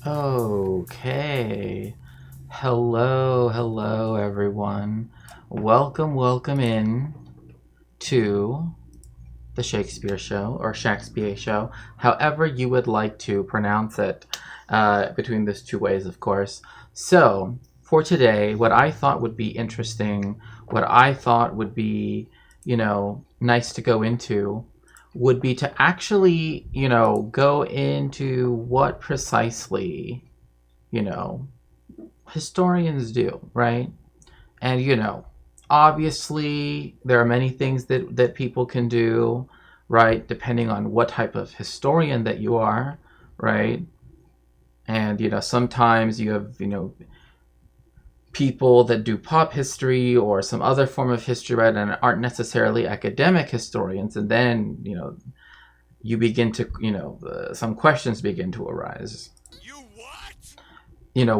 Okay. Hello, everyone. Welcome in to the Shakespeare Show, or Shakespeare Show, however you would like to pronounce it, between those two ways, of course. So, for today, what I thought would be interesting, what I thought would be nice to go into would be to actually, go into what precisely, you know, historians do, right? And, obviously there are many things that people can do, right? Depending on what type of historian that you are, right? And, sometimes you have, people that do pop history or some other form of history, right, and aren't necessarily academic historians. And then, you begin to, some questions begin to arise. You what?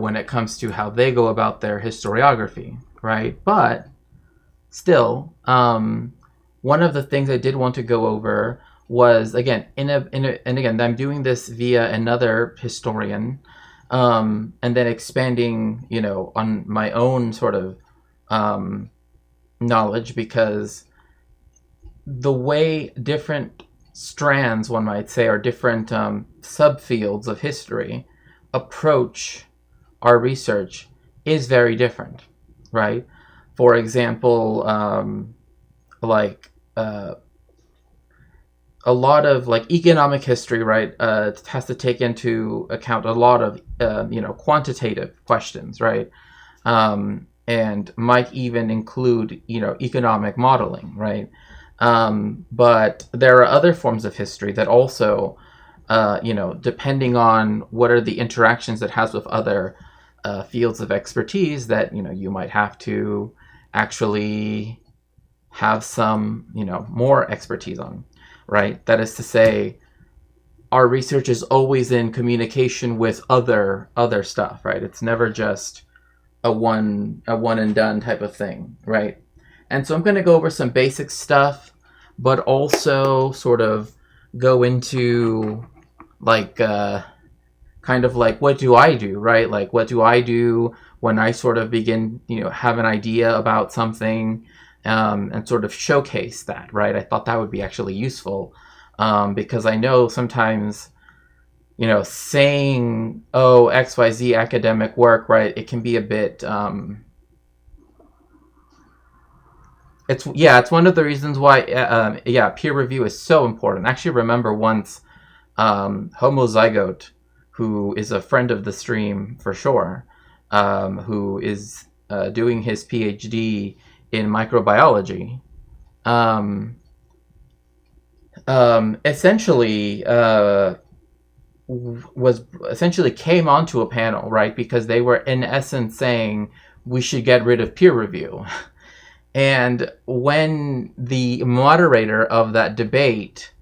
When it comes to how they go about their historiography, right? But still, one of the things I did want to go over was, again, and again, I'm doing this via another historian, and then expanding, on my own sort of knowledge, because the way different strands, one might say, or different subfields of history approach our research is very different, right? For example, a lot of economic history, right, has to take into account a lot of quantitative questions, right, and might even include economic modeling, right. But there are other forms of history that also, depending on what are the interactions it has with other fields of expertise, that you might have to actually have some more expertise on, right? That is to say, our research is always in communication with other stuff, right? It's never just a one and done type of thing, right? And so I'm going to go over some basic stuff, but also sort of go into kind of what do I do, right? Like, what do I do when I sort of begin, have an idea about something, and sort of showcase that, right? I thought that would be actually useful, because I know sometimes, saying, oh, XYZ academic work, right, it can be a bit, it's one of the reasons why, peer review is so important. I actually remember once, Homozygote, who is a friend of the stream for sure, who is doing his PhD in microbiology, essentially came onto a panel, right, because they were in essence saying we should get rid of peer review. And when the moderator of that debate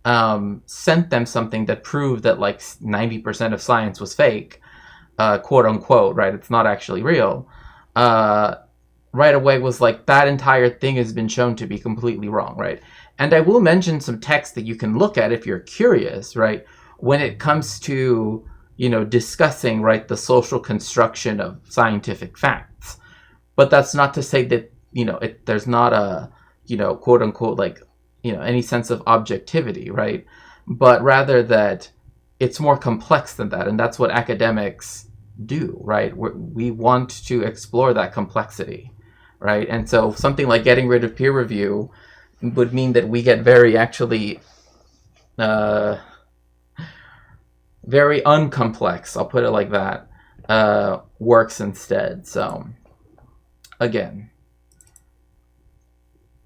sent them something that proved that 90% of science was fake, quote unquote, right, it's not actually real, right away was that entire thing has been shown to be completely wrong, right? And I will mention some text that you can look at if you're curious, right, when it comes to, discussing, right, the social construction of scientific facts. But that's not to say that, there's not a, quote unquote, any sense of objectivity, right? But rather that it's more complex than that. And that's what academics do, right? We want to explore that complexity, right? And so something like getting rid of peer review would mean that we get very uncomplex, I'll put it like that, works instead. So again,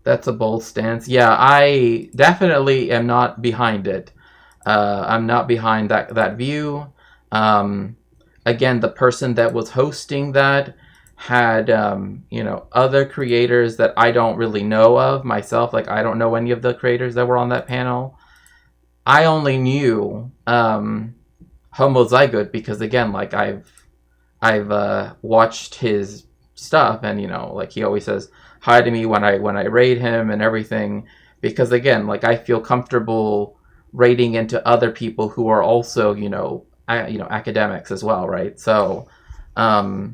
that's a bold stance. Yeah, I definitely am not behind it. I'm not behind that view. Again, the person that was hosting that had, other creators that I don't really know of myself. I don't know any of the creators that were on that panel. I only knew Homozygote because, again, I've watched his stuff, and he always says hi to me when I raid him and everything, because again, I feel comfortable raiding into other people who are also academics as well, right? So but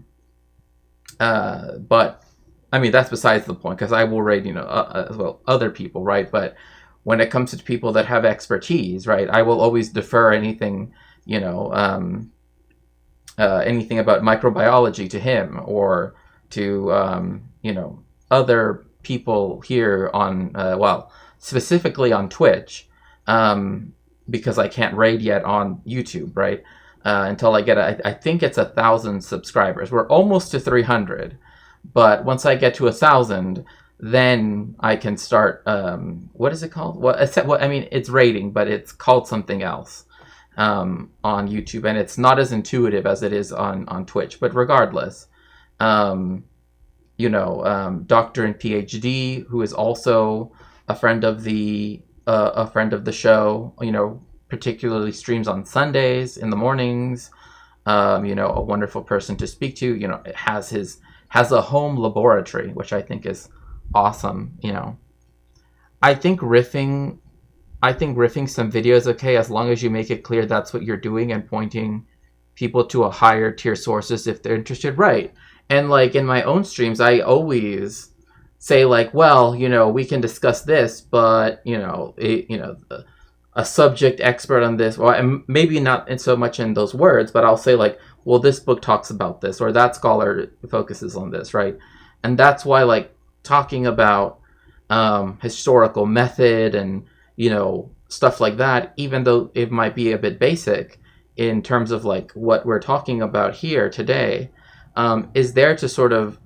I mean, that's besides the point, because I will raid as well other people, right? But when it comes to people that have expertise, right, I will always defer anything anything about microbiology to him, or to other people here on, specifically on Twitch, because I can't raid yet on YouTube, right? Until I get, I think it's 1,000 subscribers. We're almost to 300, but once I get to 1,000, then I can start, what is it called? I mean, it's rating, but it's called something else on YouTube, and it's not as intuitive as it is on Twitch. But regardless, Doctor and PhD, who is also a friend of the show, particularly streams on Sundays in the mornings. A wonderful person to speak to. It has a home laboratory, which I think is awesome. I think riffing some videos okay, as long as you make it clear that's what you're doing and pointing people to a higher tier sources if they're interested, right? And like in my own streams, I always say like, well, we can discuss this, but a subject expert on this, well, maybe not in so much in those words, but I'll say like, well, this book talks about this, or that scholar focuses on this, right? And that's why like talking about historical method and stuff like that, even though it might be a bit basic in terms of like what we're talking about here today, is there to sort of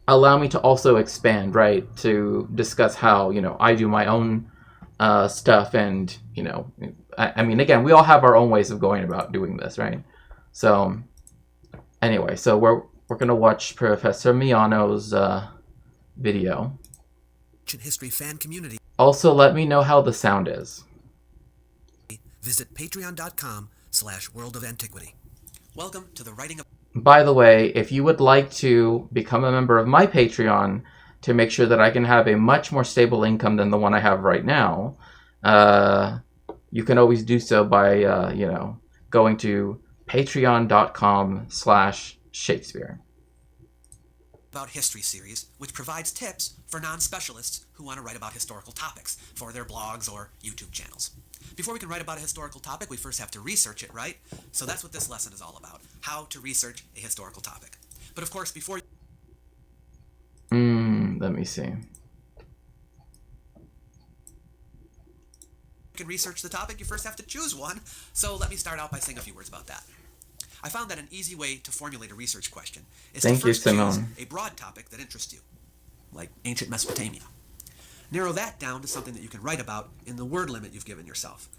allow me to also expand, right, to discuss how I do my own stuff, and I mean, again, we all have our own ways of going about doing this, right? So anyway, so we're gonna watch Professor Miyano's video. History fan community. Also, let me know how the sound is. Visit patreon.com/World of Antiquity. Welcome to the writing of... By the way, if you would like to become a member of my Patreon to make sure that I can have a much more stable income than the one I have right now, you can always do so by, going to patreon.com/Shakespeare. About History series, which provides tips for non-specialists who want to write about historical topics for their blogs or YouTube channels. Before we can write about a historical topic, we first have to research it, right? So that's what this lesson is all about, how to research a historical topic. But of course, before... Let me see. You can research the topic, you first have to choose one. So let me start out by saying a few words about that. I found that an easy way to formulate a research question is to first choose a broad topic that interests you, like ancient Mesopotamia. Narrow that down to something that you can write about in the word limit you've given yourself.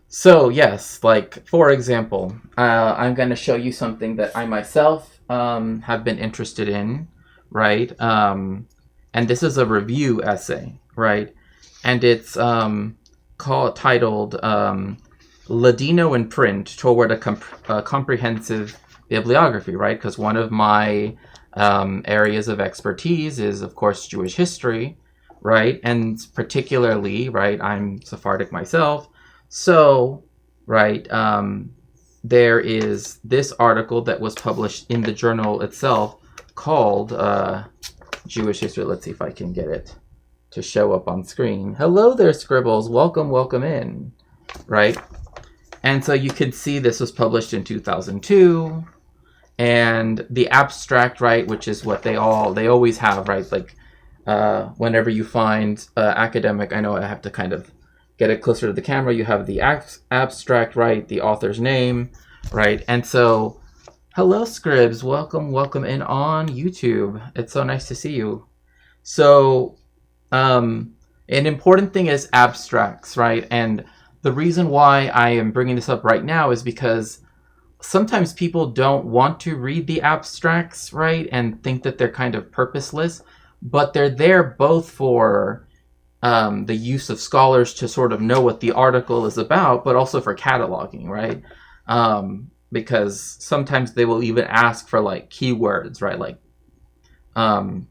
So yes, like for example, I'm going to show you something that I myself have been interested in, right? And this is a review essay, right? And it's titled Ladino in Print Toward a Comprehensive Bibliography, right? Because one of my areas of expertise is, of course, Jewish history, right? And particularly, right, I'm Sephardic myself. So, right, there is this article that was published in the journal itself called Jewish History. Let's see if I can get it to show up on screen. Hello there, Scribbles. Welcome in, right? And so you could see this was published in 2002, and the abstract, right, which is what they always have, right? Like whenever you find academic, I know I have to kind of get it closer to the camera. You have the abstract, right? The author's name, right? And so, hello, Scribs. Welcome in on YouTube. It's so nice to see you. So, an important thing is abstracts, right? And the reason why I am bringing this up right now is because sometimes people don't want to read the abstracts, right? And think that they're kind of purposeless, but they're there both for the use of scholars to sort of know what the article is about, but also for cataloging, right? Because sometimes they will even ask for like keywords, right? Like, and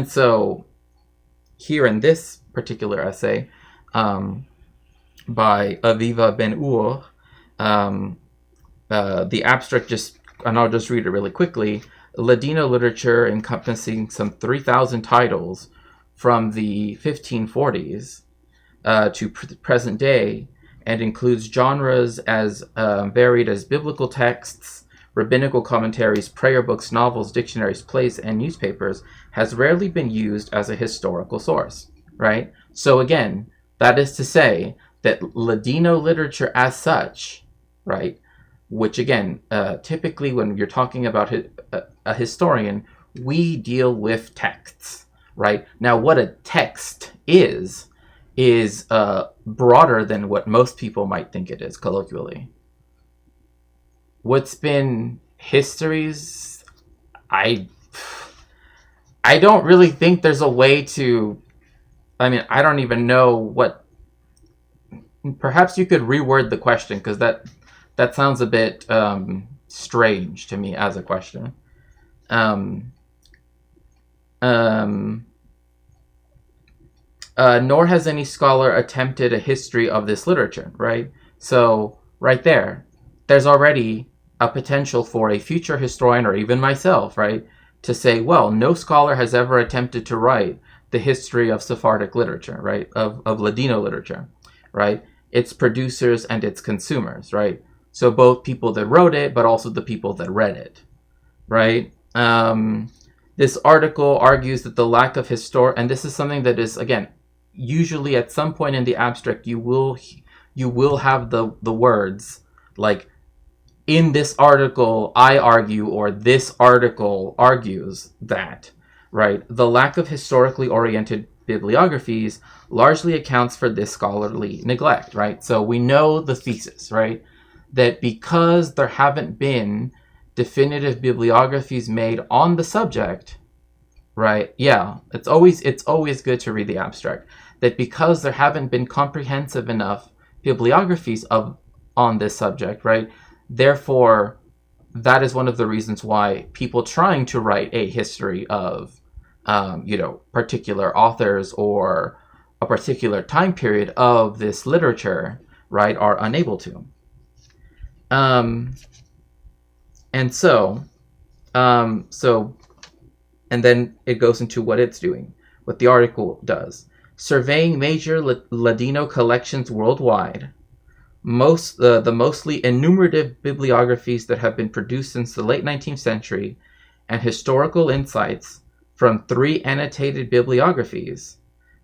so here in this particular essay, by Aviva Ben-Ur, the abstract and I'll just read it really quickly. Ladino literature encompassing some 3,000 titles from the 1540s to present day, and includes genres as varied as biblical texts, rabbinical commentaries, prayer books, novels, dictionaries, plays, and newspapers, has rarely been used as a historical source, right? So again, that is to say that Ladino literature as such, right, which again, typically when you're talking about a historian, we deal with texts, right? Now, what a text is broader than what most people might think it is colloquially. What's been histories, I don't really think there's a way to. I mean, I don't even know what. Perhaps you could reword the question, because that sounds a bit strange to me as a question. Um, um, Nor has any scholar attempted a history of this literature, right? So, right there's already a potential for a future historian, or even myself, right, to say, well, no scholar has ever attempted to write the history of Sephardic literature, right, of Ladino literature, right? Its producers and its consumers, right? So both people that wrote it, but also the people that read it, right? This article argues that the lack of and this is something that is, again, usually at some point in the abstract, you will have the words like, in this article I argue, or this article argues that, right? The lack of historically oriented bibliographies largely accounts for this scholarly neglect, right? So we know the thesis, right? That because there haven't been definitive bibliographies made on the subject, right? Yeah, it's always good to read the abstract. That because there haven't been comprehensive enough bibliographies on this subject, right? Therefore, that is one of the reasons why people trying to write a history of, particular authors or a particular time period of this literature, right, are unable to. And so, and then it goes into what it's doing, what the article does. Surveying major Ladino collections worldwide, the mostly enumerative bibliographies that have been produced since the late 19th century, and historical insights from 3 annotated bibliographies.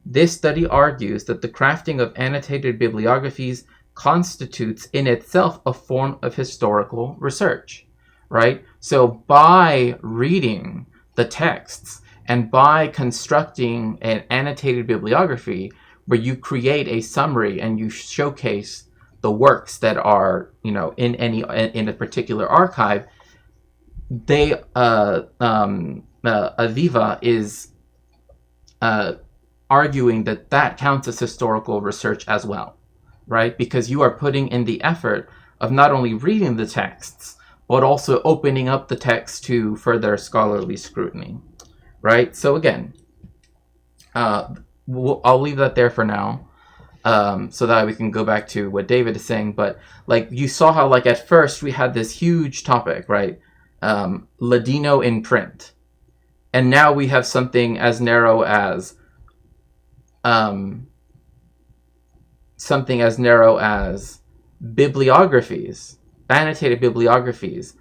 This study argues that the crafting of annotated bibliographies constitutes in itself a form of historical research, right? So by reading the texts and by constructing an annotated bibliography where you create a summary and you showcase the works that are, in a particular archive, Aviva is arguing that counts as historical research as well, right? Because you are putting in the effort of not only reading the texts, but also opening up the text to further scholarly scrutiny, right? So again, I'll leave that there for now. So that we can go back to what David is saying. But like, you saw how, like, at first we had this huge topic, right? Ladino in print. And now we have something as narrow as bibliographies, annotated bibliographies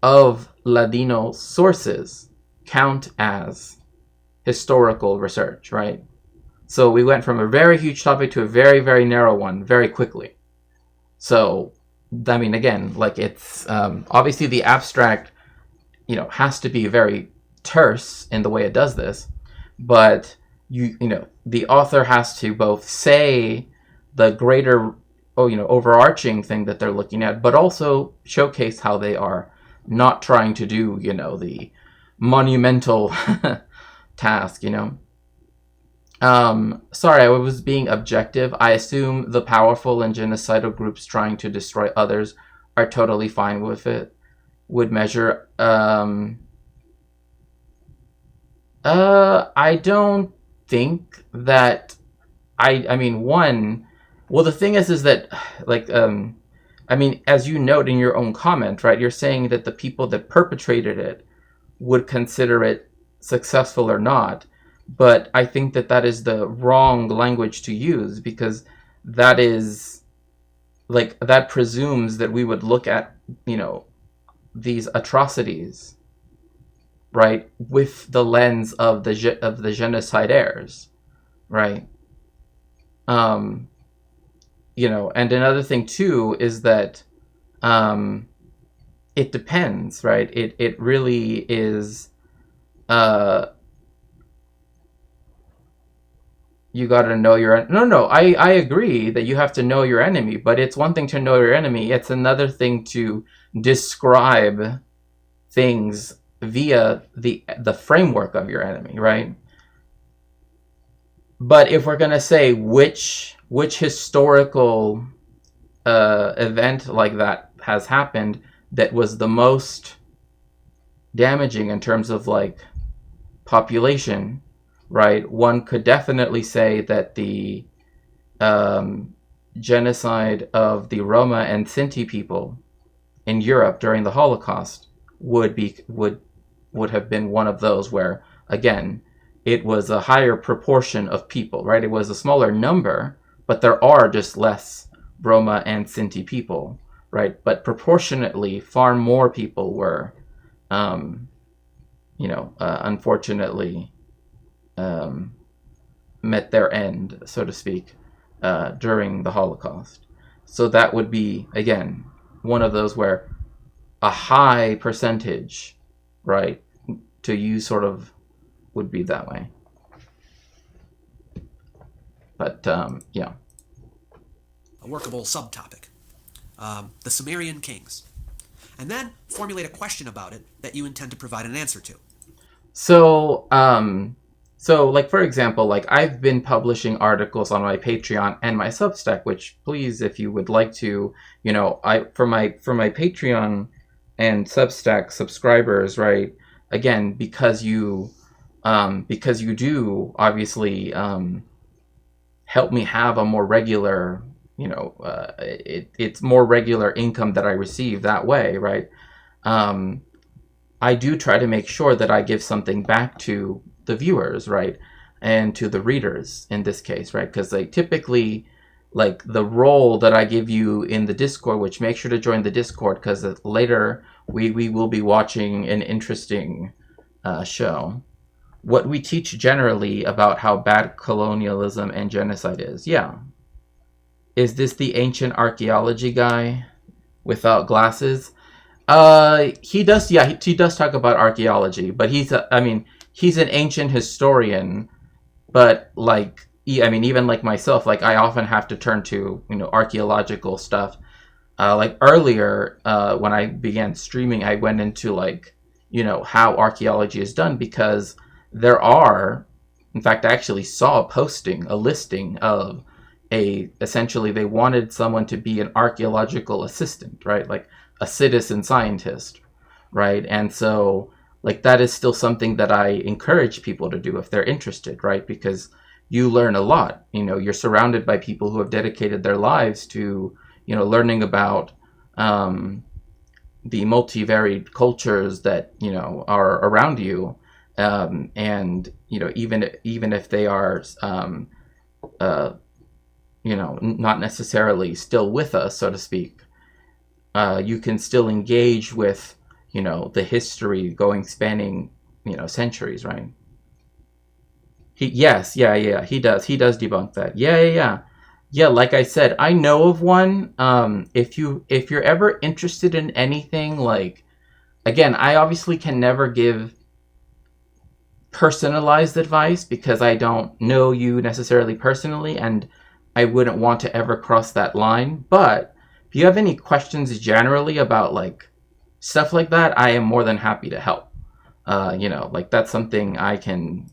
of Ladino sources count as historical research, right? So we went from a very huge topic to a very, very narrow one very quickly. So, I mean, again, like, it's obviously the abstract, has to be very terse in the way it does this, but the author has to both say the greater, overarching thing that they're looking at, but also showcase how they are not trying to do, the monumental task, Sorry, I was being objective. I assume the powerful and genocidal groups trying to destroy others are totally fine with it. Would measure, I don't think that, I mean, the thing is that, like, as you note in your own comment, right, you're saying that the people that perpetrated it would consider it successful or not. But I think that is the wrong language to use, because that presumes that we would look at, these atrocities, right, with the lens of the genocidaires, right? Um, and another thing too is that it depends, right? It really is. You got to know your no. I agree that you have to know your enemy, but it's one thing to know your enemy. It's another thing to describe things via the framework of your enemy, right? But if we're gonna say which historical event like that has happened that was the most damaging in terms of like population, right? One could definitely say that the genocide of the Roma and Sinti people in Europe during the Holocaust would have been one of those where, again, it was a higher proportion of people, right? It was a smaller number, but there are just less Roma and Sinti people, right? But proportionately, far more people were, unfortunately, met their end, so to speak, during the Holocaust. So that would be, again, one of those where a high percentage, right, to use sort of would be that way. But, yeah. A workable subtopic. The Sumerian kings. And then formulate a question about it that you intend to provide an answer to. So, like, for example, like, I've been publishing articles on my Patreon and my Substack, which, please, if you would like to, for my Patreon and Substack subscribers, right, again, because you do obviously help me have a more regular, it's more regular income that I receive that way, right? I do try to make sure that I give something back to the viewers, right? And to the readers in this case, right? Because they typically, like, the role that I give you in the Discord, which make sure to join the Discord, because later we will be watching an interesting show. What we teach generally about how bad colonialism and genocide is. Yeah. Is this the ancient archaeology guy without glasses? He does. Yeah, he does talk about archaeology, but he's an ancient historian. But like, even like myself, like I often have to turn to archaeological stuff. Like earlier, when I began streaming, I went into like how archaeology is done, because there are, in fact, I actually saw a listing of essentially they wanted someone to be an archaeological assistant, right? Like a citizen scientist, right? And so like that is still something that I encourage people to do if they're interested, right? Because you learn a lot. You're surrounded by people who have dedicated their lives to learning about the multivaried cultures that are around you, and even if they are not necessarily still with us, so to speak, you can still engage with the history spanning centuries, right? Yes, yeah, he does debunk that. Yeah, like I said, I know of one. If you're ever interested in anything, like, again, I obviously can never give personalized advice because I don't know you necessarily personally, and I wouldn't want to ever cross that line. But if you have any questions generally about like stuff like that, I am more than happy to help. Like that's something I can,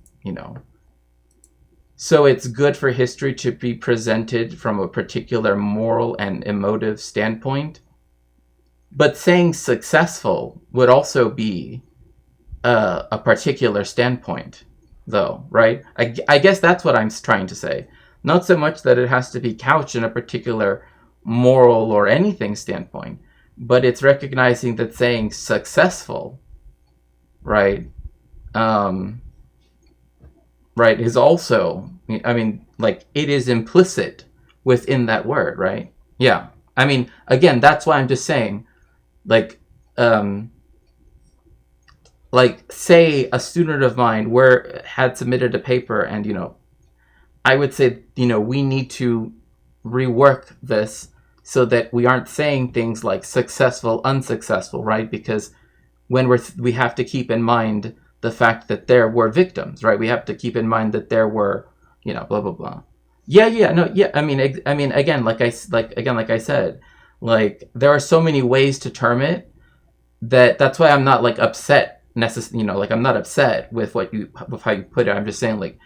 So it's good for history to be presented from a particular moral and emotive standpoint. But saying successful would also be a particular standpoint, though, right? I guess that's what I'm trying to say. Not so much that it has to be couched in a particular moral or anything standpoint, but it's recognizing that saying successful, right, right, is also, like, it is implicit within that word, right? Yeah. Again, that's why I'm just saying, like, um, like say a student of mine had submitted a paper, and I would say we need to rework this so that we aren't saying things like successful, unsuccessful, right? Because when we have to keep in mind the fact that there were victims, right? We have to keep in mind that there were, blah blah blah. Yeah, yeah, no, yeah. I mean, again, like I said, like there are so many ways to term it that's why I'm not like upset like I'm not upset with with how you put it. I'm just saying, like,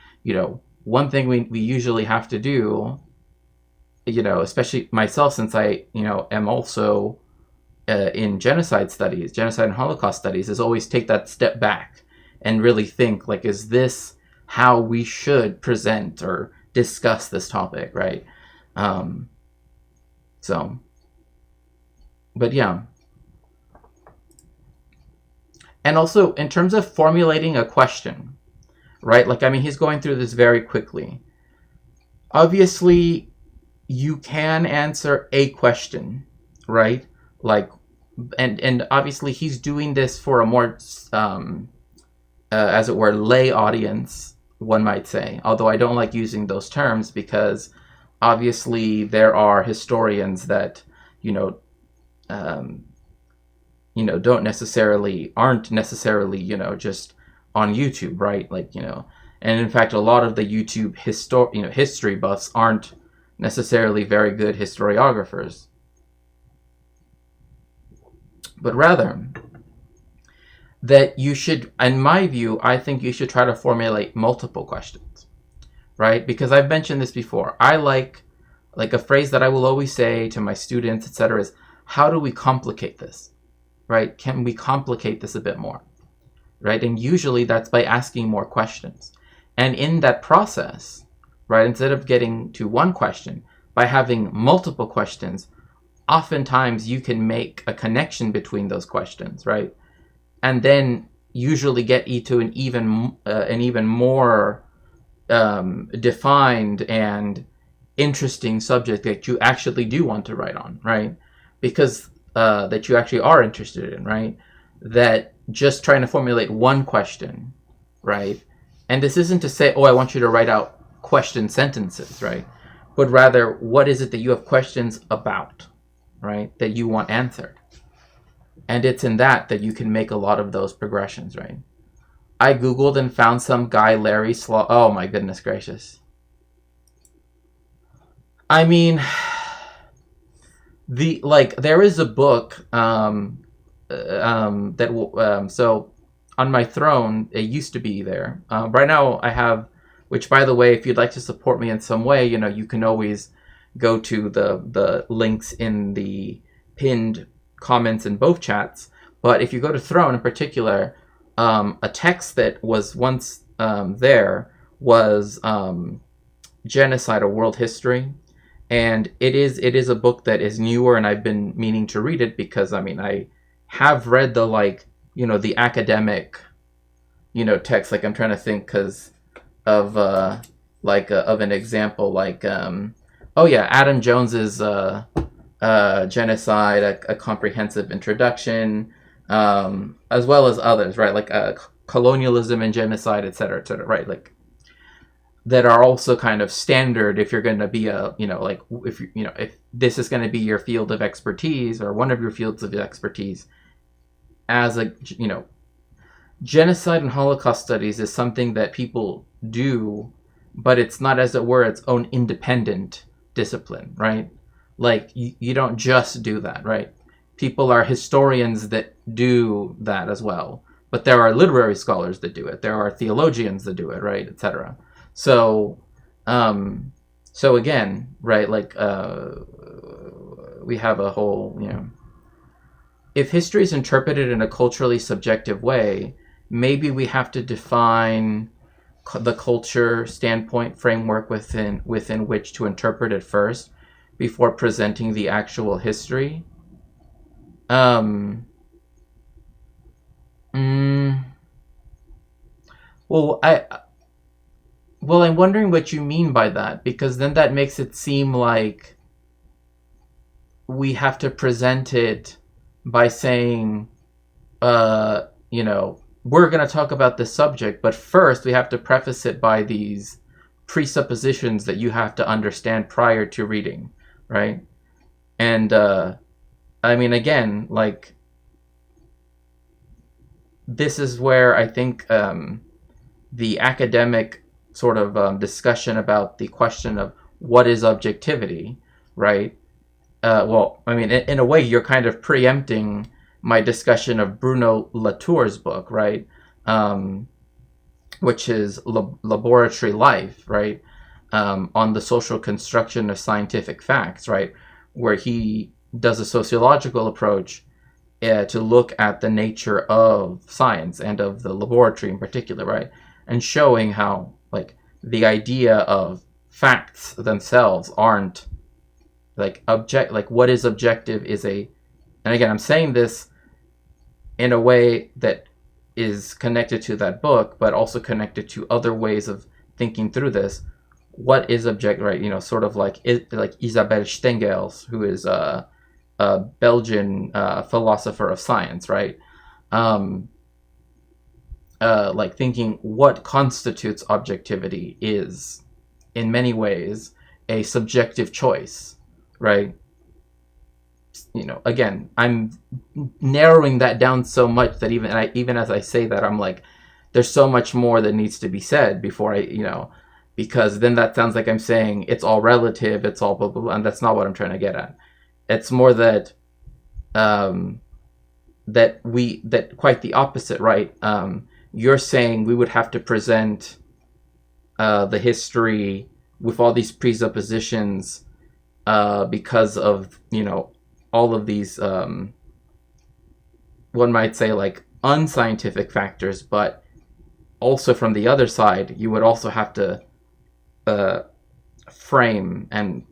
one thing we usually have to do, especially myself, since I am also in genocide and Holocaust studies, is always take that step back and really think, like, is this how we should present or discuss this topic, right? Um, so, but yeah. And also, in terms of formulating a question, right? Like, I mean, he's going through this very quickly. Obviously, you can answer a question, right? Like, and obviously, he's doing this for a more, as it were, lay audience, one might say. Although I don't like using those terms because obviously there are historians that, you know, um, aren't necessarily, just on YouTube, right? Like, and in fact, a lot of the YouTube history buffs aren't necessarily very good historiographers, but rather that you should, in my view, I think you should try to formulate multiple questions, right? Because I've mentioned this before. I like a phrase that I will always say to my students, etc., is how do we complicate this? Right? Can we complicate this a bit more? Right? And usually that's by asking more questions. And in that process, right, instead of getting to one question, by having multiple questions, oftentimes you can make a connection between those questions, right? And then usually get you to an even more defined and interesting subject that you actually do want to write on, right? Because that you actually are interested in, right? That just trying to formulate one question, right? And this isn't to say, oh, I want you to write out question sentences, right? But rather, what is it that you have questions about, right? That you want answered. And it's in that you can make a lot of those progressions, right? I Googled and found some guy, Larry Slaw. Oh my goodness gracious. I mean, there is a book so on my throne, it used to be there. Right now I have, which, by the way, if you'd like to support me in some way, you can always go to the links in the pinned comments in both chats. But if you go to throne in particular, a text that was once there was Genocide: A World History. And it is a book that is newer, and I've been meaning to read it because, I mean, I have read the academic, text. Like, I'm trying to think because of of an example, like Adam Jones's Genocide, a comprehensive introduction, as well as others, right? Like colonialism and genocide, etc., etc., right? Like, that are also kind of standard if you're going to be if this is going to be your field of expertise or one of your fields of expertise. As genocide and Holocaust studies is something that people do, but it's not, as it were, its own independent discipline, right? Like, you don't just do that, right? People are historians that do that as well, but there are literary scholars that do it. There are theologians that do it, right, etc. So, so again, right, like, we have a whole, if history is interpreted in a culturally subjective way, maybe we have to define the culture standpoint framework within which to interpret it first before presenting the actual history. Mm, well, I'm wondering what you mean by that, because then that makes it seem like we have to present it by saying, we're going to talk about this subject, but first we have to preface it by these presuppositions that you have to understand prior to reading, right? And I mean, again, like, this is where I think the academic sort of discussion about the question of what is objectivity, right? Well, I mean, in a way, you're kind of preempting my discussion of Bruno Latour's book, right? Um, which is Laboratory Life, right? On the social construction of scientific facts, right? Where he does a sociological approach to look at the nature of science and of the laboratory in particular, right? And showing how, like, the idea of facts themselves aren't like what is objective is a, and again, I'm saying this in a way that is connected to that book, but also connected to other ways of thinking through this. What is object, right? Sort of like Isabel Stengels, who is a Belgian philosopher of science, right? Um, like thinking what constitutes objectivity is, in many ways, a subjective choice, right? Again, I'm narrowing that down so much that even as I say that, I'm like, there's so much more that needs to be said before because then that sounds like I'm saying it's all relative, it's all blah blah blah, and that's not what I'm trying to get at. It's more that um, that quite the opposite, right? You're saying we would have to present the history with all these presuppositions because of all of these one might say like unscientific factors, but also from the other side you would also have to uh, frame and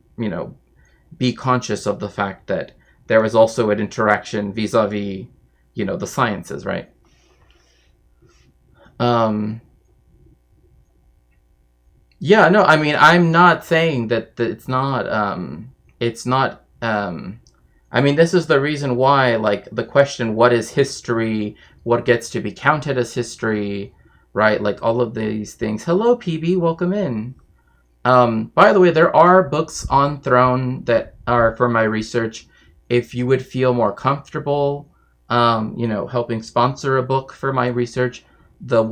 be conscious of the fact that there is also an interaction vis-a-vis the sciences, right? um yeah, no, I mean, I'm not saying that it's not I mean, this is the reason why, like, the question, what is history, what gets to be counted as history, right? Like, all of these things. Hello, PB, welcome in. By the way, there are books on Throne that are for my research. If you would feel more comfortable, helping sponsor a book for my research, The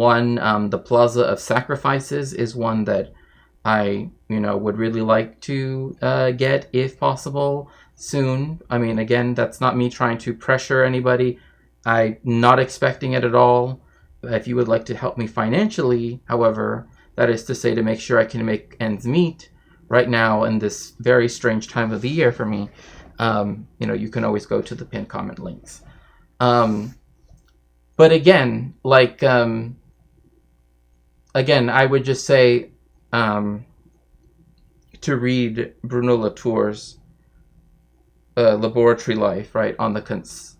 Plaza of Sacrifices, is one that I, would really like to get, if possible, soon. I mean, again, that's not me trying to pressure anybody. I'm not expecting it at all. If you would like to help me financially, however, that is to say, to make sure I can make ends meet right now in this very strange time of the year for me, you can always go to the pinned comment links. But again, again, I would just say to read Bruno Latour's Laboratory Life, right, on the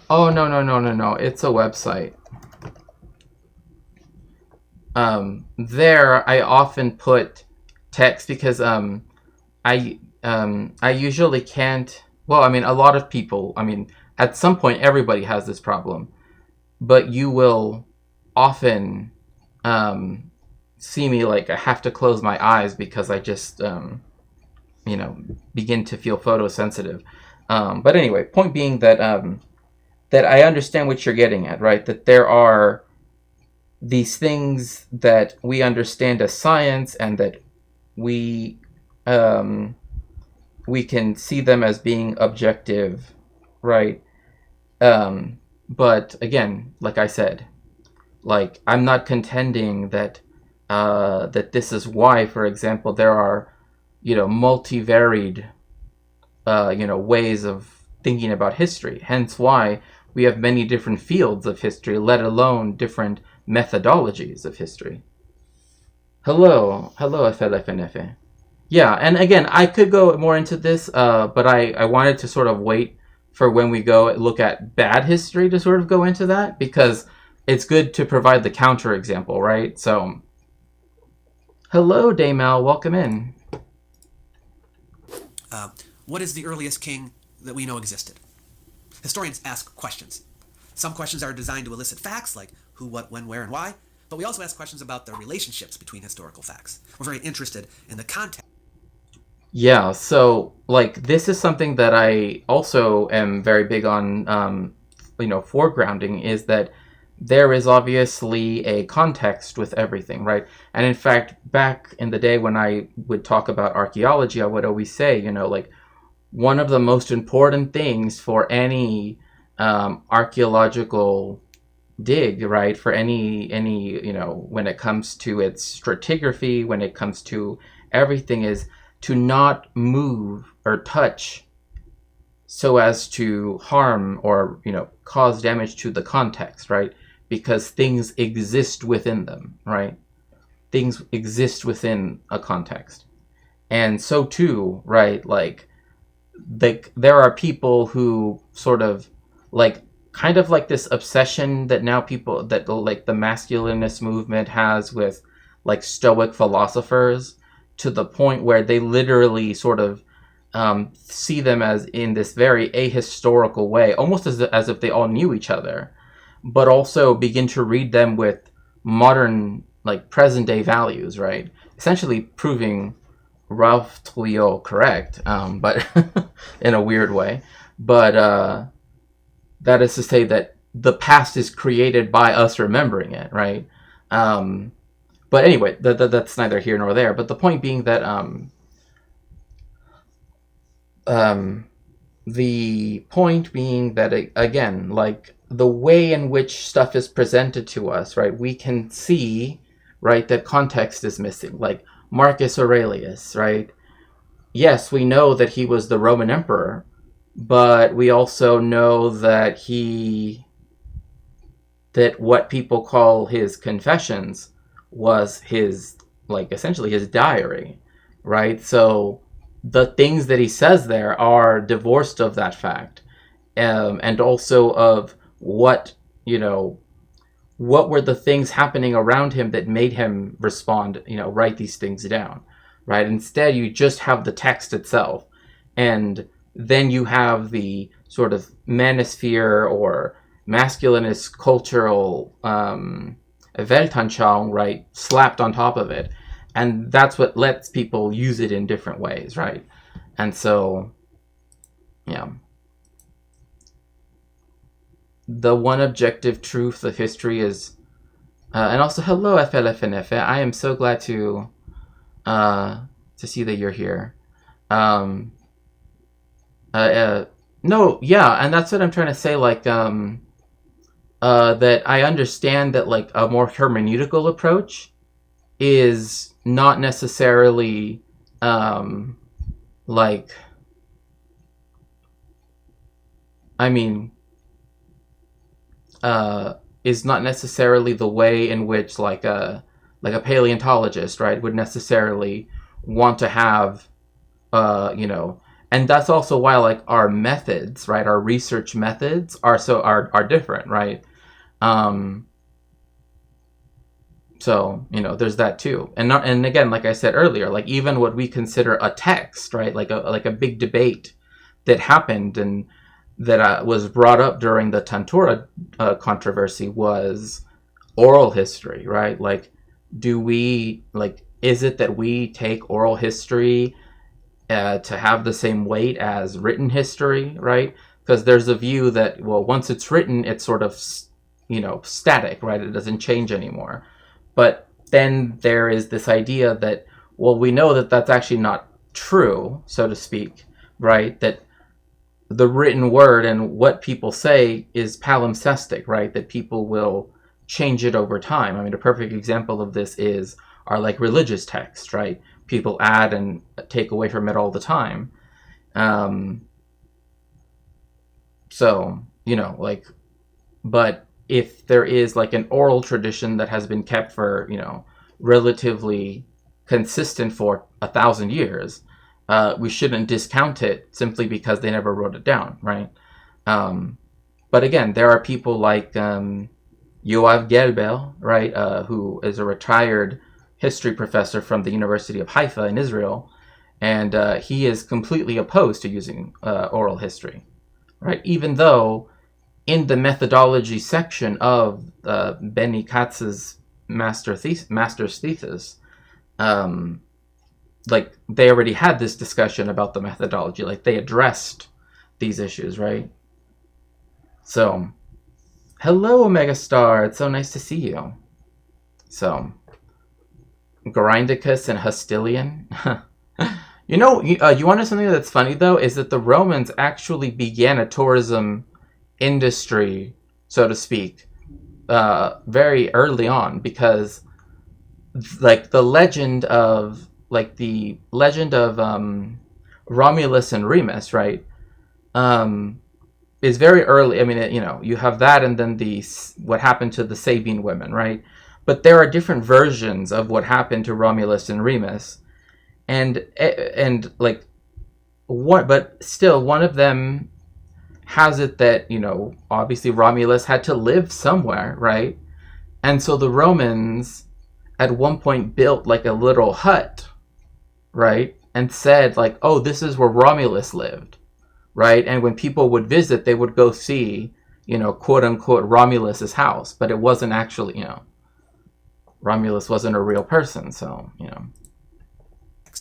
Oh, no, no, no, no, no. It's a website. There, I often put text because I usually can't. Well, I mean, a lot of people. I mean, at some point, everybody has this problem, but you will often see me like I have to close my eyes because I just begin to feel photosensitive. But anyway, point being that I understand what you're getting at, right? That there are these things that we understand as science, and that we um, we can see them as being objective, right? But again, like I said, like, I'm not contending that that this is why, for example, there are multivaried ways of thinking about history. Hence why we have many different fields of history, let alone different methodologies of history. Hello, hello, FLFNF. Yeah, and again, I could go more into this, but I wanted to sort of wait for when we go look at bad history to sort of go into that, because it's good to provide the counter example, right? So, hello, Daymal, welcome in. What is the earliest king that we know existed? Historians ask questions. Some questions are designed to elicit facts like who, what, when, where, and why, but we also ask questions about the relationships between historical facts. We're very interested in the context. Yeah, so like this is something that I also am very big on, foregrounding, is that there is obviously a context with everything, right? And in fact, back in the day when I would talk about archaeology, I would always say, like one of the most important things for any archaeological dig, right, for any when it comes to its stratigraphy, when it comes to everything, is to not move or touch so as to harm or cause damage to the context, right? Because things exist within them, right? Things exist within a context. And so too, right, like there are people who sort of like kind of like this obsession that now people that like the masculinist movement has with like stoic philosophers, to the point where they literally sort of see them as in this very ahistorical way, almost as if they all knew each other, but also begin to read them with modern, like present day values, right? Essentially proving Ralph Trujillo correct, but in a weird way. But that is to say that the past is created by us remembering it, right? But anyway, that's neither here nor there. But the point being that the point being that again, like the way in which stuff is presented to us, right? We can see, right, that context is missing. Like Marcus Aurelius, right? Yes, we know that he was the Roman emperor, but we also know that that what people call his confessions was his, like, essentially his diary, right? So the things that he says there are divorced of that fact, and also of what what were the things happening around him that made him respond, write these things down, right? Instead, you just have the text itself, and then you have the sort of manosphere or masculinist cultural Weltanschauung, right, slapped on top of it. And that's what lets people use it in different ways, right? And so, yeah. The one objective truth of history is, and also hello FLFNF. I am so glad to see that you're here. No, yeah, and that's what I'm trying to say. Like, that I understand that like a more hermeneutical approach is not necessarily like, I mean, is not necessarily the way in which like a paleontologist, right, would necessarily want to have, and that's also why like our methods, right, our research methods are different, right? So there's that too, and again, like I said earlier, like even what we consider a text, right, like a big debate that happened and that was brought up during the Tantura controversy was oral history, right? Like, is it that we take oral history to have the same weight as written history, right? Because there's a view that, well, once it's written, it's sort of, static, right? It doesn't change anymore. But then there is this idea that, well, we know that that's actually not true, so to speak, right? That the written word and what people say is palimpsestic, right? That people will change it over time. I mean, a perfect example of this are like religious texts, right? People add and take away from it all the time. So, but if there is like an oral tradition that has been kept for, relatively consistent for 1,000 years, we shouldn't discount it simply because they never wrote it down, right? But again, there are people like Yoav Gelber, right, who is a retired history professor from the University of Haifa in Israel, and he is completely opposed to using oral history. right? Even though in the methodology section of Benny Katz's master's thesis, like they already had this discussion about the methodology, like they addressed these issues, right? So, hello, Omega Star. It's so nice to see you. So, Grindicus and Hostilian. You know, you want to know something that's funny though is that the Romans actually began a tourism industry, so to speak, very early on, because like the legend of Romulus and Remus, right? Is very early. I mean, you know, you have that, and then what happened to the Sabine women, right? But there are different versions of what happened to Romulus and Remus, and like what, but still, one of them has it that, you know, obviously Romulus had to live somewhere, right? And so the Romans at one point built like a little hut, right? And said like, oh, this is where Romulus lived, right? And when people would visit, they would go see, you know, quote unquote, Romulus's house, but it wasn't actually, you know, Romulus wasn't a real person, so, you know.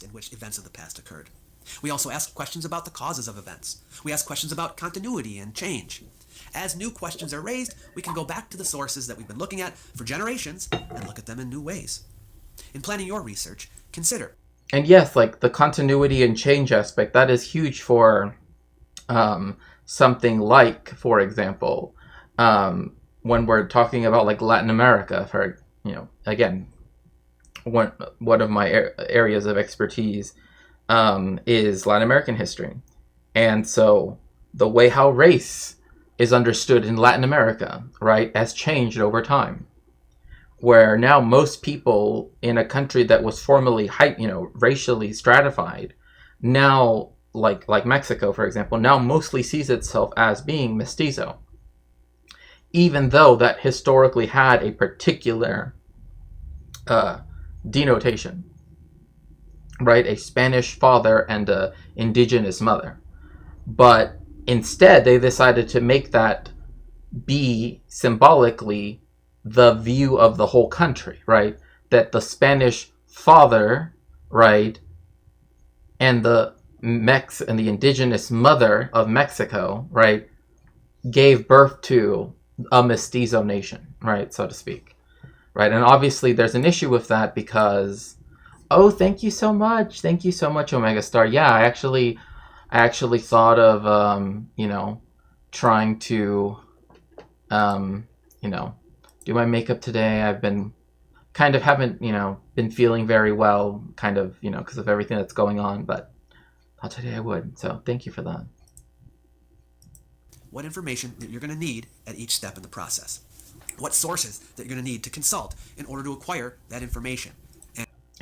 In which events of the past occurred. We also ask questions about the causes of events. We ask questions about continuity and change. As new questions are raised, we can go back to the sources that we've been looking at for generations and look at them in new ways. In planning your research, consider. And yes, like the continuity and change aspect, that is huge for something like, for example, when we're talking about like Latin America, for, you know, again, one of my areas of expertise is Latin American history. And so the way how race is understood in Latin America, right, has changed over time. Where now most people in a country that was formerly, you know, racially stratified, now, like Mexico, for example, now mostly sees itself as being mestizo. Even though that historically had a particular denotation, right? A Spanish father and a indigenous mother. But instead, they decided to make that be symbolically the view of the whole country, right? That the Spanish father, right, and the indigenous mother of Mexico, right, gave birth to a mestizo nation, right, so to speak. Right, and obviously there's an issue with that because, oh, thank you so much, Omega Star. Yeah, I actually thought of, you know, trying to, you know, do my makeup today. I've been haven't, you know, been feeling very well, kind of, you know, because of everything that's going on, but thought today I would. So thank you for that. What information that you're going to need at each step in the process. What sources that you're going to need to consult in order to acquire that information.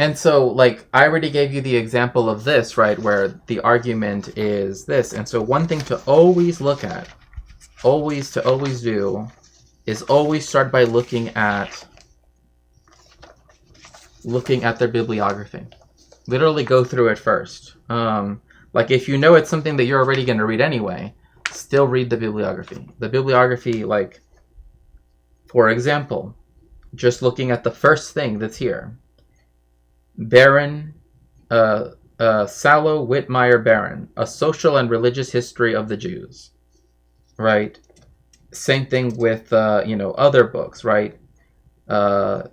And so, like, I already gave you the example of this, right, where the argument is this. And so one thing to always look at, always do, is always start by looking at their bibliography. Literally go through it first. Like, if you know it's something that you're already going to read anyway, still read the bibliography. The bibliography, like, for example, just looking at the first thing that's here. Baron, Sallow Whitmire Baron, A Social and Religious History of the Jews. Right? Same thing with, you know, other books, right? Mijael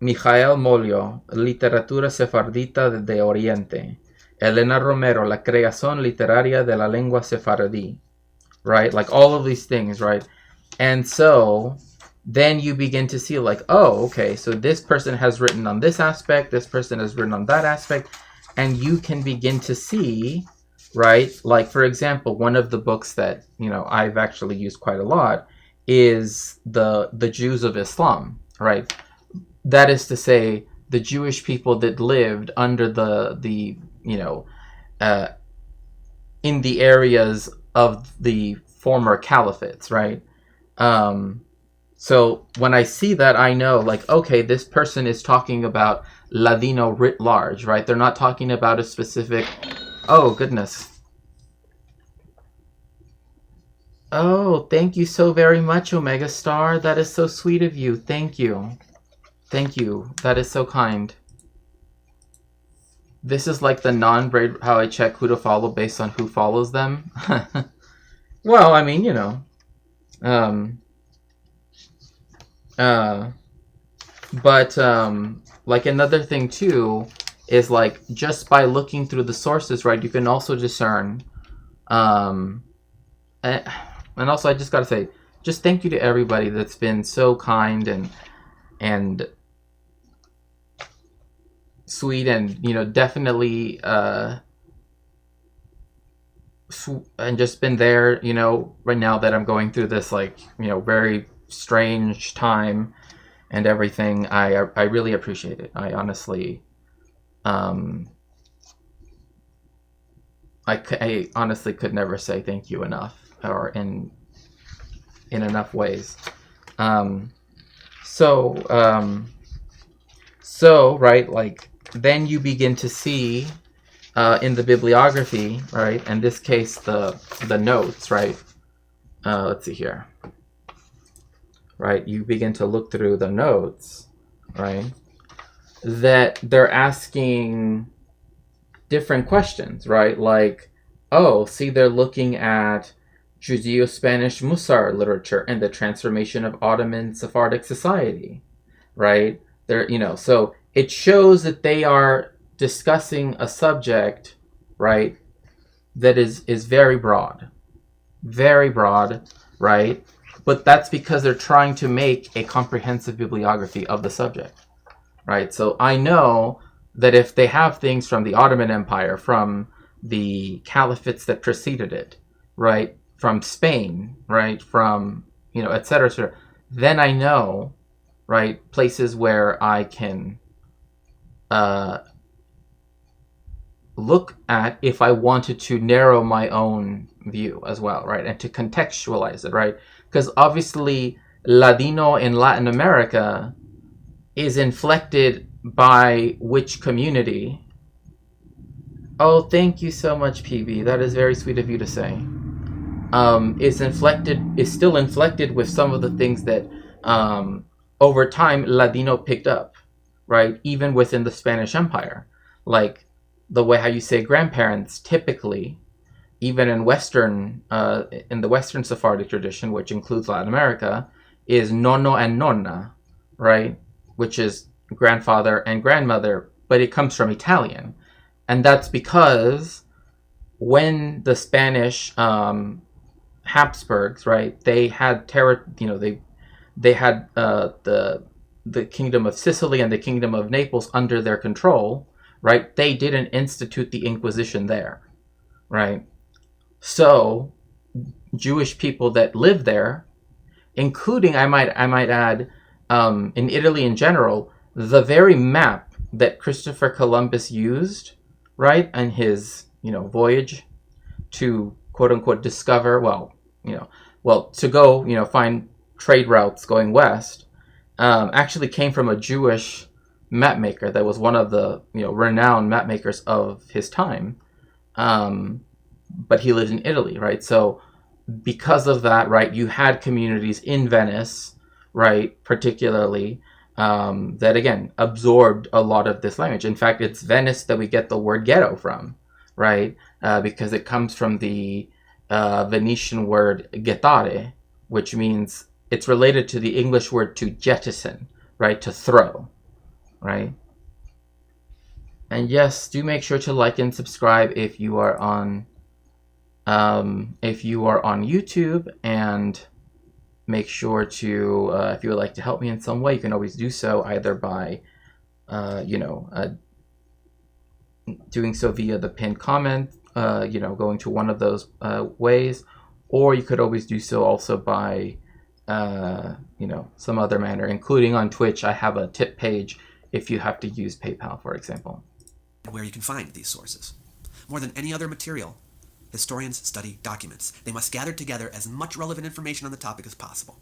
Molio, Literatura Sefardita de Oriente. Elena Romero, La Creación Literaria de la Lengua Sefardí. Right? Like all of these things, right? And so then you begin to see like, oh, okay, so this person has written on this aspect, this person has written on that aspect, and you can begin to see, right? Like, for example, one of the books that, you know, I've actually used quite a lot is the Jews of Islam, right? That is to say, the Jewish people that lived under the you know, in the areas of the former caliphates, right? So when I see that, I know, like, okay, this person is talking about Ladino writ large, right? They're not talking about a specific... Oh, goodness. Oh, thank you so very much, Omega Star. That is so sweet of you. Thank you. Thank you. That is so kind. This is like the non-braid how I check who to follow based on who follows them. Well, I mean, Um, uh, but like another thing too is like just by looking through the sources, right? You can also discern. Um, and also, I just gotta say, just thank you to everybody that's been so kind and sweet, and definitely and just been there. Right now that I'm going through this like very strange time and everything. I really appreciate it. I honestly, um, I honestly could never say thank you enough, or in enough ways. Um, so right, like then you begin to see in the bibliography, right? In this case, the notes, right? Let's see here, right? You begin to look through the notes, right? That they're asking different questions, right? Like, oh, see, they're looking at Judeo-Spanish Musar literature and the transformation of Ottoman Sephardic society, right? So it shows that they are discussing a subject, right, that is very broad, right? But that's because they're trying to make a comprehensive bibliography of the subject, right? So I know that if they have things from the Ottoman Empire, from the caliphates that preceded it, right, from Spain, right, from et cetera, et cetera, then I know, right, places where I can uh, look at if I wanted to narrow my own view as well, right, and to contextualize it, right, because obviously Ladino in Latin America is inflected by which community? Oh, thank you so much, PB. That is very sweet of you to say. Is still inflected with some of the things that over time Ladino picked up, right? Even within the Spanish Empire, like the way how you say grandparents typically, even in in the Western Sephardic tradition, which includes Latin America, is nonno and nonna, right? Which is grandfather and grandmother, but it comes from Italian, and that's because when the Spanish Habsburgs, right, they had they had the kingdom of Sicily and the kingdom of Naples under their control, right? They didn't institute the Inquisition there, right? So Jewish people that live there, including I might add, in Italy in general, the very map that Christopher Columbus used, right, on his voyage to quote unquote discover, to go find trade routes going west, actually came from a Jewish map maker that was one of the renowned map makers of his time, but he lived in Italy, right? So because of that, right, you had communities in Venice, right, particularly, that again absorbed a lot of this language. In fact, it's Venice that we get the word ghetto from, right? Because it comes from the Venetian word gettare, which means it's related to the English word to jettison, right, to throw, right? And yes, do make sure to like and subscribe if you are on YouTube, and make sure to if you would like to help me in some way, you can always do so either by doing so via the pinned comment, going to one of those ways, or you could always do so also by some other manner, including on Twitch. I have a tip page if you have to use PayPal, for example. Where you can find these sources. More than any other material, historians study documents. They must gather together as much relevant information on the topic as possible.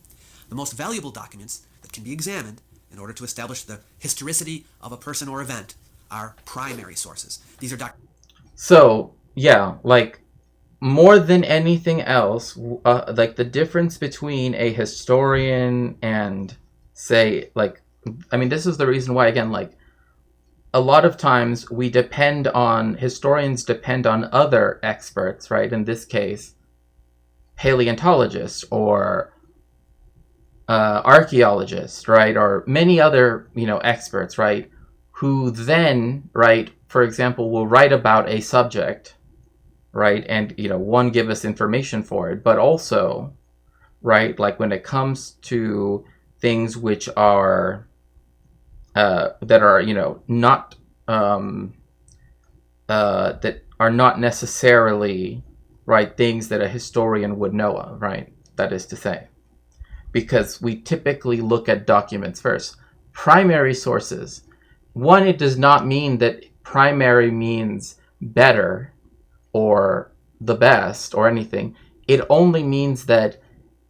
The most valuable documents that can be examined in order to establish the historicity of a person or event are primary sources. These are So, yeah, like more than anything else, like the difference between a historian and, say, like, I mean, this is the reason why, again, like, a lot of times historians depend on other experts, right? In this case, paleontologists or archaeologists, right? Or many other, experts, right? Who then, right, for example, will write about a subject, right? And, one, give us information for it, but also, right, like when it comes to things which are, that are, not, that are not necessarily, right, things that a historian would know of, right? That is to say, because we typically look at documents first. Primary sources. One, it does not mean that primary means better or the best or anything. It only means that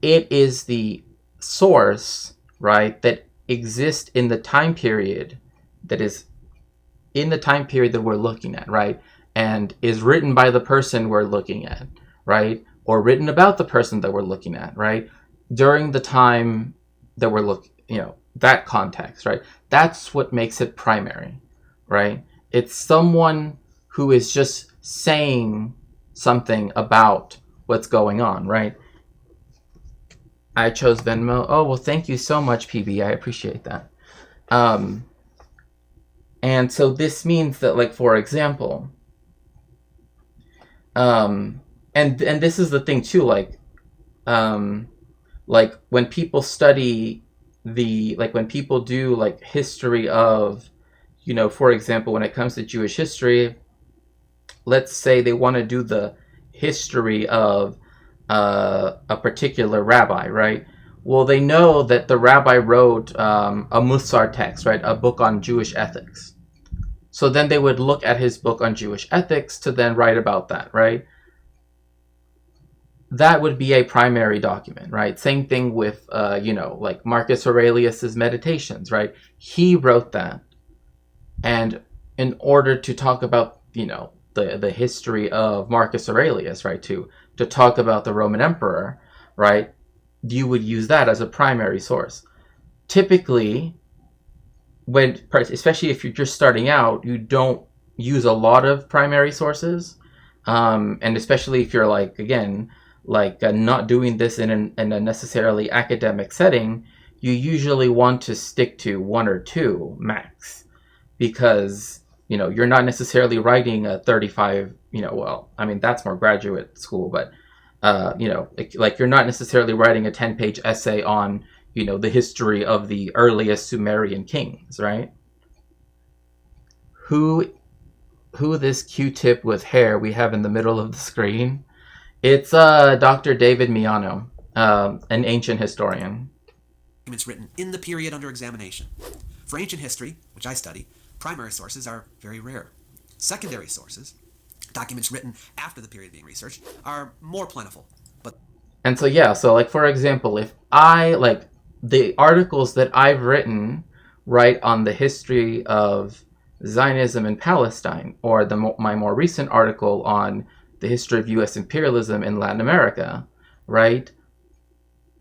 it is the source, right, that exists in the time period that is in the time period that we're looking at, right? And is written by the person we're looking at, right? Or written about the person that we're looking at, right? During the time that we're looking, that context, right? That's what makes it primary, right? It's someone who is just saying something about what's going on, right? I chose Venmo. Oh, well, thank you so much, PB. I appreciate that. And so this means that, like, for example, and this is the thing too, like when people study when people do like history of, for example, when it comes to Jewish history, let's say they want to do the history of a particular rabbi, right? Well, they know that the rabbi wrote a Musar text, right? A book on Jewish ethics. So then they would look at his book on Jewish ethics to then write about that, right? That would be a primary document, right? Same thing with, like Marcus Aurelius's Meditations, right? He wrote that. And in order to talk about, the history of Marcus Aurelius, right? To talk about the Roman emperor, right? You would use that as a primary source. Typically, especially if you're just starting out, you don't use a lot of primary sources, and especially if you're not doing this in a necessarily academic setting, you usually want to stick to one or two max, because you're not necessarily writing a 35, that's more graduate school, but you're not necessarily writing a 10-page essay on the history of the earliest Sumerian kings, right? Who this Q-tip with hair we have in the middle of the screen? It's Dr. David Miano, an ancient historian. Documents written in the period under examination. For ancient history, which I study, primary sources are very rare. Secondary sources, documents written after the period being researched, are more plentiful. And so like, for example, if the articles that I've written, right, on the history of Zionism in Palestine, or my more recent article on the history of U.S. imperialism in Latin America, right,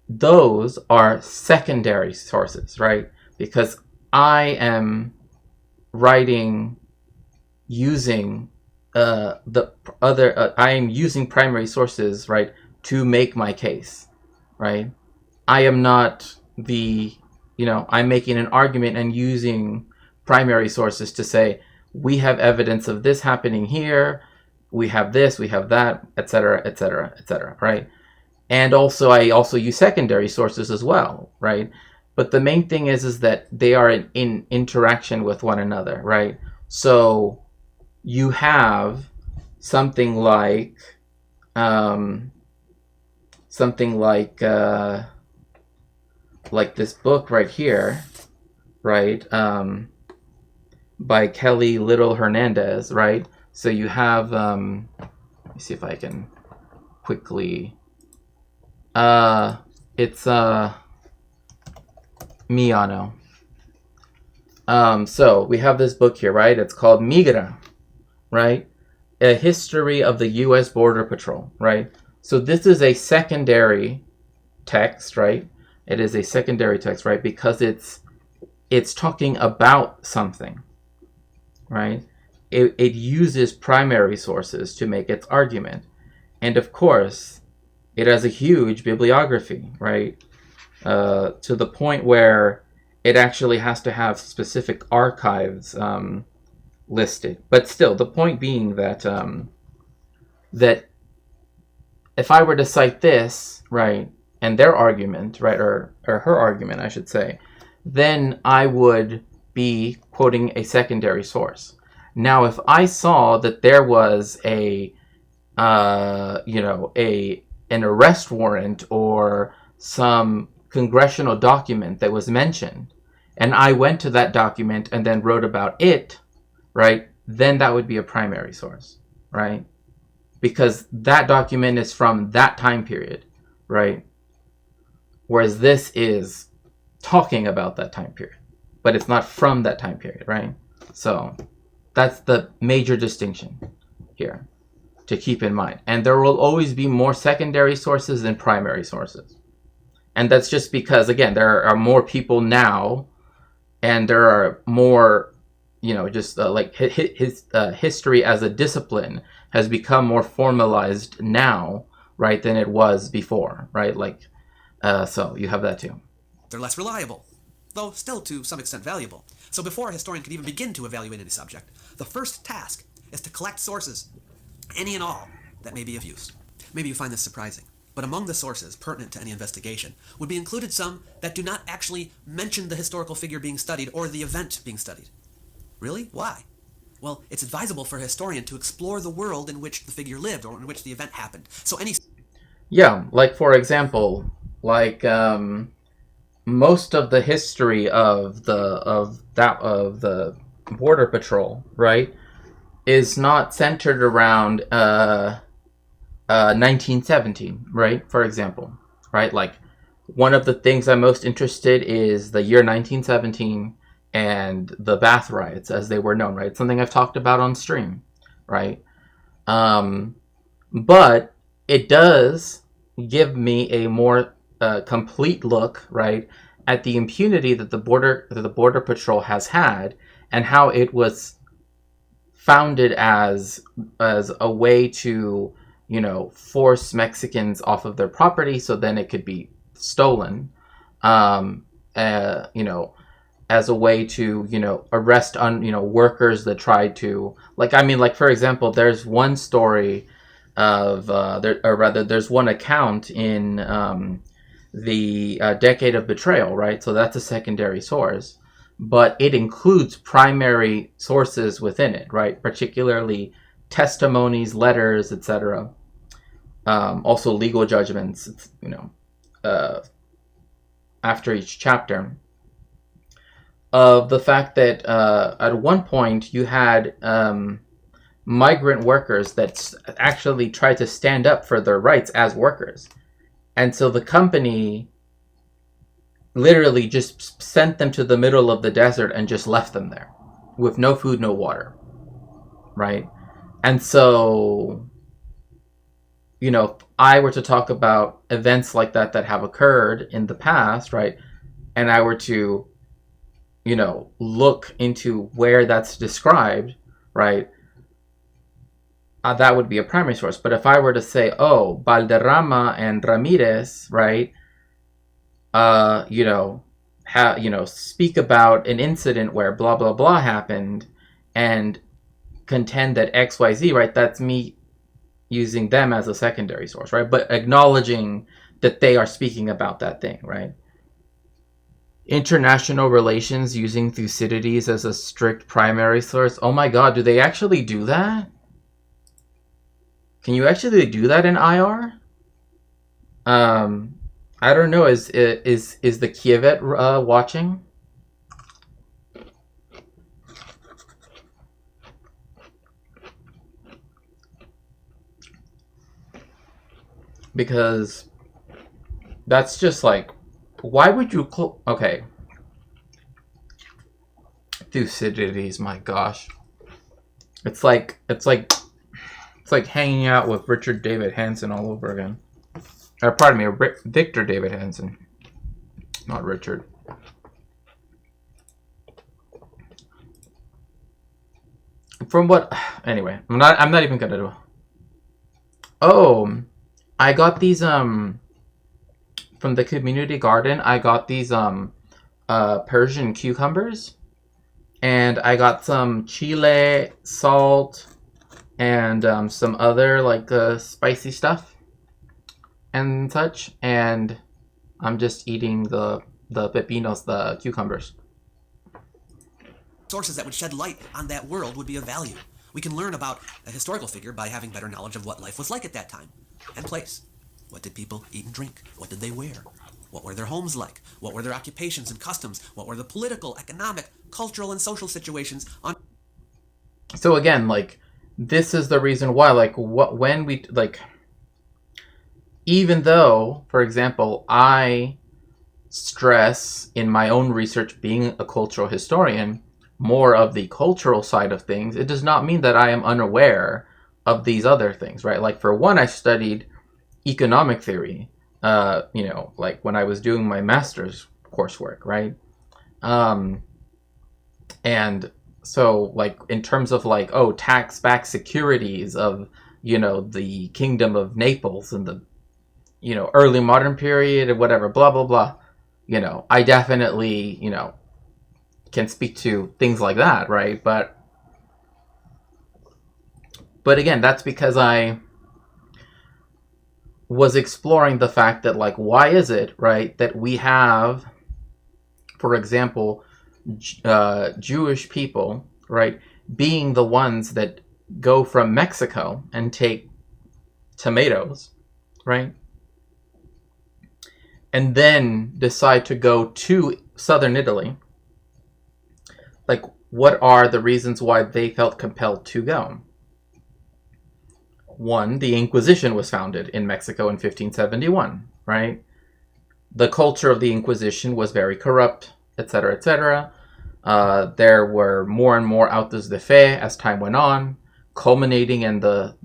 those are secondary sources, right? Because I am writing using I am using primary sources, right, to make my case, right? I am not I'm making an argument and using primary sources to say, we have evidence of this happening here, we have this, we have that, etc., etc., etc., right? And also, I also use secondary sources as well, right? But the main thing is that they are in interaction with one another, right? So you have something like this book right here, right? By Kelly Little Hernandez, right? So you have, let me see if I can quickly, it's Miano. So we have this book here, right? It's called Migra, right? a history of the U.S. Border Patrol, right? So this is a secondary text, right? It is a secondary text, right? Because it's talking about something, right? It uses primary sources to make its argument. And of course, it has a huge bibliography, right? To the point where it actually has to have specific archives listed. But still, the point being that that if I were to cite this, right, and their argument, right, or her argument, I should say, then I would be quoting a secondary source. Now, if I saw that there was an arrest warrant or some congressional document that was mentioned, and I went to that document and then wrote about it, right, then that would be a primary source, right? Because that document is from that time period, right? Whereas this is talking about that time period, but it's not from that time period, right? So that's the major distinction here to keep in mind. And there will always be more secondary sources than primary sources. And that's just because, again, there are more people now, and there are more, history as a discipline has become more formalized now, right, than it was before, right? So you have that too. They're less reliable, though still to some extent valuable. So before a historian can even begin to evaluate any subject, the first task is to collect sources, any and all, that may be of use. Maybe you find this surprising, but among the sources pertinent to any investigation would be included some that do not actually mention the historical figure being studied or the event being studied. Really? Why? Well, it's advisable for a historian to explore the world in which the figure lived or in which the event happened. So any... Yeah, for example, most of the history of the Border Patrol, right, is not centered around 1917, right? For example, right? One of the things I'm most interested is the year 1917 and the Bath riots, as they were known, right? Something I've talked about on stream, right? But it does give me a more complete look, right, at the impunity that the Border Patrol has had, and how it was founded as a way to, force Mexicans off of their property so then it could be stolen, as a way to, arrest workers that tried to, for example, there's one story of, there's one account in the Decade of Betrayal, right? So that's a secondary source, but it includes primary sources within it, right? Particularly testimonies, letters, etc. Also legal judgments, after each chapter, of the fact that at one point you had migrant workers that actually tried to stand up for their rights as workers. And so the company literally just sent them to the middle of the desert and just left them there with no food, no water, right? And so, if I were to talk about events like that have occurred in the past, right, and I were to, look into where that's described, right, that would be a primary source. But if I were to say, oh, Valderrama and Ramirez, right, speak about an incident where blah, blah, blah happened and contend that XYZ, right, that's me using them as a secondary source, right, but acknowledging that they are speaking about that thing, right? International relations using Thucydides as a strict primary source. Oh my god, do they actually do that? Can you actually do that in IR? I don't know. Is the Kievet watching? Because that's just why would you okay. Thucydides, my gosh. It's like It's like hanging out with Richard David Hansen all over again. Pardon me, Victor David Hansen, not Richard. From what? Anyway, I'm not even gonna do. Oh, I got these from the community garden. I got these Persian cucumbers, and I got some chile, salt, and some other like spicy stuff and such. And I'm just eating the pepinos, the cucumbers. Sources that would shed light on that world would be of value. We can learn about a historical figure by having better knowledge of what life was like at that time and place. What did people eat and drink? What did they wear? What were their homes like? What were their occupations and customs? What were the political, economic, cultural, and social situations on... So again, like, this is the reason why, like, when we, like, even though, for example, I stress in my own research, being a cultural historian, more of the cultural side of things, it does not mean that I am unaware of these other things, right? Like, for one, I studied economic theory, like when I was doing my master's coursework, right? And so, like, in terms of, like, tax-backed securities of, the Kingdom of Naples and the, early modern period or whatever, blah, blah, blah, I definitely, can speak to things like that, right? But again, that's because I was exploring the fact that, like, why is it, right, that we have, for example, Jewish people, right, being the ones that go from Mexico and take tomatoes, right, and then decide to go to southern Italy. Like, what are the reasons why they felt compelled to go? One, the Inquisition was founded in Mexico in 1571, right? The culture of the Inquisition was very corrupt, etc., etc. There were more and more autos de fe as time went on, culminating in the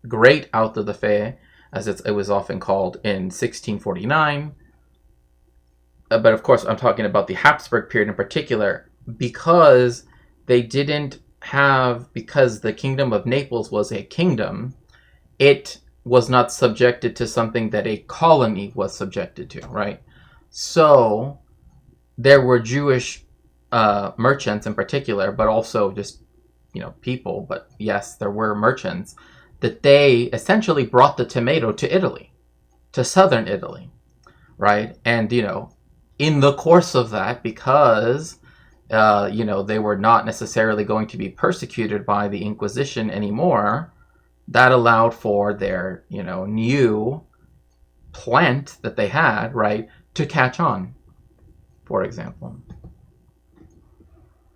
Great Auto de Fe, as it was often called, in 1649. But of course, I'm talking about the Habsburg period in particular, because they didn't have, because the Kingdom of Naples was a kingdom, it was not subjected to something that a colony was subjected to, right? So there were Jewish merchants in particular, but also just, people, but yes, there were merchants, that they essentially brought the tomato to Italy, to southern Italy, right? And, in the course of that, because they were not necessarily going to be persecuted by the Inquisition anymore, that allowed for their, new plant that they had, right, to catch on, for example.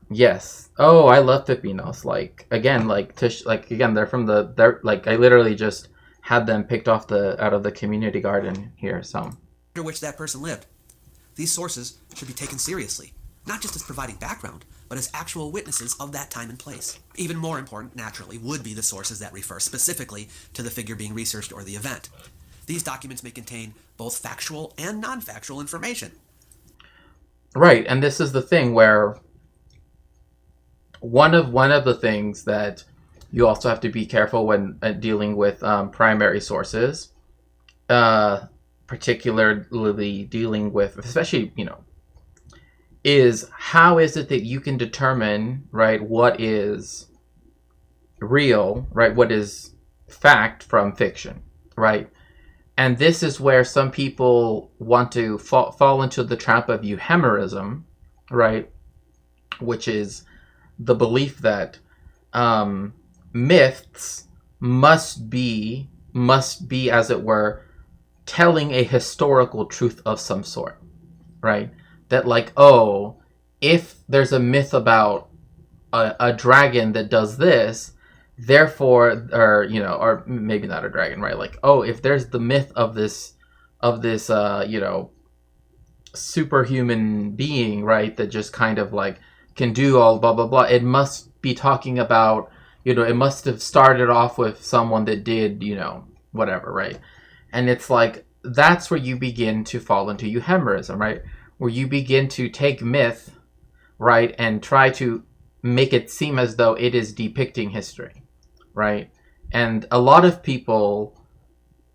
Yes. Oh, I love pepinos. Like, again, they're from I literally just had them picked off out of the community garden here, so. Under which that person lived. These sources should be taken seriously, not just as providing background, but as actual witnesses of that time and place. Even more important, naturally, would be the sources that refer specifically to the figure being researched or the event. These documents may contain both factual and non-factual information. Right, and this is the thing where one of the things that you also have to be careful when dealing with primary sources, particularly dealing with, especially, is how is it that you can determine, right, what is real, right, what is fact from fiction, right? And this is where some people want to fall into the trap of euhemerism, right, which is the belief that myths must be, as it were, telling a historical truth of some sort, right? That, like, if there's a myth about a dragon that does this, therefore, or maybe not a dragon, right? Like, if there's the myth of this, superhuman being, right, that just kind of, like, can do all blah, blah, blah, it must be talking about, it must have started off with someone that did, whatever, right? And it's like, that's where you begin to fall into euhemerism, right? Where you begin to take myth, right, and try to make it seem as though it is depicting history, right? And a lot of people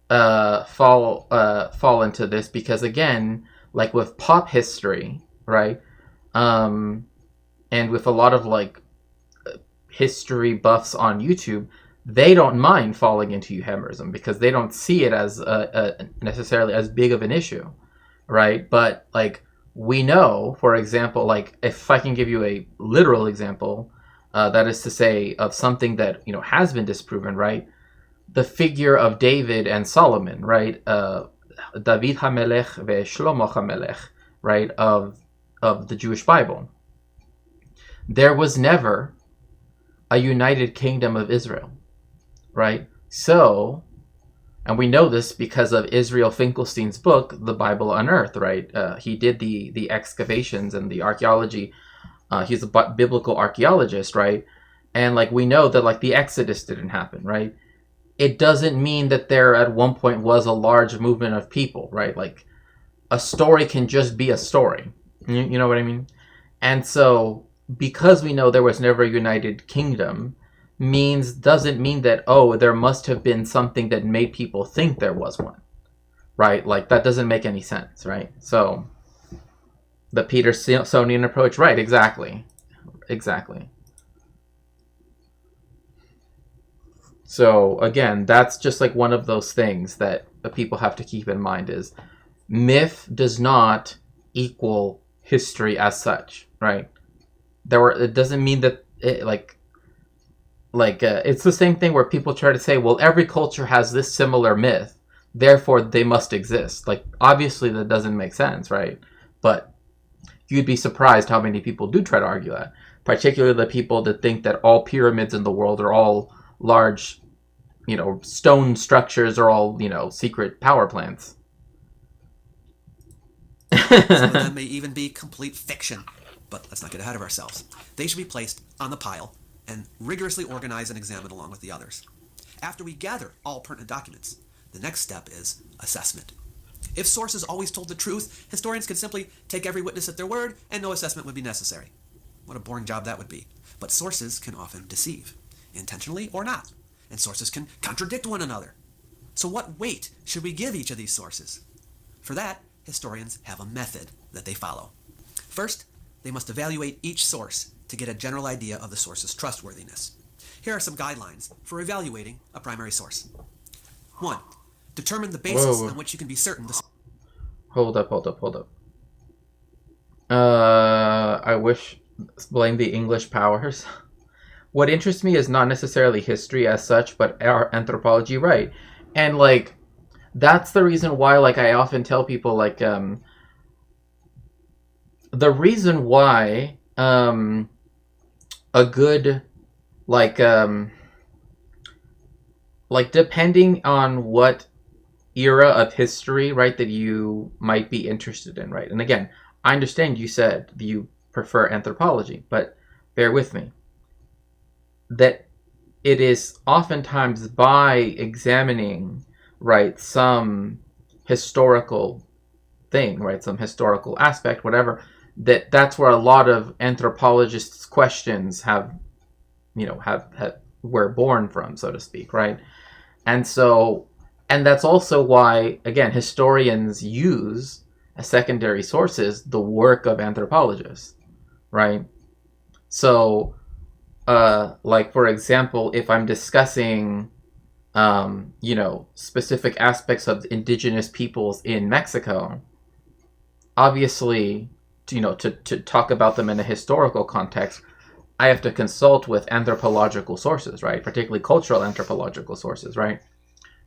fall into this because, again, like with pop history, right, and with a lot of like history buffs on YouTube, they don't mind falling into euhemerism because they don't see it as necessarily as big of an issue, right? But like, we know, for example, like if I can give you a literal example, that is to say of something that has been disproven, right? The figure of David and Solomon, right? David HaMelech ve Shlomo HaMelech, right? Of the Jewish Bible. There was never a united kingdom of Israel, right? So, and we know this because of Israel Finkelstein's book, The Bible Unearthed, right? He did the excavations and the archaeology. He's a biblical archaeologist, right? And like, we know that like the Exodus didn't happen, right? It doesn't mean that there at one point was a large movement of people, right? Like, a story can just be a story. You know what I mean? And so, because we know there was never a united kingdom, doesn't mean that, there must have been something that made people think there was one, right? Like, that doesn't make any sense, right? So, the Petersonian approach, right? Exactly. So again, that's just like one of those things that people have to keep in mind is myth does not equal history as such, right? It doesn't mean that it's the same thing where people try to say, well, every culture has this similar myth, therefore they must exist. Like, obviously that doesn't make sense, right? But you'd be surprised how many people do try to argue that, particularly the people that think that all pyramids in the world are all large, stone structures are all, secret power plants. Some of them may even be complete fiction, but let's not get ahead of ourselves. They should be placed on the pile and rigorously organized and examined along with the others. After we gather all pertinent documents, the next step is assessment. If sources always told the truth, historians could simply take every witness at their word and no assessment would be necessary. What a boring job that would be. But sources can often deceive, intentionally or not, and sources can contradict one another. So what weight should we give each of these sources? For that, historians have a method that they follow. First, they must evaluate each source to get a general idea of the source's trustworthiness. Here are some guidelines for evaluating a primary source. 1. Determine the basis on which you can be certain the... Hold up. I wish... blame the English powers. What interests me is not necessarily history as such, but our anthropology, right? And like, that's the reason why, like, I often tell people, like, the reason why a good, like depending on what era of history, right, that you might be interested in, right? And again, I understand you said you prefer anthropology, but bear with me. That it is oftentimes by examining, right, some historical thing, right, some historical aspect, whatever, that's where a lot of anthropologists' questions were born from, so to speak, right? And that's also why, again, historians use as secondary sources the work of anthropologists, right? So, like, for example, if I'm discussing, specific aspects of indigenous peoples in Mexico, obviously, to talk about them in a historical context, I have to consult with anthropological sources, right? Particularly cultural anthropological sources, right?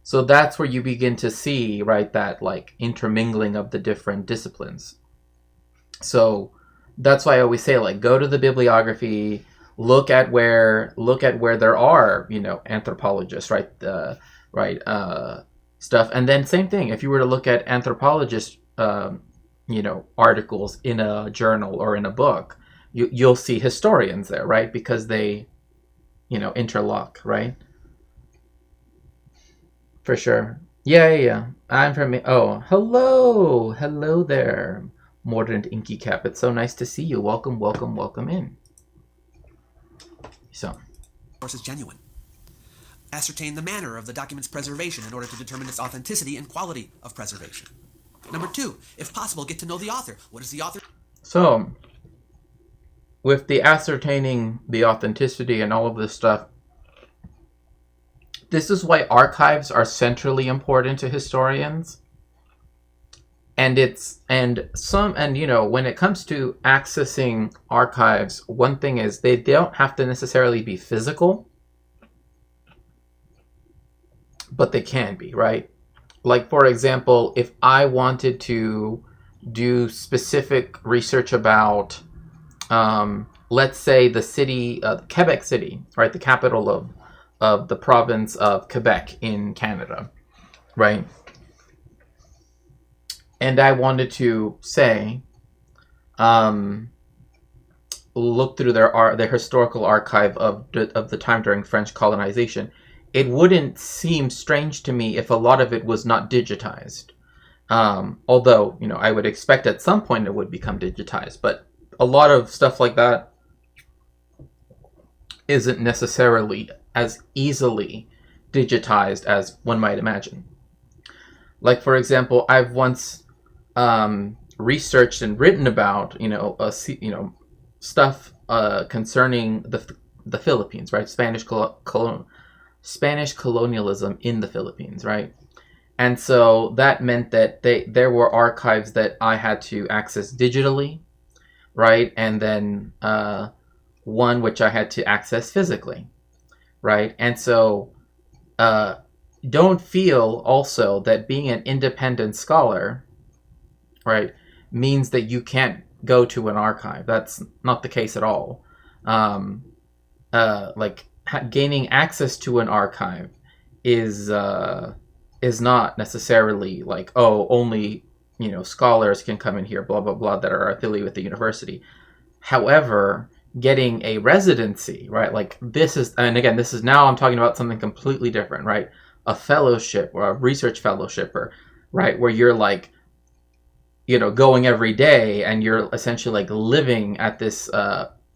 So that's where you begin to see, right, that like intermingling of the different disciplines. So that's why I always say, like, go to the bibliography, look at where there are, anthropologists, right, stuff, and then same thing. If you were to look at anthropologist, articles in a journal or in a book, you'll see historians there, right, because they interlock, right? For sure. Yeah. I'm from. Oh, hello there, Mordant Inky Cap. It's so nice to see you. Welcome in. So, source is genuine. Ascertain the manner of the document's preservation in order to determine its authenticity and quality of preservation. Number 2, if possible, get to know the author. What is the author? So, with the ascertaining the authenticity and all of this stuff, this is why archives are centrally important to historians. And when it comes to accessing archives, one thing is they don't have to necessarily be physical, but they can be, right? Like, for example, if I wanted to do specific research about, let's say, the city, Quebec City, right, the capital of the province of Quebec in Canada, right? And I wanted to say, look through their historical archive of the time during French colonization. It wouldn't seem strange to me if a lot of it was not digitized. Although, I would expect at some point it would become digitized, but a lot of stuff like that isn't necessarily as easily digitized as one might imagine. Like, for example, I've once researched and written about, stuff concerning the Philippines, right? Spanish colonialism in the Philippines, right? And so that meant that there were archives that I had to access digitally, right? And then one which I had to access physically, right? And so don't feel also that being an independent scholar, right, means that you can't go to an archive. That's not the case at all. Gaining access to an archive is not necessarily like, oh, only scholars can come in here, blah blah blah, that are affiliated with the university. However, getting a residency, right, like this is now I'm talking about something completely different, right? A fellowship or a research fellowship, or right, where you're like, going every day and you're essentially like living at this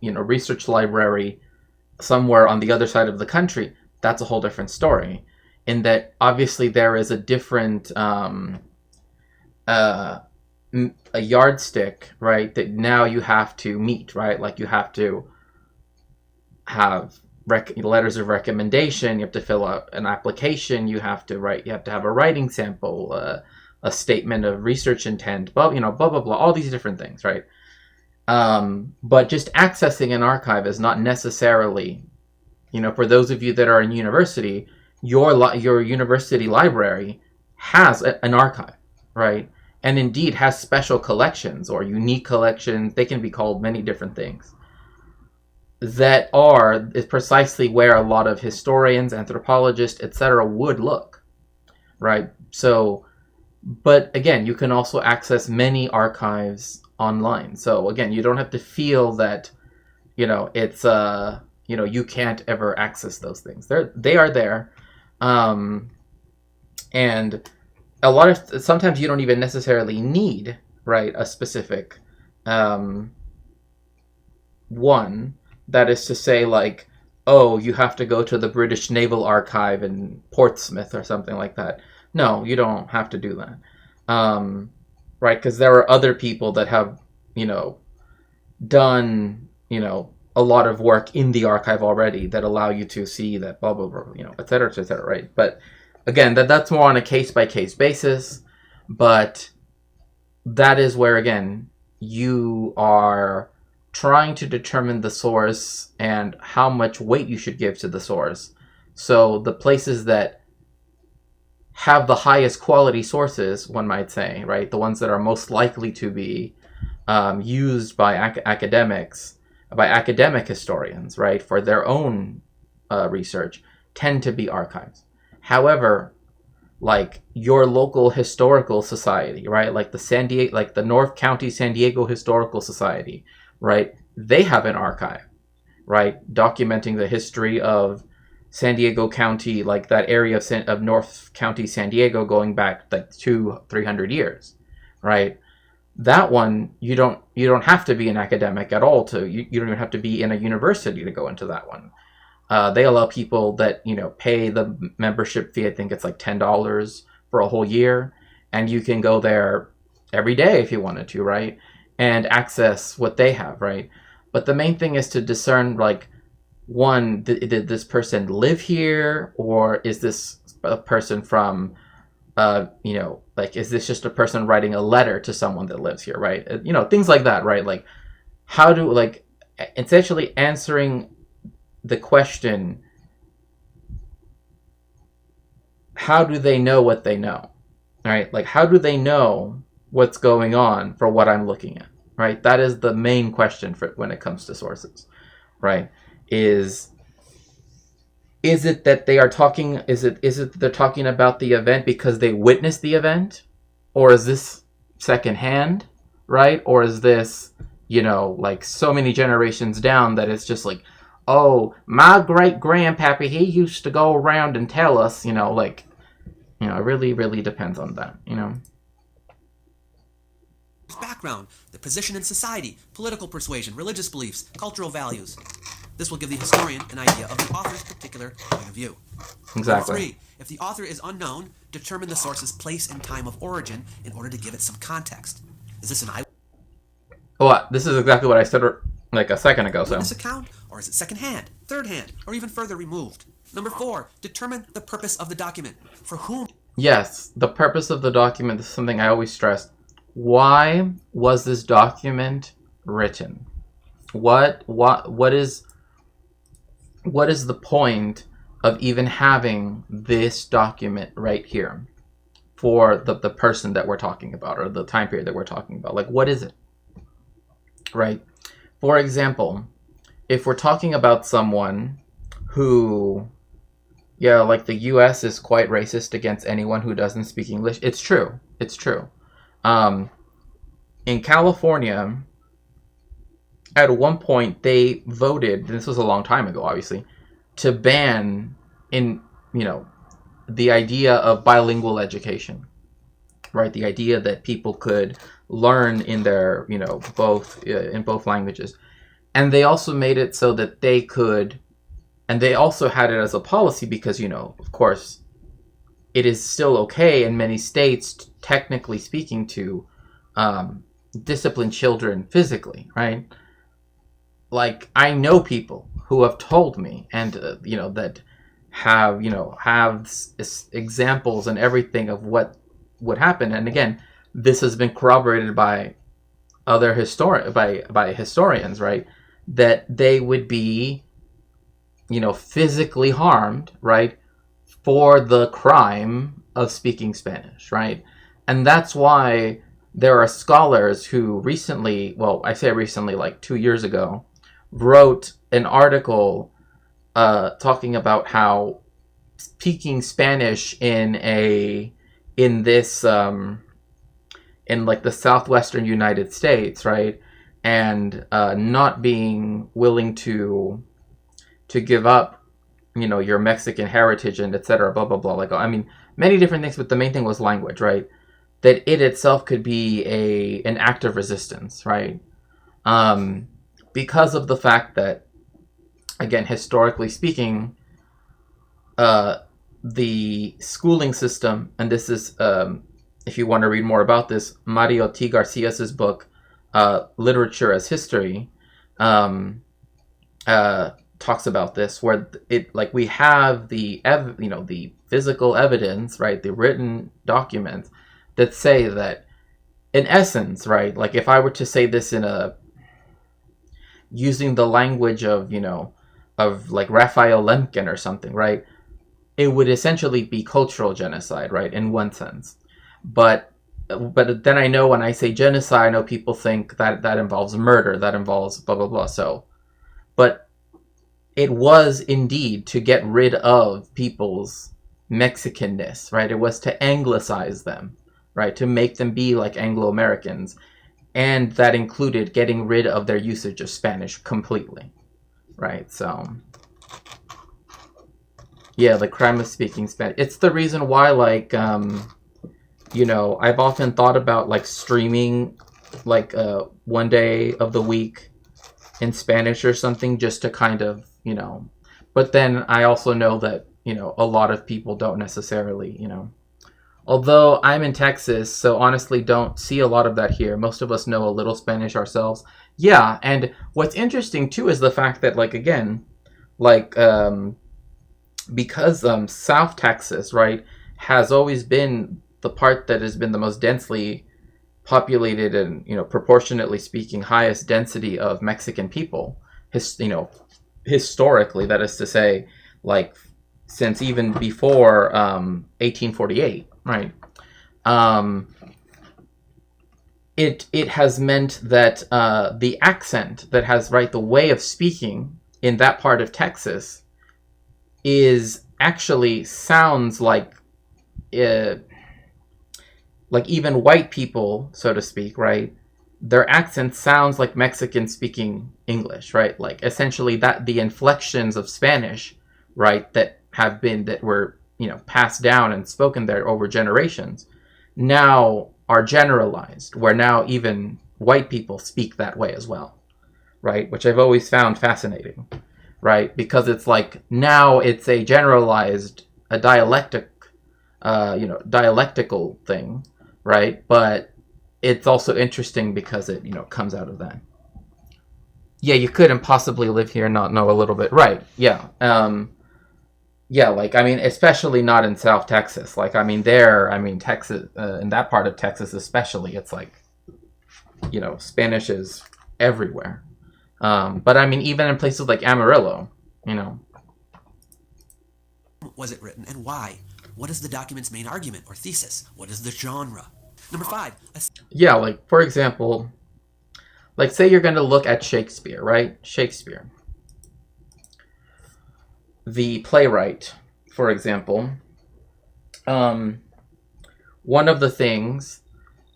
research library somewhere on the other side of the country. That's a whole different story, in that obviously there is a different a yardstick, right, that now you have to meet, right? Like, you have to have letters of recommendation, you have to fill out an application, you have to have a writing sample, a statement of research intent, blah blah blah, all these different things, right? But just accessing an archive is not necessarily, for those of you that are in university, your university library has an archive, right? And indeed has special collections or unique collections. They can be called many different things. That is precisely where a lot of historians, anthropologists, etc. would look, right? So, but again, you can also access many archives online. So again, you don't have to feel that, it's you can't ever access those things. They are there, and sometimes you don't even necessarily need, right, a specific one. That is to say, like, oh, you have to go to the British Naval Archive in Portsmouth or something like that. No, you don't have to do that. Right, because there are other people that have, done, a lot of work in the archive already that allow you to see that blah, blah, blah, et cetera, right? But again, that's more on a case-by-case basis, but that is where, again, you are trying to determine the source and how much weight you should give to the source. So the places that have the highest quality sources, one might say, right, the ones that are most likely to be used by academics, by academic historians, right, for their own research, tend to be archives. However, like your local historical society, right, like the North County San Diego Historical Society, right, they have an archive, right? Documenting the history of San Diego County, like that area of North County, San Diego, going back like 200-300 years, right? That one, you don't have to be an academic at all you don't even have to be in a university to go into that one. They allow people that pay the membership fee. I think it's like $10 for a whole year, and you can go there every day if you wanted to, right? And access what they have, right? But the main thing is to discern, like, one, did this person live here, or is this a person from, like, is this just a person writing a letter to someone that lives here, right? Things like that, right? Like, how do, like, essentially answering the question, how do they know what they know, right? Like, how do they know what's going on for what I'm looking at, right? That is the main question for when it comes to sources, right? Is it that they are talking, is it that they're talking about the event because they witnessed the event, or is this secondhand, right? Or is this, like, so many generations down that it's just like, oh, my great grandpappy, he used to go around and tell us, like, it really, really depends on that, background, their position in society, political persuasion, religious beliefs, cultural values. This will give the historian an idea of the author's particular point of view. Exactly. Number 3, if the author is unknown, determine the source's place and time of origin in order to give it some context. Is this an This is exactly what I said like a second ago. eyewitness account, or is it second-hand, third-hand, or even further removed? Number 4, determine the purpose of the document. For whom? Yes, the purpose of the document is something I always stress. Why was this document written? What is the point of even having this document right here for the person that we're talking about, or the time period that we're talking about? Like, what is it? Right? For example, if we're talking about someone who, like, the US is quite racist against anyone who doesn't speak English. It's true. In California, at one point they voted, this was a long time ago obviously, to ban the idea of bilingual education, right? The idea that people could learn in their in both languages. And they also made it so that they could, and they also had it as a policy because of course it is still okay in many states, technically speaking, to discipline children physically, right? Like, I know people who have told me, and that have examples and everything of what would happen. And again, this has been corroborated by other by historians, right? That they would be physically harmed, right, for the crime of speaking Spanish, right? And that's why there are scholars who recently, well, I say recently, like 2 years ago, wrote an article talking about how speaking Spanish in like the southwestern United States, right, and not being willing to give up your Mexican heritage and etc. blah blah blah, like, I mean, many different things, but the main thing was language, right? That it itself could be an act of resistance, right? Because of the fact that, again, historically speaking, the schooling system, and this is, if you want to read more about this, Mario T. Garcia's book, Literature as History, talks about this, where we have the physical evidence, right, the written documents that say that, in essence, right, like, if I were to say this using the language of like Raphael Lemkin or something, right, it would essentially be cultural genocide, right, in one sense. But then I know when I say genocide, I know people think that involves murder, that involves blah blah blah. So, but it was indeed to get rid of people's Mexicanness, right? It was to anglicize them, right? To make them be like Anglo-Americans. And that included getting rid of their usage of Spanish completely. right? So, yeah, the crime of speaking Spanish. It's the reason why, like, I've often thought about, like, streaming, like, one day of the week in Spanish or something, just to kind of, but then I also know that, a lot of people don't necessarily, although I'm in Texas, so honestly don't see a lot of that here. Most of us know a little Spanish ourselves. Yeah, and what's interesting too is the fact that, like, again, like, because South Texas, right, has always been the part that has been the most densely populated and, proportionately speaking, highest density of Mexican people. Historically, that is to say, like, since even before 1848, right? Um, it has meant that the accent that has, right, the way of speaking in that part of Texas is actually sounds uh, like even white people, so to speak, right? Their accent sounds like Mexican speaking English, right? Like essentially that the inflections of Spanish, right, that were, passed down and spoken there over generations, now are generalized, where now even white people speak that way as well, right? Which I've always found fascinating, right? Because it's like now it's a generalized, a dialectical thing, right? But it's also interesting because it, comes out of that. Yeah, you couldn't possibly live here and not know a little bit, right? Yeah, yeah. Like, I mean, especially not in South Texas. Like, I mean, Texas, in that part of Texas, especially, it's like, Spanish is everywhere. But I mean, even in places like Amarillo, you know, Was it written and why? What is the document's main argument or thesis? What is the genre? Number 5. yeah. Like, for example, like, say you're going to look at Shakespeare, right? Shakespeare, the playwright, for example. Um, One of the things,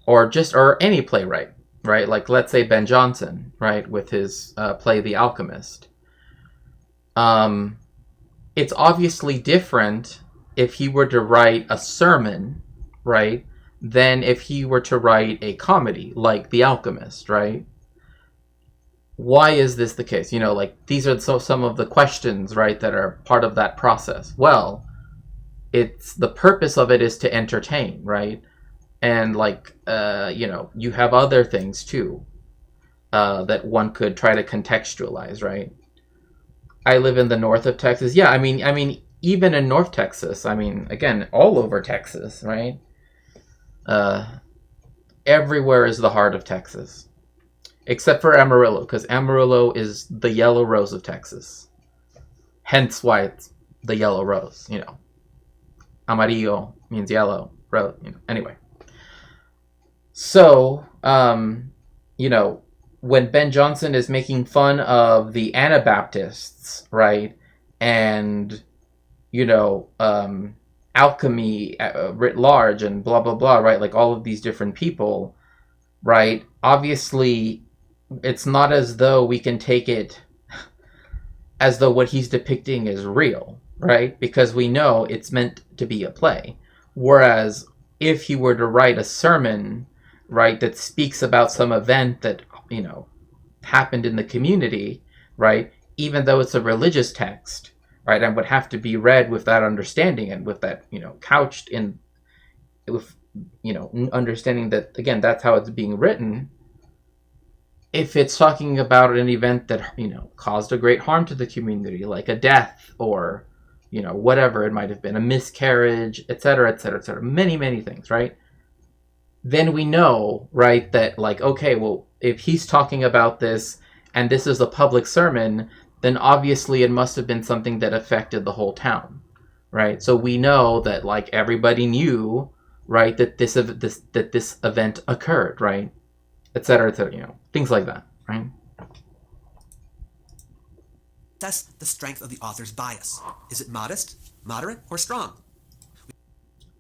or any playwright, right? Like, let's say Ben Jonson, right, with his play The Alchemist. Um, it's obviously different if he were to write a sermon, right, than if he were to write a comedy like The Alchemist, right? Why is this the case? Like, these are some of the questions, right, that are part of that process. Well, it's the purpose of it is to entertain, right? And, like, you have other things too that one could try to contextualize, right? I live in the north of Texas. Yeah, I mean, even in North Texas, I mean, again, all over Texas, right? Uh, Everywhere is the heart of Texas, except for Amarillo, because Amarillo is the yellow rose of Texas. Hence why it's the yellow rose. Amarillo means yellow rose. Anyway, so when Ben Jonson is making fun of the Anabaptists, right, and alchemy writ large and blah blah blah, right, like all of these different people, right, obviously it's not as though we can take it as though what he's depicting is real, right, because we know it's meant to be a play. Whereas if he were to write a sermon, right, that speaks about some event that happened in the community, right, even though it's a religious text, right, and would have to be read with that understanding and with that, couched in, with, understanding that, again, that's how it's being written. If it's talking about an event that, caused a great harm to the community, like a death or, whatever it might have been, a miscarriage, etc., etc., etc., many, many things, right? Then we know, right, that, like, okay, well, if he's talking about this and this is a public sermon, then obviously it must have been something that affected the whole town, right? So we know that, like, everybody knew, right, that this event occurred, right, etc., etc., things like that, right? Assess the strength of the author's bias. Is it modest, moderate, or strong?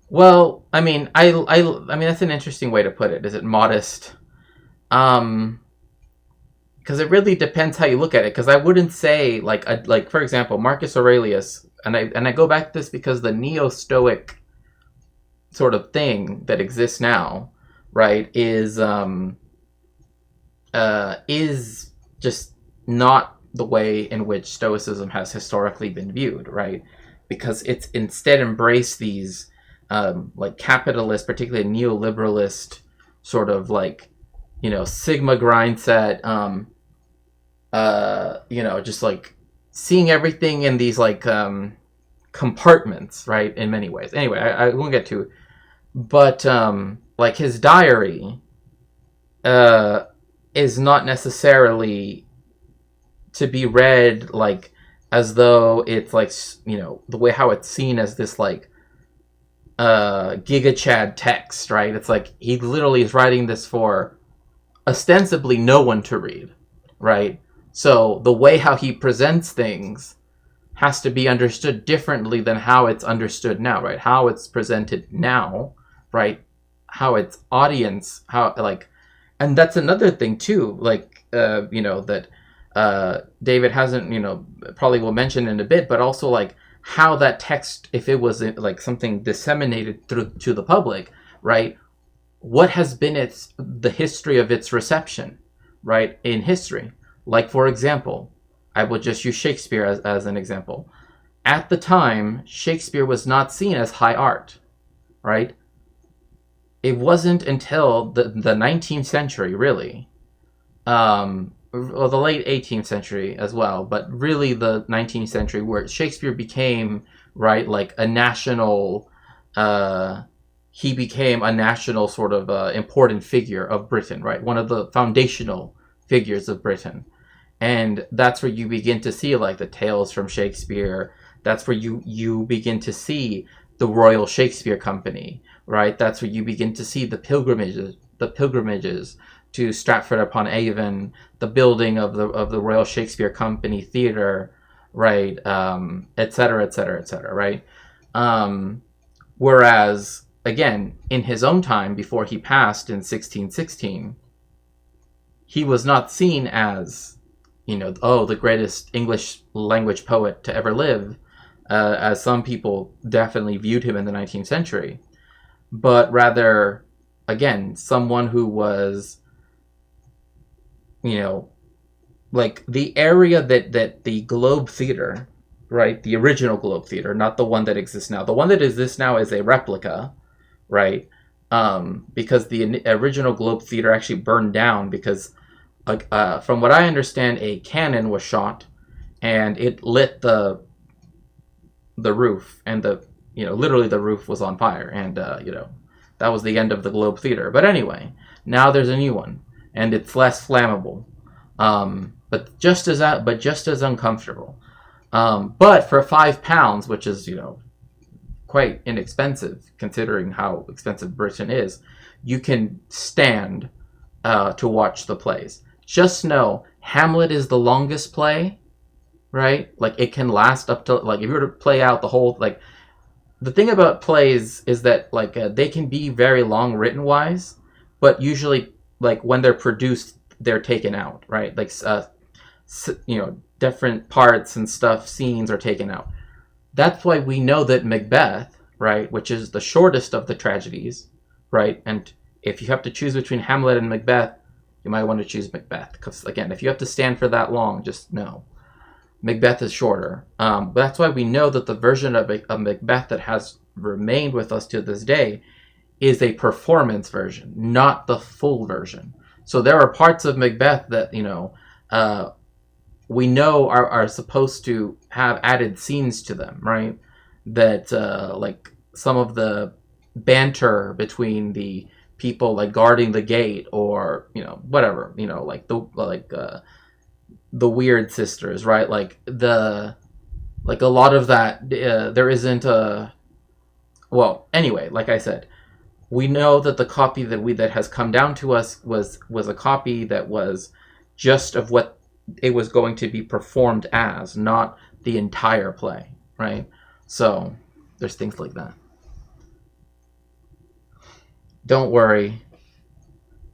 Well, I mean, that's an interesting way to put it. Is it modest? Because because it really depends how you look at it. Because I wouldn't say like for example, Marcus Aurelius, and I go back to this because the neo-Stoic sort of thing that exists now, right, is just not the way in which Stoicism has historically been viewed, right? Because it's instead embraced these like capitalist, particularly neoliberalist sort of like, Sigma grind set, just like seeing everything in these like compartments, right? In many ways. Anyway, I won't get to, but like his diary uh, is not necessarily to be read like as though it's like, the way how it's seen as this like giga chad text, right? It's like he literally is writing this for ostensibly no one to read, right? So the way how he presents things has to be understood differently than how it's understood now, right? How it's presented now, right? How its audience, how like, and that's another thing too, like that David hasn't, probably will mention in a bit, but also like how that text, if it was like something disseminated through to the public, right? What has been the history of its reception, right, in history? Like, for example, I will just use Shakespeare as an example. At the time, Shakespeare was not seen as high art, right? It wasn't until the 19th century, really, well, the late 18th century as well, but really the 19th century, where Shakespeare became, right, like a national, he became a national sort of important figure of Britain, right? One of the foundational figures of Britain. And that's where you begin to see like the tales from Shakespeare. That's where you begin to see the Royal Shakespeare Company, right? That's where you begin to see the pilgrimages to Stratford upon Avon, the building of the Royal Shakespeare Company Theatre, right? Et cetera, et cetera, et cetera, right? Whereas, again, in his own time, before he passed in 1616, he was not seen as, the greatest English language poet to ever live, as some people definitely viewed him in the 19th century, but rather, again, someone who was, like the area that the Globe Theatre, right, the original Globe Theatre, not the one that exists now. The one that exists now is a replica, right? Because the original Globe Theatre actually burned down because, from what I understand, a cannon was shot and it lit the roof, and literally the roof was on fire, and that was the end of the Globe Theatre. But anyway, now there's a new one, and it's less flammable, but just as uncomfortable. But for £5, which is quite inexpensive considering how expensive Britain is, you can stand to watch the plays. Just know Hamlet is the longest play, right? Like it can last up to, like, if you were to play out the whole, like, the thing about plays is that like they can be very long written wise, but usually like when they're produced they're taken out, right? Like different parts and stuff, scenes are taken out. That's why we know that Macbeth, right, which is the shortest of the tragedies, right? And if you have to choose between Hamlet and Macbeth, you might want to choose Macbeth, because again, if you have to stand for that long, just know Macbeth is shorter. But that's why we know that the version of Macbeth that has remained with us to this day is a performance version, not the full version. So there are parts of Macbeth that we know are supposed to have added scenes to them, right? That like some of the banter between the people like guarding the gate, or whatever, like the weird sisters, right? Like a lot of that, there isn't a, well, anyway, like I said, we know that the copy that has come down to us was a copy that was just of what it was going to be performed as, not the entire play, right? So there's things like that. Don't worry,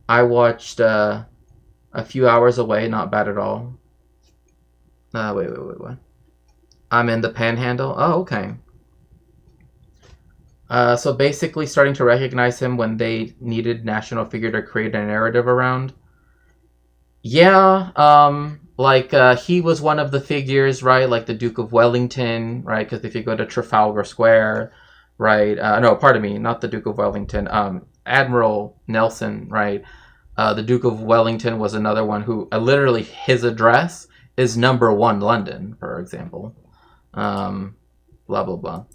I watched A few hours away, not bad at all. Wait. I'm in the Panhandle. Oh, okay. So basically, starting to recognize him when they needed national figure to create a narrative around. Yeah, he was one of the figures, right? Like the Duke of Wellington, right? Because if you go to Trafalgar Square, right? No, pardon me, not the Duke of Wellington. Admiral Nelson, right? The Duke of Wellington was another one who literally his address is #1 London, for example. Blah blah blah.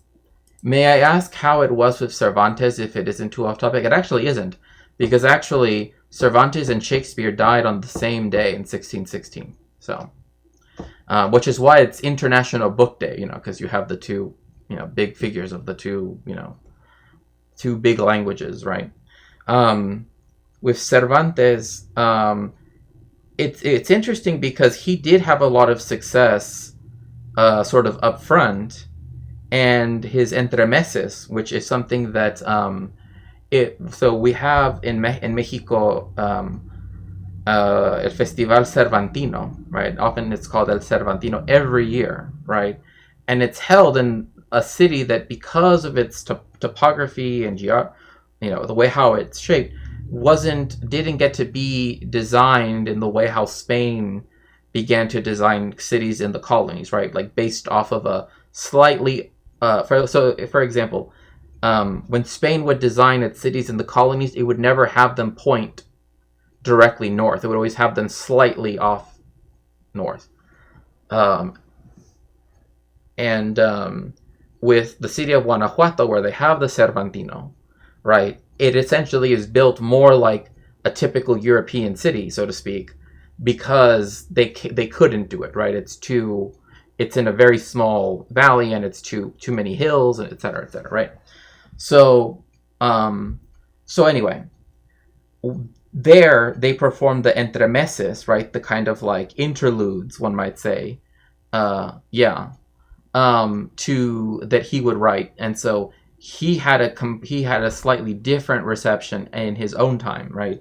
May I ask how it was with Cervantes if it isn't too off topic? It actually isn't, because actually Cervantes and Shakespeare died on the same day in 1616. So, which is why it's International Book Day, because you have the two, big figures of the two, two big languages, right? With Cervantes, it's interesting because he did have a lot of success, sort of up front, and his entremeses, which is something that so we have in Mexico el Festival Cervantino, right? Often it's called El Cervantino every year, right? And it's held in a city that, because of its topography and the way how it's shaped, didn't get to be designed in the way how Spain began to design cities in the colonies, right? Like based off of a slightly for example, when Spain would design its cities in the colonies, it would never have them point directly north. It would always have them slightly off north. With the city of Guanajuato, where they have the Cervantino, right, it essentially is built more like a typical European city, so to speak, because they couldn't do it, right? It's in a very small valley, and it's too many hills, and et cetera, right? So, anyway, there they perform the entremeses, right? The kind of like interludes, one might say, to that he would write, and so he had a slightly different reception in his own time, right?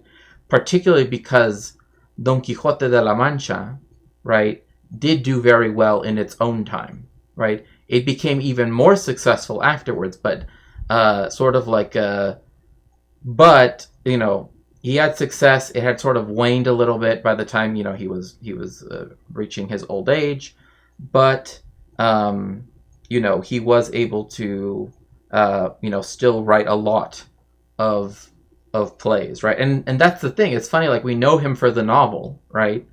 Particularly because Don Quixote de la Mancha, right, did do very well in its own time, right? It became even more successful afterwards, but he had success. It had sort of waned a little bit by the time he was reaching his old age, but he was able to still write a lot of plays, right? And that's the thing. It's funny, like we know him for the novel, right?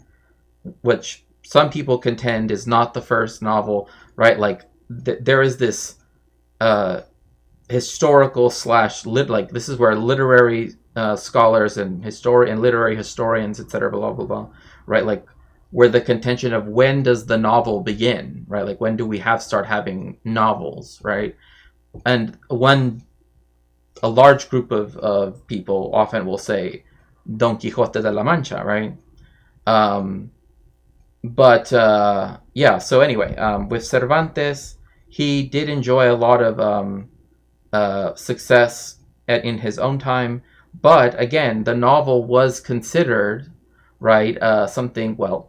Which some people contend is not the first novel, right? Like there is this historical this is where literary scholars and literary historians, etc., blah blah blah, right? Like where the contention of when does the novel begin, right? Like when do we start having novels, right? And a large group of people often will say Don Quixote de la Mancha, right? So anyway, with Cervantes, he did enjoy a lot of success in his own time, but again, the novel was considered, right,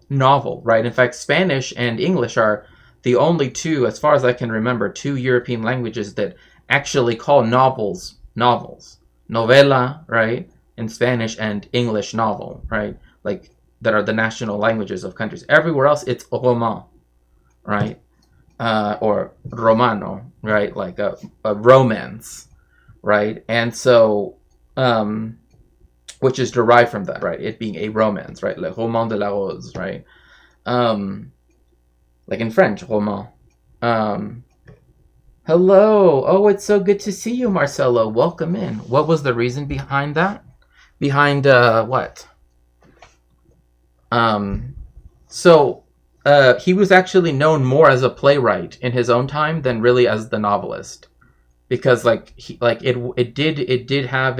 novel, right? In fact, Spanish and English are the only two, as far as I can remember, two European languages that actually call novels. Novela, right, in Spanish, and English novel, right? Like, that are the national languages of countries. Everywhere else, it's roman, right? Or romano, right? Like a romance, right? And so, which is derived from that, right? It being a romance, right? Le roman de la rose, right? Like in French, roman. Hello. Oh, it's so good to see you, Marcelo. Welcome in. What was the reason behind that? Behind what? He was actually known more as a playwright in his own time than really as the novelist, because it did have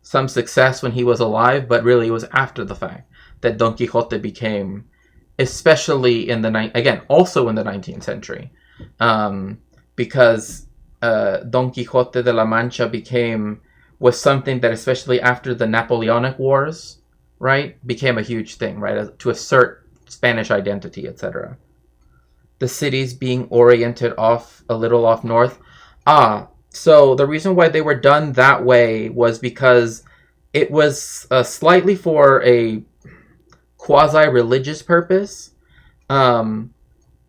some success when he was alive, but really it was after the fact that Don Quixote became, especially also in the 19th century, because Don Quixote de la Mancha was something that, especially after the Napoleonic Wars, right, became a huge thing, right, to assert Spanish identity, etc. The cities being oriented off a little off north. So the reason why they were done that way was because it was slightly for a quasi-religious purpose. Um,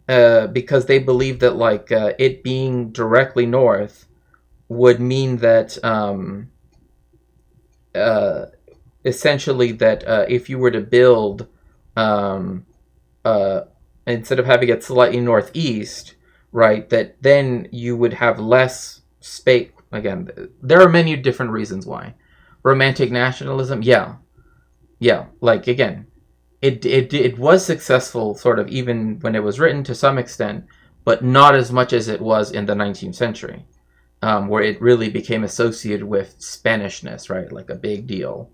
because they believed that like it being directly north would mean that uh, essentially that if you were to build um, uh, instead of having it slightly northeast, right, that then you would have less space. Again, there are many different reasons why. Romantic nationalism, yeah, yeah. Like again, it was successful, sort of, even when it was written to some extent, but not as much as it was in the 19th century, where it really became associated with Spanishness, right, like a big deal.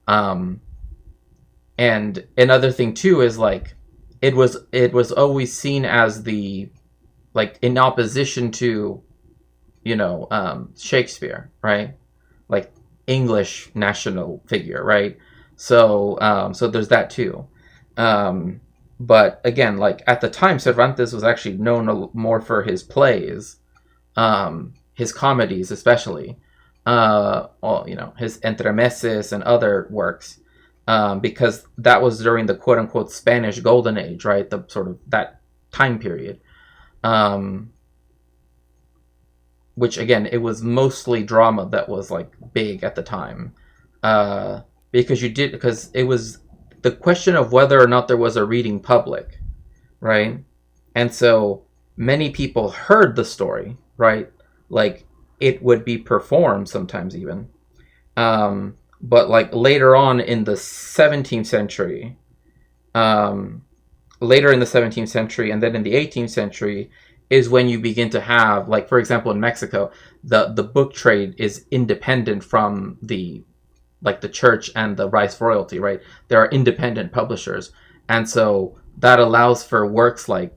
Um, and another thing too is like it was always seen as the like in opposition to Shakespeare, right? Like English national figure, right? So there's that too. Um, but again, like at the time, Cervantes was actually known more for his plays, his comedies, especially, his entremeses and other works, because that was during the quote unquote Spanish Golden Age, right? The sort of that time period. Um, which again, it was mostly drama that was like big at the time, uh, because it was the question of whether or not there was a reading public, right? And so many people heard the story, right? Like it would be performed sometimes even. But like later on in the 17th century, um, later in the 17th century and then in the 18th century is when you begin to have, like, for example, in Mexico, the book trade is independent from the church and the rice royalty, right? There are independent publishers. And so that allows for works like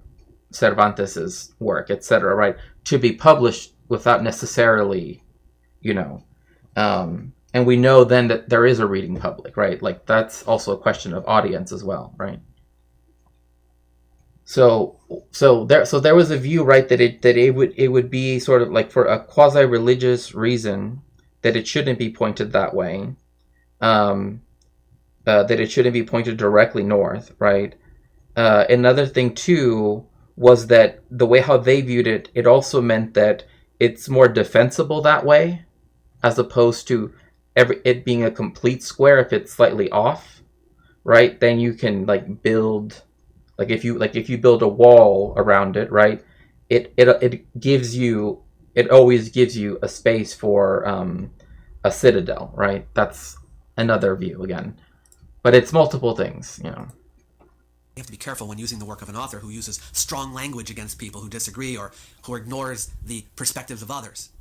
Cervantes's work, etc., right, to be published without necessarily, you know, and we know then that there is a reading public, right? Like that's also a question of audience as well, right? So there was a view, right, that it would be sort of like for a quasi religious reason that it shouldn't be pointed that way, um, that it shouldn't be pointed directly north, right? Another thing too was that the way how they viewed it, it also meant that it's more defensible that way, as opposed to it being a complete square if it's slightly off, right? Then you can like build, like if you build a wall around it, right? It always gives you a space for a citadel, right? That's another view again, but it's multiple things, you know. You have to be careful when using the work of an author who uses strong language against people who disagree or who ignores the perspectives of others.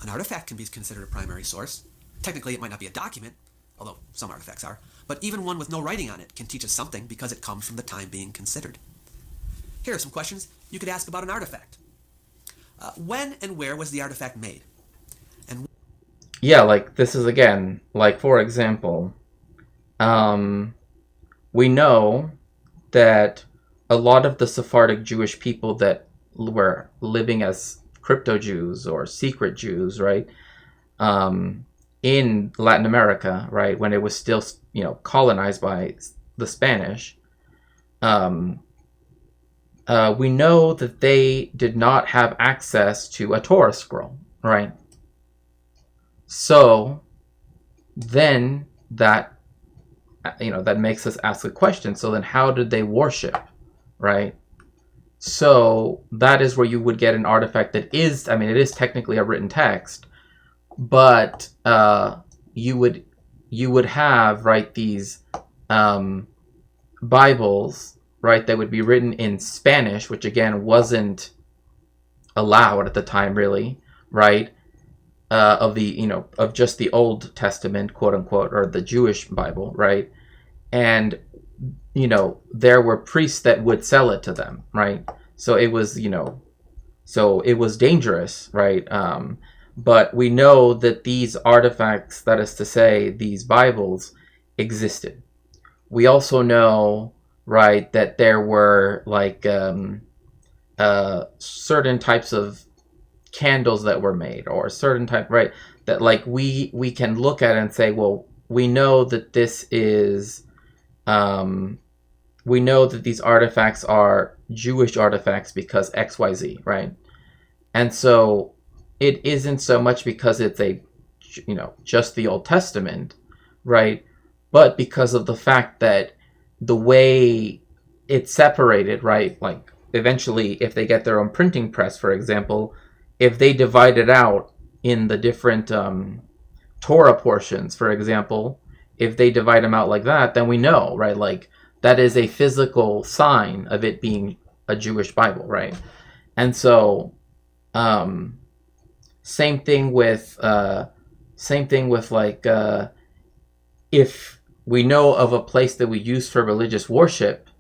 An artifact can be considered a primary source. Technically, it might not be a document, although some artifacts are, but even one with no writing on it can teach us something because it comes from the time being considered. Here are some questions you could ask about an artifact. When and where was the artifact made? And Yeah, like this is again, like for example, um, we know that a lot of the Sephardic Jewish people that were living as crypto Jews or secret Jews, right, um, in Latin America, right, when it was still, colonized by the Spanish, um, we know that they did not have access to a Torah scroll, right? So then that makes us ask a question. So then how did they worship, right? So that is where you would get an artifact that is, I mean, it is technically a written text, but you would have, right, these Bibles, right, that would be written in Spanish, which again wasn't allowed at the time, really, right? Of just the Old Testament, quote unquote, or the Jewish Bible, right? And there were priests that would sell it to them, right? So it was dangerous, right? But we know that these artifacts, that is to say, these Bibles, existed. We also know, right, that there were like certain types of candles that were made, or certain type, right, that like we can look at and say, well, we know that this is we know that these artifacts are Jewish artifacts because XYZ, right? And so it isn't so much because it's just the Old Testament, right? But because of the fact that the way it's separated, right? Like eventually, if they get their own printing press, for example, if they divide it out in the different Torah portions, for example, if they divide them out like that, then we know, right? Like that is a physical sign of it being a Jewish Bible, right? And so, um, same thing with like if we know of a place that we use for religious worship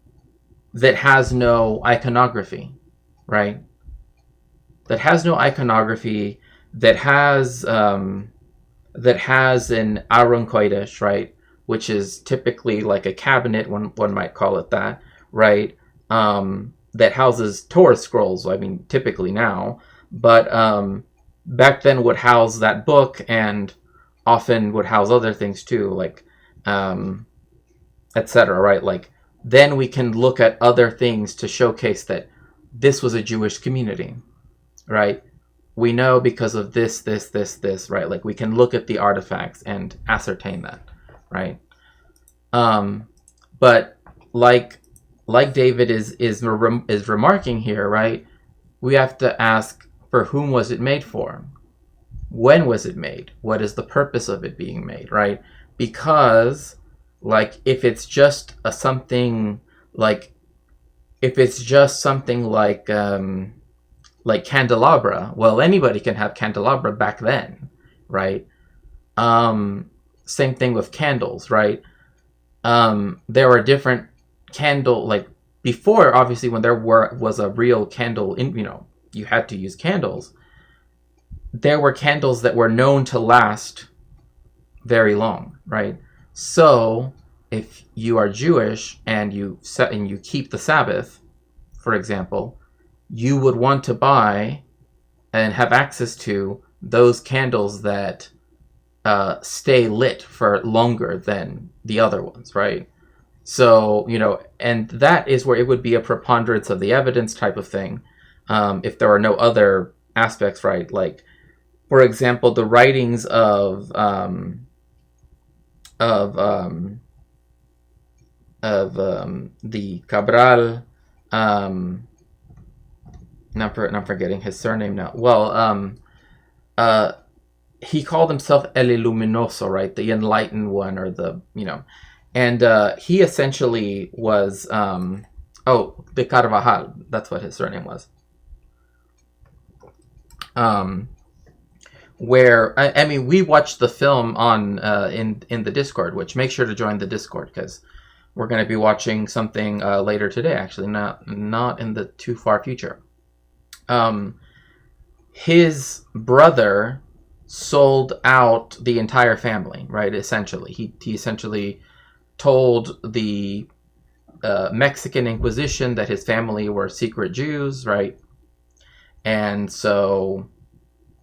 that has no iconography, right? That has no iconography, that has an Aron Kodesh, right? Which is typically like a cabinet, one might call it that, right? That houses Torah scrolls. I mean, typically now, but back then would house that book, and often would house other things too, like etc. Right? Like then we can look at other things to showcase that this was a Jewish community, right? We know because of this, right? Like we can look at the artifacts and ascertain that, right? But like David is remarking here, right? We have to ask, for whom was it made for? When was it made? What is the purpose of it being made, right? Because like if it's just something like like candelabra, well, anybody can have candelabra back then, right? Same thing with candles, right? There were different candle, like before, obviously, when was a real candle in, you had to use candles. There were candles that were known to last very long, right? So if you are Jewish and you keep the Sabbath, for example, you would want to buy and have access to those candles that stay lit for longer than the other ones, right? So, and that is where it would be a preponderance of the evidence type of thing. If there are no other aspects, right? Like, for example, the writings of the Cabral. I'm forgetting his surname now. Well, he called himself El Iluminoso, right? The enlightened one, or and he essentially was, de Carvajal. That's what his surname was. Where I mean, we watched the film on in the Discord, which make sure to join the Discord because we're going to be watching something later today. Actually, not in the too far future. His brother sold out the entire family, right? Essentially, he essentially told the Mexican Inquisition that his family were secret Jews, right? And so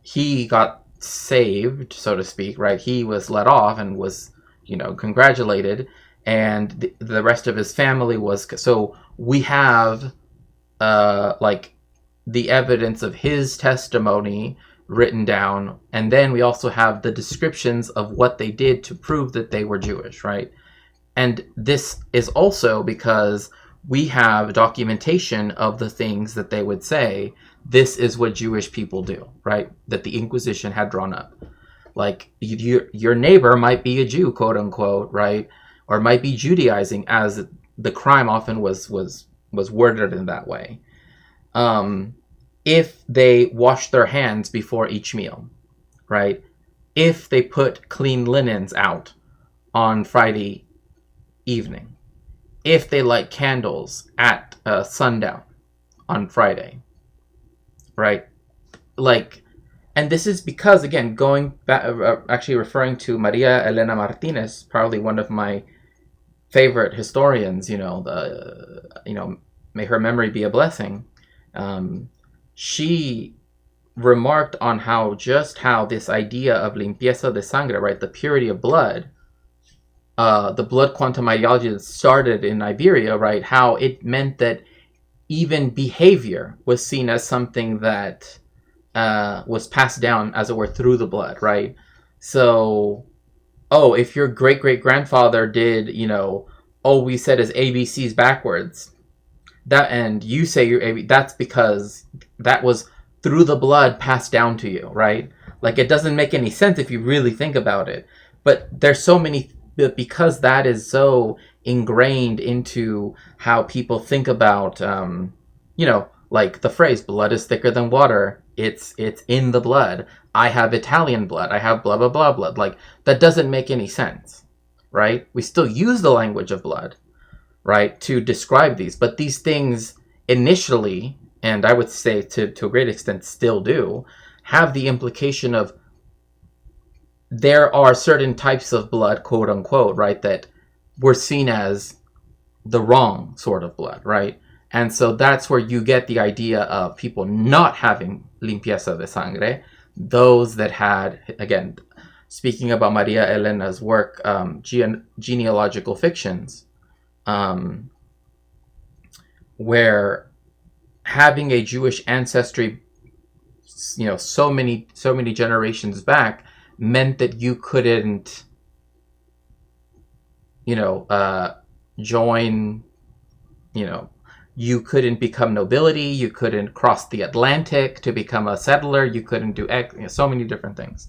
he got saved, so to speak, right? He was let off and was, congratulated, and the rest of his family was. So we have like the evidence of his testimony written down, and then we also have the descriptions of what they did to prove that they were Jewish, right? And this is also because we have documentation of the things that they would say, this is what Jewish people do, right? That the Inquisition had drawn up. Like, your neighbor might be a Jew, quote unquote, right? Or might be Judaizing, as the crime often was worded in that way. If they washed their hands before each meal, right? If they put clean linens out on Friday evening, if they light candles at sundown on Friday, right? Like, And this is because, again, going back, actually referring to Maria Elena Martinez, probably one of my favorite historians. May her memory be a blessing. She remarked on how this idea of limpieza de sangre, right, the purity of blood, the blood quantum ideology that started in Iberia, right, how it meant that even behavior was seen as something that was passed down, as it were, through the blood, right? So, if your great great grandfather did, all we said is ABCs backwards, and you say you're AB, that's because that was through the blood passed down to you, right? Like, it doesn't make any sense if you really think about it. But there's so many, because that is so ingrained into how people think about, like the phrase "blood is thicker than water." It's in the blood. I have Italian blood. I have blah blah blah blood. Like, that doesn't make any sense, right? We still use the language of blood, right, to describe these, but these things initially, and I would say to a great extent still do, have the implication of there are certain types of blood, quote unquote, right, that were seen as the wrong sort of blood, right? And so that's where you get the idea of people not having limpieza de sangre, those that had, again, speaking about Maria Elena's work, genealogical fictions, where having a Jewish ancestry, so many generations back, meant that you couldn't, join, you couldn't become nobility, you couldn't cross the Atlantic to become a settler, you couldn't do so many different things.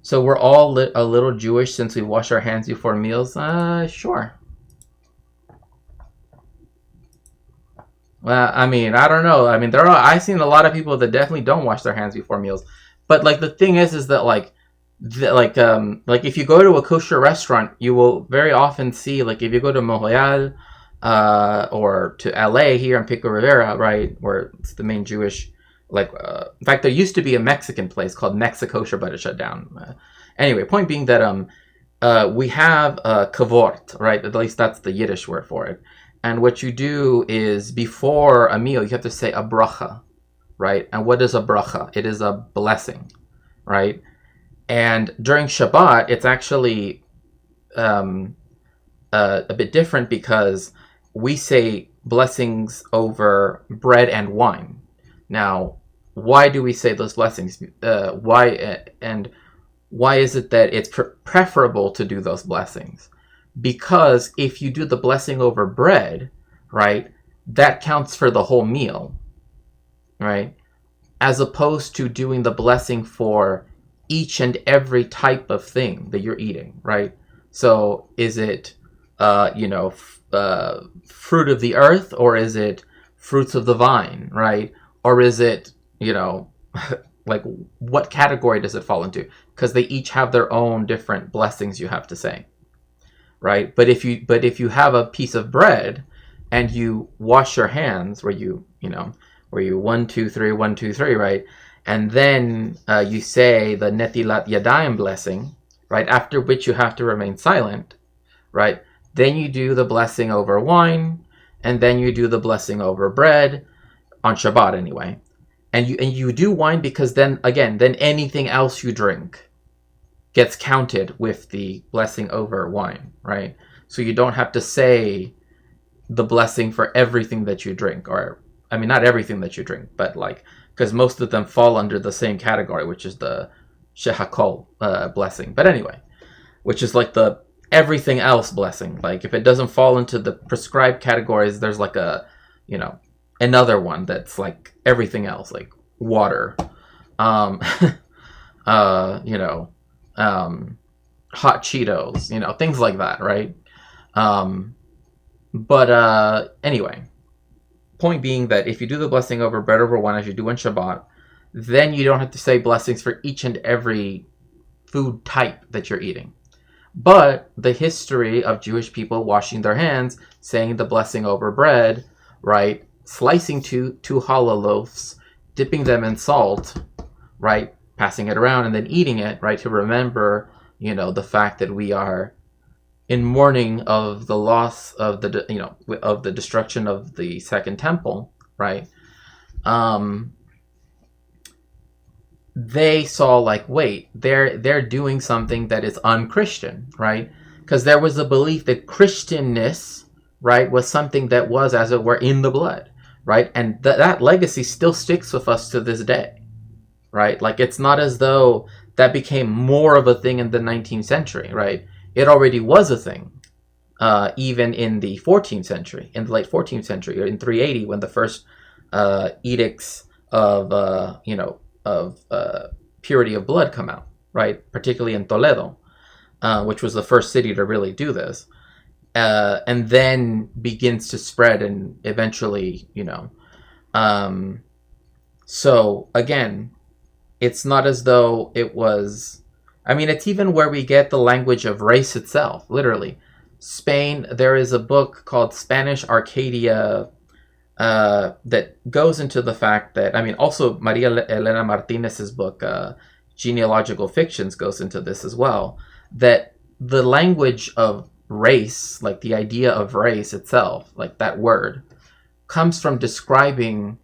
So we're all a little Jewish since we wash our hands before meals? Sure. Well, I mean, I don't know. I mean, I've seen a lot of people that definitely don't wash their hands before meals. But, like, the thing is that, like if you go to a kosher restaurant, you will very often see, like, if you go to Montreal, or to LA here in Pico Rivera, right, where it's the main Jewish, in fact, there used to be a Mexican place called Mexikosher, but it shut down. Anyway, point being that we have kavort, right? At least that's the Yiddish word for it. And what you do is, before a meal, you have to say a bracha, right? And what is a bracha? It is a blessing, right? And during Shabbat, it's actually a bit different, because we say blessings over bread and wine. Now, why do we say those blessings? Why is it that it's preferable to do those blessings? Because if you do the blessing over bread, right, that counts for the whole meal, right? As opposed to doing the blessing for each and every type of thing that you're eating, right? So is it, fruit of the earth, or is it fruits of the vine, right? Or is it, like, what category does it fall into? Because they each have their own different blessings you have to say, right? But if you have a piece of bread and you wash your hands, where you 1, 2, 3, 1, 2, 3, right? And then you say the Netilat Yadayim blessing, right? After which you have to remain silent, right? Then you do the blessing over wine, and then you do the blessing over bread, on Shabbat anyway. And you do wine because then anything else you drink gets counted with the blessing over wine, right? So you don't have to say the blessing for everything that you drink, or, I mean, not everything that you drink, but, like, because most of them fall under the same category, which is the Shehakol blessing. But anyway, which is like the everything else blessing. Like, if it doesn't fall into the prescribed categories, there's like another one that's like everything else, like water, hot Cheetos, things like that, right? But anyway, point being that if you do the blessing over bread over wine, as you do on Shabbat, then you don't have to say blessings for each and every food type that you're eating. But the history of Jewish people washing their hands, saying the blessing over bread, right, slicing two hollow loaves, dipping them in salt, right, passing it around, and then eating it, right, to remember, the fact that we are in mourning of the loss of of the destruction of the Second Temple, right? They saw like, wait, they're doing something that is unchristian, right? Because there was a belief that Christianness, right, was something that was, as it were, in the blood, right? And that legacy still sticks with us to this day, right? Like, it's not as though that became more of a thing in the 19th century, right? It already was a thing, even in the 14th century, in the late 14th century, or in 380, when the first edicts of purity of blood come out, right? Particularly in Toledo, which was the first city to really do this, and then begins to spread and eventually, so again, it's not as though it was. I mean, it's even where we get the language of race itself, literally. Spain, there is a book called Spanish Arcadia that goes into the fact that, I mean, also Maria Elena Martinez's book, Genealogical Fictions, goes into this as well, that the language of race, like the idea of race itself, like that word, comes from describing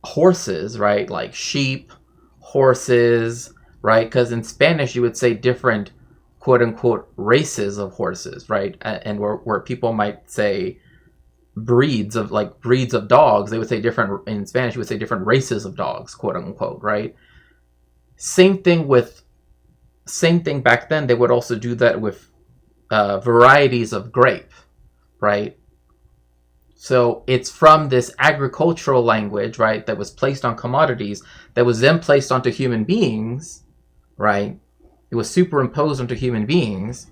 horses, right? Like sheep, horses, right? Because in Spanish, you would say different quote unquote races of horses, right? And where people might say breeds of dogs, they would say different. In Spanish, you would say different races of dogs, quote unquote, right? Same thing back then. They would also do that with varieties of grape, right? So it's from this agricultural language, right, that was placed on commodities, that was then placed onto human beings, right? It was superimposed onto human beings,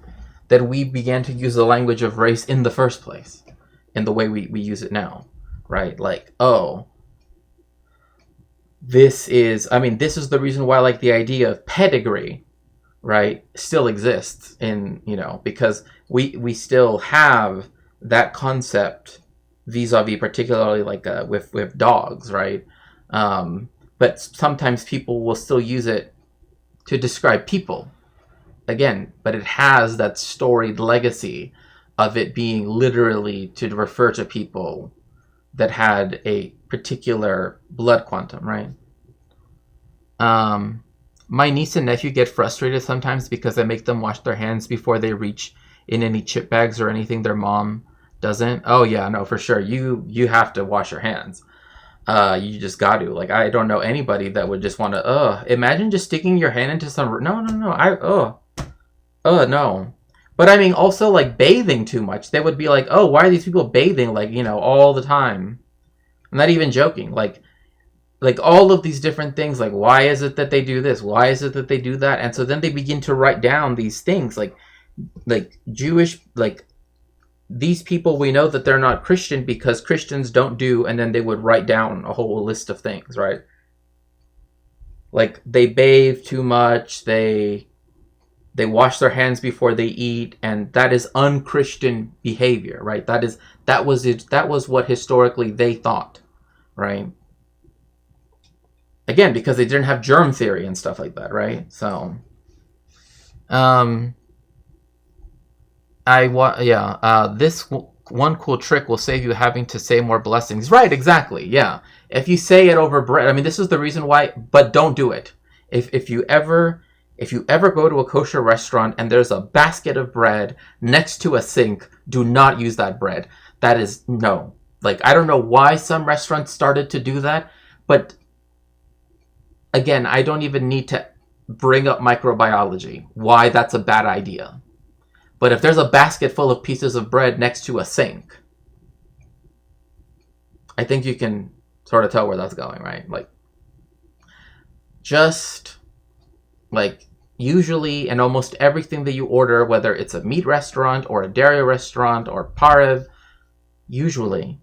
that we began to use the language of race in the first place, in the way we use it now, right? Like, oh, this is the reason why, like, the idea of pedigree, right, still exists in, because we still have that concept vis-a-vis, particularly like with dogs, right? But sometimes people will still use it to describe people, again, but it has that storied legacy of it being literally to refer to people that had a particular blood quantum, right? My niece and nephew get frustrated sometimes because I make them wash their hands before they reach in any chip bags or anything their mom doesn't. Oh yeah, no, for sure. You have to wash your hands. You just got to. Like, I don't know anybody that would just want to. Imagine just sticking your hand into some. No. No. But I mean, also like bathing too much. They would be like, oh, why are these people bathing like all the time? I'm not even joking. Like all of these different things. Like, why is it that they do this? Why is it that they do that? And so then they begin to write down these things like Jewish, like, these people, we know that they're not Christian because Christians don't do, and then they would write down a whole list of things, right? Like, they bathe too much, they wash their hands before they eat, and that is unchristian behavior, right? That was what historically they thought, right? Again, because they didn't have germ theory and stuff like that, right? So, this one cool trick will save you having to say more blessings. Right, exactly, yeah. If you say it over bread, I mean, this is the reason why, but don't do it. If you ever go to a kosher restaurant and there's a basket of bread next to a sink, do not use that bread. That is, no. Like, I don't know why some restaurants started to do that, but again, I don't even need to bring up microbiology, why that's a bad idea. But if there's a basket full of pieces of bread next to a sink, I think you can sort of tell where that's going, right? Like, just, like, usually in almost everything that you order, whether it's a meat restaurant or a dairy restaurant or parev, usually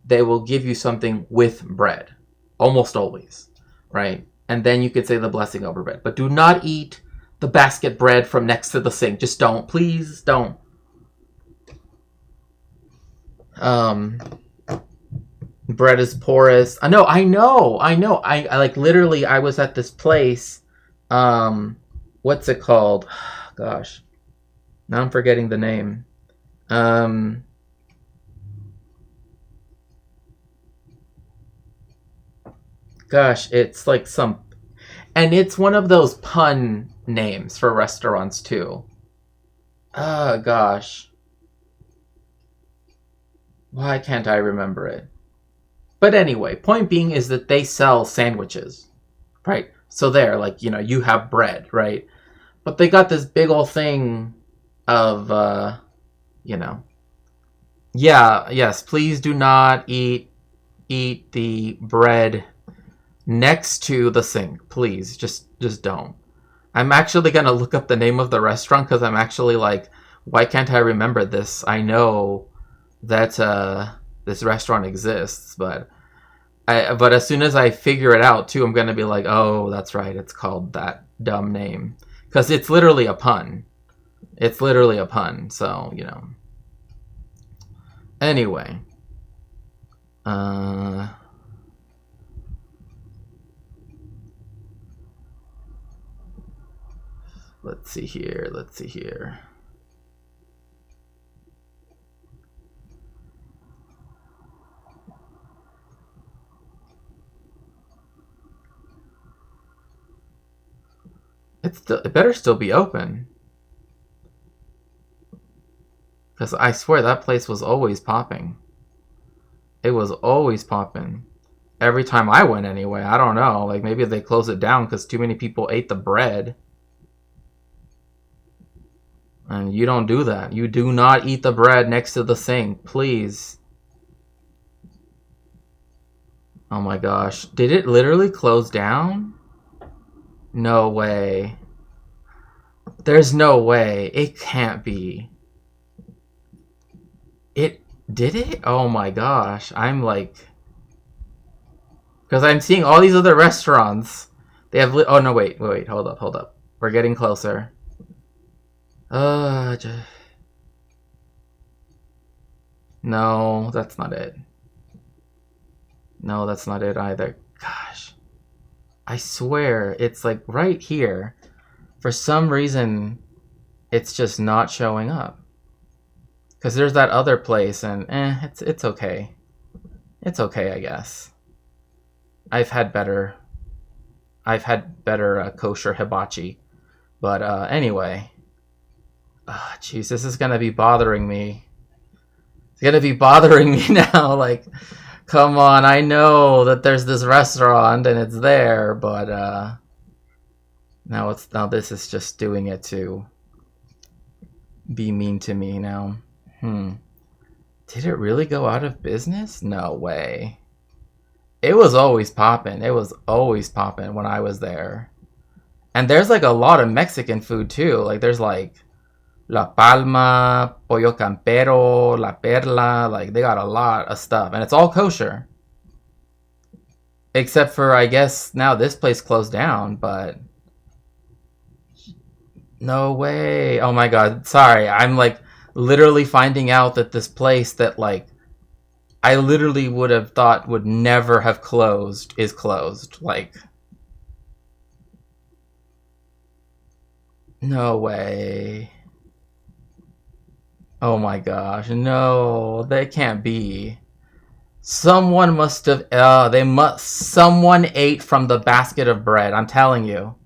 they will give you something with bread. Almost always, right? And then you could say the blessing over bread. But do not eat the basket bread from next to the sink. Just don't. Please don't. bread is porous. No, I know. I like literally. I was at this place. What's it called? Gosh, now I'm forgetting the name. Um, Gosh, it's like some, and it's one of those pun names for restaurants too. Gosh, why can't I remember it? But anyway, point being is that they sell sandwiches, right? So there, like, you have bread, right? But they got this big old thing of, you know, yeah, yes, please do not eat the bread next to the sink, please. Just don't. I'm actually gonna look up the name of the restaurant because I'm actually like, why can't I remember this? I know that this restaurant exists, but as soon as I figure it out too, I'm gonna be like, oh, that's right, it's called that dumb name because it's literally a pun. It's literally a pun. So Anyway, uh, let's see here. Let's see here. It better still be open. Because I swear that place was always popping. It was always popping. Every time I went anyway. I don't know. Like maybe they closed it down because too many people ate the bread. And you don't do that. You do not eat the bread next to the sink. Please. Oh my gosh. Did it literally close down? No way. There's no way. It can't be. It did it? Oh my gosh. I'm like, because I'm seeing all these other restaurants. They have oh no, wait, hold up. We're getting closer. No, that's not it. No, that's not it either. Gosh. I swear it's like right here. For some reason it's just not showing up. Because there's that other place, and it's okay. It's okay, I guess. I've had better kosher hibachi. But anyway. Oh, jeez, this is gonna be bothering me. It's gonna be bothering me now. Like, come on, I know that there's this restaurant and it's there, but now this is just doing it to be mean to me now. Did it really go out of business? No way. It was always popping. It was always popping when I was there. And there's like a lot of Mexican food too. Like there's like La Palma, Pollo Campero, La Perla. Like they got a lot of stuff. And it's all kosher. Except for, I guess, now this place closed down, but no way. Oh my god. Sorry. I'm like literally finding out that this place that like I literally would have thought would never have closed is closed. Like, no way. Oh my gosh. No, that can't be. Someone must have someone ate from the basket of bread. I'm telling you.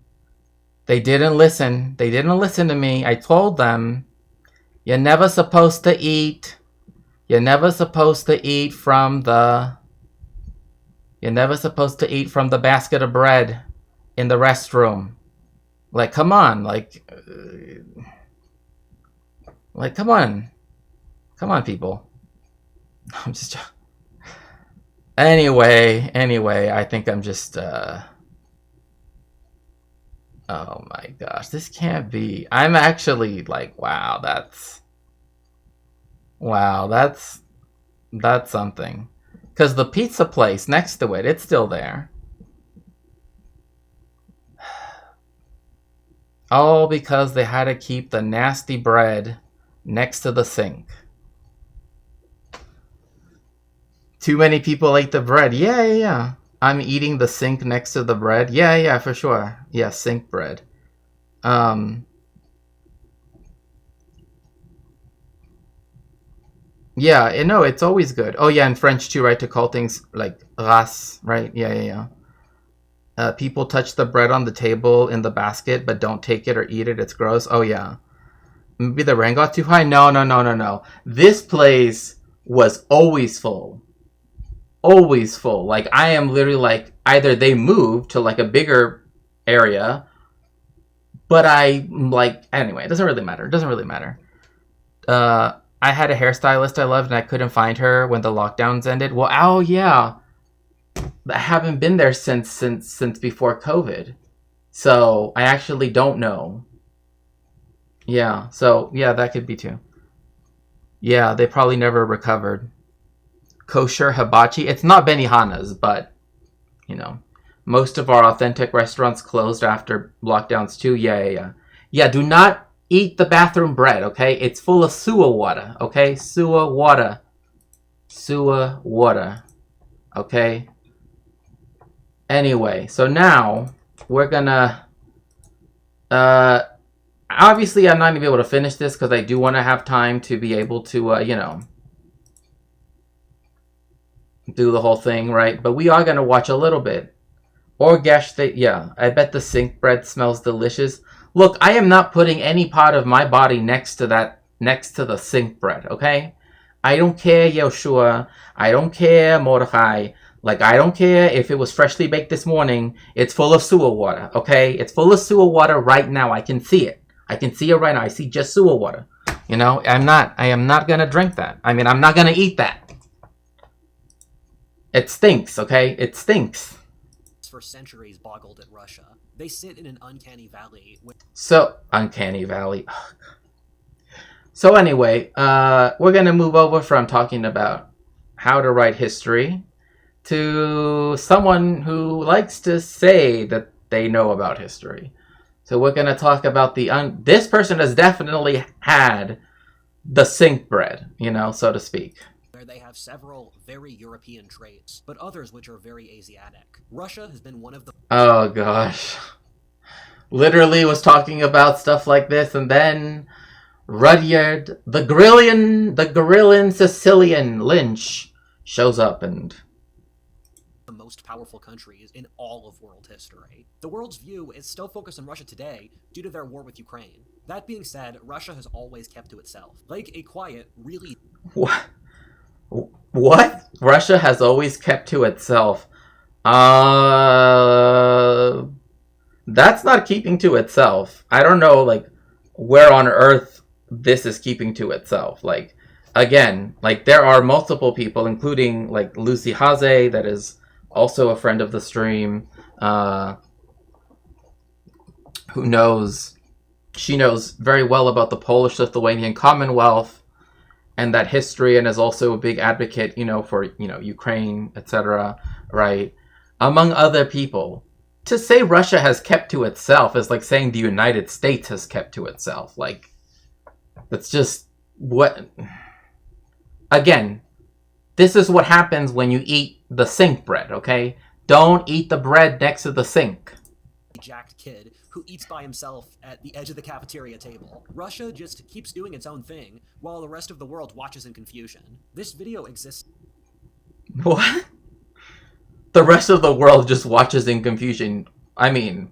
They didn't listen. They didn't listen to me. I told them, you're never supposed to eat. You're never supposed to eat from the basket of bread in the restroom. Like, come on. Like, come on. Come on, people. I'm just... Anyway, I think I'm just, oh my gosh, this can't be. I'm actually like, wow, that's something. Because the pizza place next to it, it's still there. All because they had to keep the nasty bread next to the sink. Too many people ate the bread. Yeah, yeah, yeah. I'm eating the sink next to the bread. Yeah, yeah, for sure. Yeah, sink bread. Yeah, no, it's always good. Oh yeah, in French too, right? To call things like race, right? Yeah, yeah, yeah. People touch the bread on the table in the basket, but don't take it or eat it. It's gross. Oh yeah. Maybe the rent got too high. No, no, no, no, no. This place was always full. Always full. Like I am literally like either they moved to like a bigger area, but I like anyway. It doesn't really matter. It doesn't really matter. I had a hairstylist I loved, and I couldn't find her when the lockdowns ended. Well, oh yeah, I haven't been there since before COVID, so I actually don't know. Yeah, so yeah, that could be too. Yeah, they probably never recovered. Kosher hibachi. It's not Benihana's, but you know, most of our authentic restaurants closed after lockdowns too. Yeah, yeah, yeah. Yeah, do not eat the bathroom bread, okay? It's full of sewer water, okay? Sewer water. Sewer water. Okay? Anyway, so now we're gonna obviously I'm not gonna be able to finish this because I do want to have time to be able to do the whole thing, right? But we are gonna watch a little bit. Orgesh, yeah, I bet the sink bread smells delicious. Look, I am not putting any part of my body next to the sink bread, okay? I don't care, Yoshua. I don't care, Mordecai. Like, I don't care if it was freshly baked this morning. It's full of sewer water, okay? It's full of sewer water right now. I can see it. I can see it right now. I see just sewer water. You know, I am not gonna drink that. I mean, I'm not gonna eat that. It stinks, okay? It stinks. For centuries boggled at Russia. They sit in an uncanny valley. So, uncanny valley. So anyway, we're going to move over from talking about how to write history to someone who likes to say that they know about history. So we're going to talk about this person has definitely had the sink bread, you know, so to speak. Where they have several very European traits, but others which are very Asiatic. Russia has been one of the... Oh gosh. Literally was talking about stuff like this, and then Rudyard, the Gorillian Sicilian Lynch shows up and... the most powerful countries in all of world history. The world's view is still focused on Russia today due to their war with Ukraine. That being said, Russia has always kept to itself. Like a quiet, really... What? Russia has always kept to itself. That's not keeping to itself. I don't know, like, where on earth this is keeping to itself. Like, again, like, there are multiple people, including, like, Lucy Haze, that is also a friend of the stream, who knows, she knows very well about the Polish-Lithuanian Commonwealth, and that history, and is also a big advocate, you know, for, you know, Ukraine, etc., right? Among other people. To say Russia has kept to itself is like saying the United States has kept to itself. Like, that's just what... Again, this is what happens when you eat the sink bread, okay? Don't eat the bread next to the sink. Jacked kid who eats by himself at the edge of the cafeteria table. Russia just keeps doing its own thing, while the rest of the world watches in confusion. This video exists... What? The rest of the world just watches in confusion. I mean,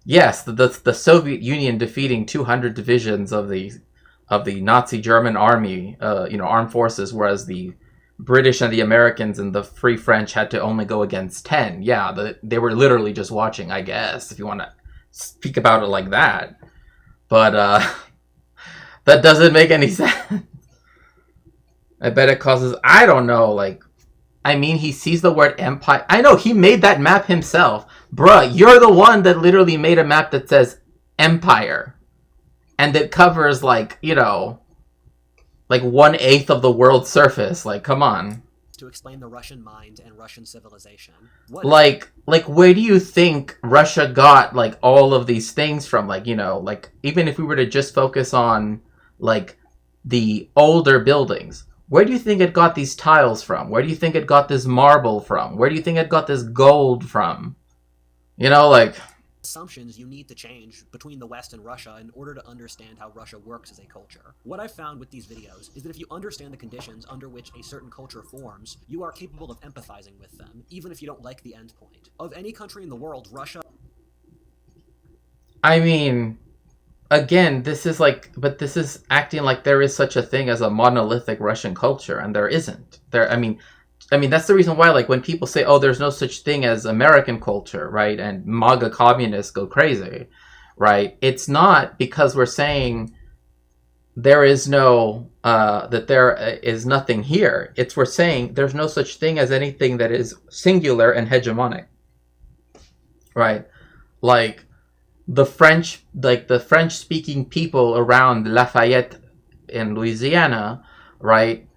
yes, the Soviet Union defeating 200 divisions of the Nazi German army, armed forces, whereas the British and the Americans and the Free French had to only go against 10. Yeah, they were literally just watching, I guess, if you want to speak about it like that. But that doesn't make any sense. I bet it causes, I don't know, like, I mean, he sees the word empire. I know, he made that map himself. Bruh, you're the one that literally made a map that says empire. And that covers, like, you know, like 1/8 of the world's surface. Like, come on. To explain the Russian mind and Russian civilization. Like, where do you think Russia got, like, all of these things from? Like, you know, like, even if we were to just focus on, like, the older buildings. Where do you think it got these tiles from? Where do you think it got this marble from? Where do you think it got this gold from? You know, like... assumptions you need to change between the West and Russia in order to understand how Russia works as a culture. What I've found with these videos is that if you understand the conditions under which a certain culture forms, you are capable of empathizing with them, even if you don't like the end point. Of any country in the world, Russia... I mean, again, this is like... But this is acting like there is such a thing as a monolithic Russian culture, and there isn't. I mean, that's the reason why, like, when people say, oh, there's no such thing as American culture, right? And MAGA communists go crazy, right? It's not because we're saying there is no, that there is nothing here. It's we're saying there's no such thing as anything that is singular and hegemonic, right? Like, the French-speaking people around Lafayette in Louisiana, right,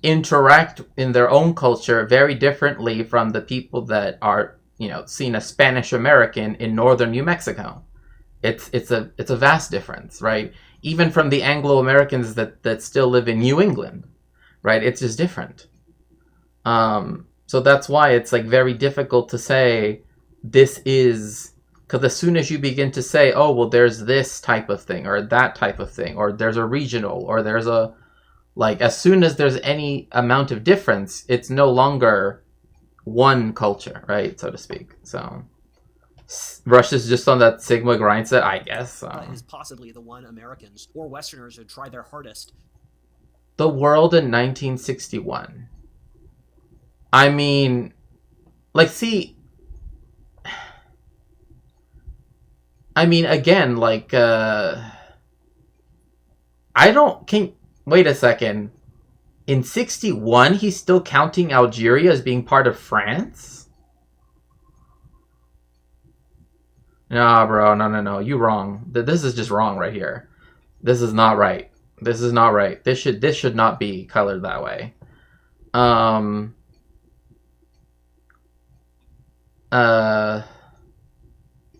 interact in their own culture very differently from the people that are, seen as Spanish American in northern New Mexico. It's a vast difference, right? Even from the Anglo Americans that still live in New England, right? It's just different. So that's why it's like very difficult to say this is, because as soon as you begin to say, oh, well, there's this type of thing or that type of thing, or there's a regional, or there's a, like, as soon as there's any amount of difference, it's no longer one culture, right, so to speak. So Russia's just on that Sigma grind set, I guess. is possibly the one Americans or Westerners should try their hardest. The world in 1961. I mean, like, see... I mean, again, like, I don't... Wait a second. In 61, he's still counting Algeria as being part of France? Nah, bro, no. You wrong. This is just wrong right here. This is not right. This is not right. This should not be colored that way.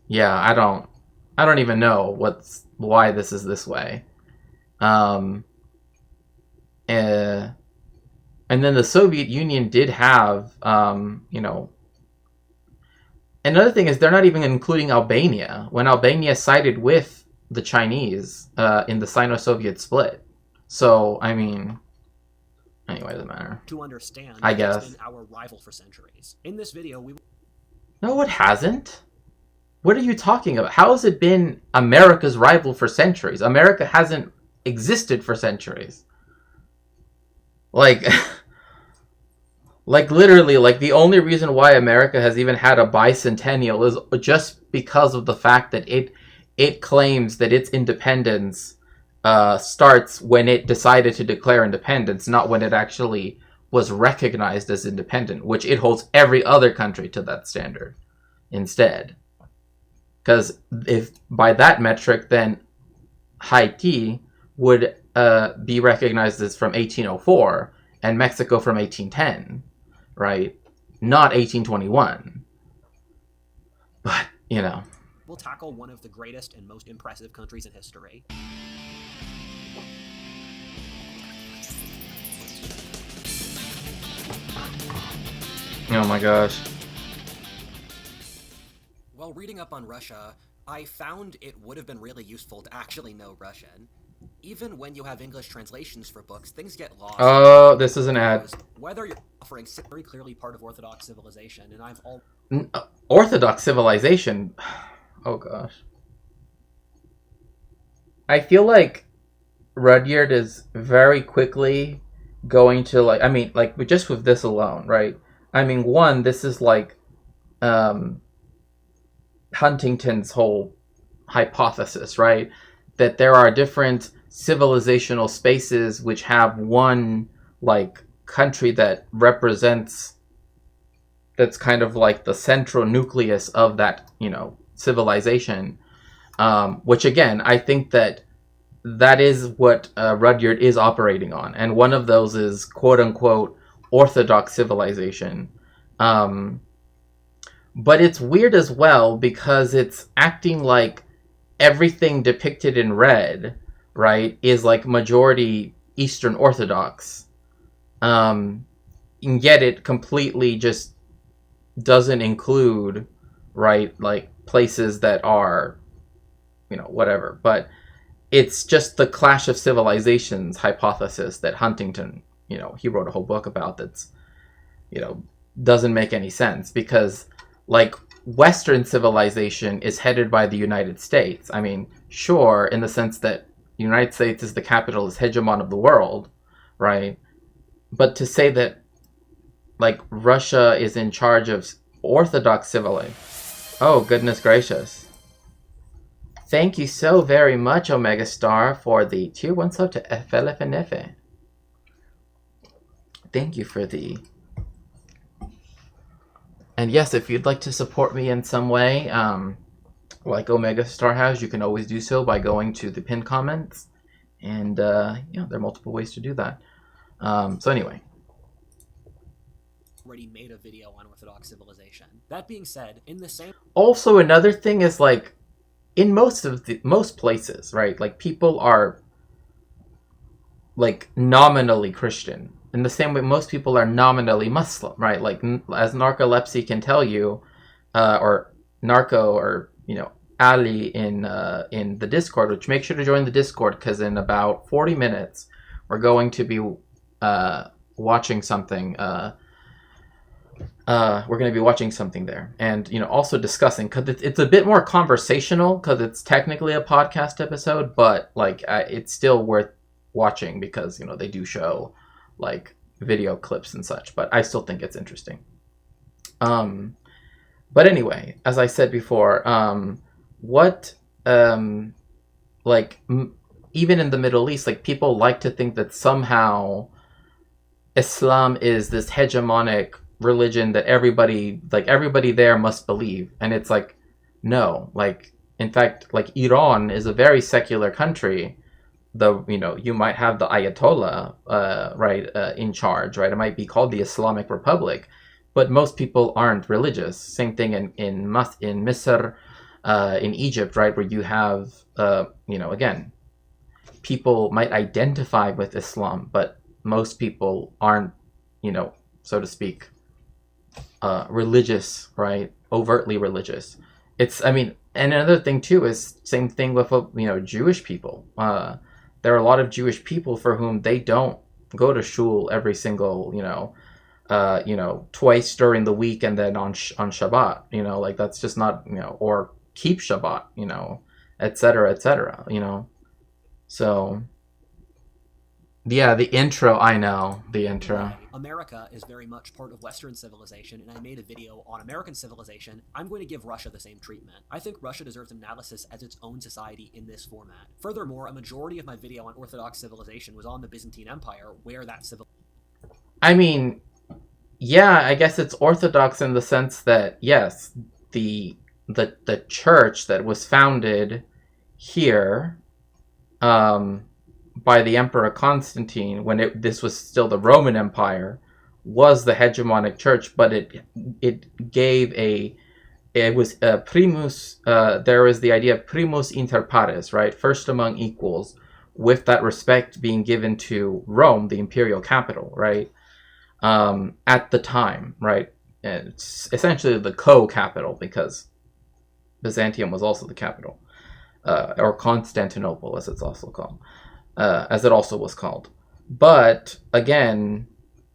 Yeah, I don't even know why this is this way. And then the Soviet Union did have, another thing is they're not even including Albania, when Albania sided with the Chinese in the Sino-Soviet split. So, I mean, anyway, it doesn't matter. To understand, I guess. It's been our rival for centuries. In this video, we... No, it hasn't. What are you talking about? How has it been America's rival for centuries? America hasn't existed for centuries. Like, literally, like, the only reason why America has even had a bicentennial is just because of the fact that it claims that its independence starts when it decided to declare independence, not when it actually was recognized as independent, which it holds every other country to that standard instead. Because if by that metric, then Haiti would be recognized as from 1804 and Mexico from 1810, right? Not 1821. But, We'll tackle one of the greatest and most impressive countries in history. Oh my gosh. While reading up on Russia, I found it would have been really useful to actually know Russian. Even when you have English translations for books, things get lost. Oh, this is an ad. Whether you're offering very clearly part of Orthodox civilization, and I've all... Orthodox civilization? Oh gosh. I feel like Rudyard is very quickly going to, like, I mean, like, just with this alone, right? I mean, one, this is like Huntington's whole hypothesis, right? That there are different civilizational spaces which have one, like, country that represents, that's kind of like the central nucleus of that, civilization. Which, again, I think that is what Rudyard is operating on. And one of those is, quote-unquote, Orthodox civilization. But it's weird as well because it's acting like everything depicted in red, right, is like majority Eastern Orthodox. And yet it completely just doesn't include, right, like places that are, whatever. But it's just the clash of civilizations hypothesis that Huntington, he wrote a whole book about that's, doesn't make any sense because, like, Western civilization is headed by the United States. I mean, sure, in the sense that the United States is the capitalist hegemon of the world, right? But to say that, like, Russia is in charge of Orthodox civilization. Oh, goodness gracious. Thank you so very much, Omega Star, for the tier 1 sub to FLFNF. Thank you for the... And yes, if you'd like to support me in some way, like Omega Star has, you can always do so by going to the pinned comments. And, there are multiple ways to do that. So anyway. Already made a video on Orthodox civilization. That being said, in the same... Also, another thing is, like, in most places, right, like, people are, like, nominally Christian. In the same way most people are nominally Muslim, right? Like, as Narcolepsy can tell you, or Narco, or, Ali in the Discord, which make sure to join the Discord, because in about 40 minutes, we're going to be watching something, we're going to be watching something there, and also discussing, because it's a bit more conversational, because it's technically a podcast episode, but like it's still worth watching because they do show like video clips and such, but I still think it's interesting. But anyway, as I said before, even in the Middle East, like, people like to think that somehow Islam is this hegemonic religion that everybody there must believe, and it's like, no, like, in fact, like, Iran is a very secular country. You might have the Ayatollah in charge, right? It might be called the Islamic Republic, but most people aren't religious. Same thing in Misr, in Egypt, right, where you have again, people might identify with Islam, but most people aren't, so to speak, religious, right? Overtly religious. And another thing too is same thing with Jewish people. There are a lot of Jewish people for whom they don't go to shul every single twice during the week and then on Shabbat. Like, that's just not, or keep Shabbat, etc., etc. So yeah, the intro. I know the intro. America is very much part of Western civilization, and I made a video on American civilization. I'm going to give Russia the same treatment. I think Russia deserves analysis as its own society in this format. Furthermore, a majority of my video on Orthodox civilization was on the Byzantine Empire, where that I mean, yeah, I guess it's Orthodox in the sense that, yes, the church that was founded here, by the Emperor Constantine, when this was still the Roman Empire, was the hegemonic church, but it gave it was a primus, there was the idea of primus inter pares, right? First among equals, with that respect being given to Rome, the imperial capital, right? At the time, right? And it's essentially the co-capital, because Byzantium was also the capital, or Constantinople, as it's also called. As it also was called. But again,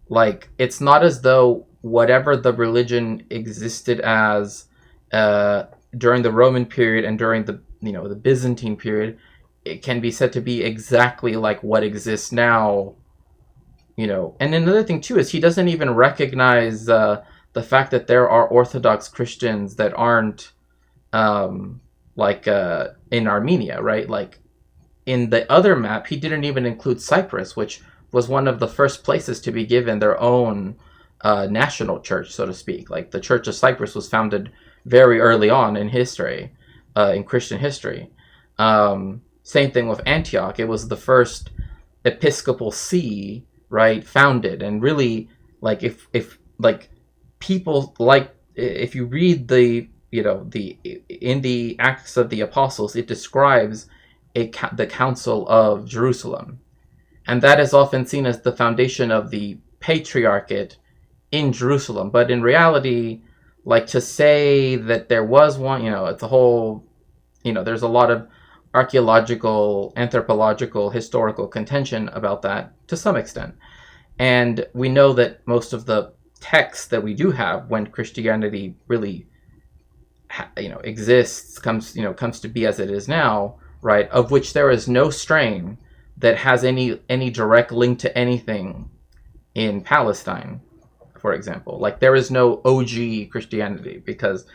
like, it's not as though whatever the religion existed as during the Roman period and during the the Byzantine period, it can be said to be exactly like what exists now. And another thing too is he doesn't even recognize the fact that there are Orthodox Christians that aren't in Armenia, right? Like, in the other map, he didn't even include Cyprus, which was one of the first places to be given their own national church, so to speak. Like, the Church of Cyprus was founded very early on in history, in Christian history. Same thing with Antioch. It was the first episcopal see, right, founded. And really, like, if people, like, if you read in the Acts of the Apostles, it describes the Council of Jerusalem, And that is often seen as the foundation of the patriarchate in Jerusalem. But in reality, like, to say that there was one, it's a whole, there's a lot of archaeological, anthropological, historical contention about that to some extent. And we know that most of the texts that we do have when Christianity really, exists, comes to be as it is now, right, of which there is no strain that has any direct link to anything in Palestine, for example. Like, there is no OG Christianity, because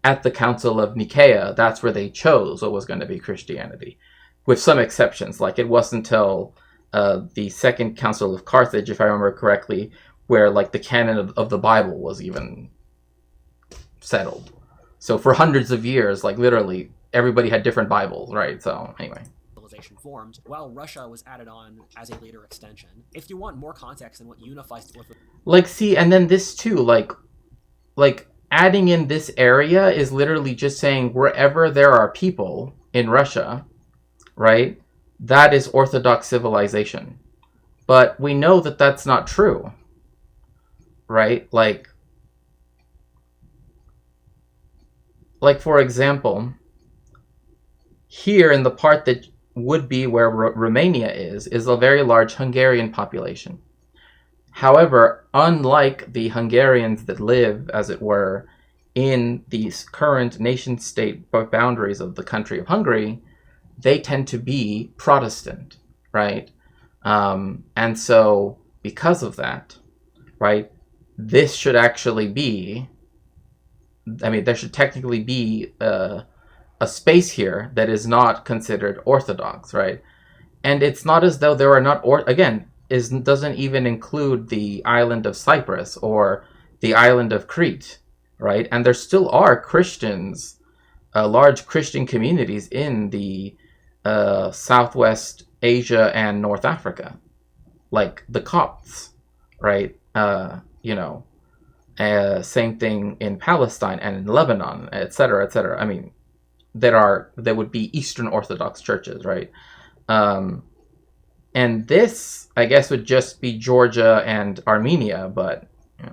at the Council of Nicaea, that's where they chose what was going to be Christianity, with some exceptions. Like, it wasn't until the Second Council of Carthage, if I remember correctly, where, like, the canon of the Bible was even settled. So for hundreds of years, like, literally, everybody had different Bibles, right? So, anyway. Civilization forms, while Russia was added on as a later extension. If you want more context on what unifies the Orthodox... Like, see, and then this too, like, adding in this area is literally just saying wherever there are people in Russia, right, that is Orthodox civilization. But we know that that's not true, right? Like for example, here in the part that would be where Romania is a very large Hungarian population. However, unlike the Hungarians that live, as it were, in these current nation-state boundaries of the country of Hungary, they tend to be Protestant, right? And so, because of that, right, this should actually be, there should technically be a space here that is not considered Orthodox, right? And it's not as though there are not, doesn't even include the island of Cyprus or the island of Crete, right? And there still are Christians, large Christian communities in the Southwest Asia and North Africa, like the Copts, right? Same thing in Palestine and in Lebanon, etc., etc. That would be Eastern Orthodox churches, right? And this, I guess, would just be Georgia and Armenia, but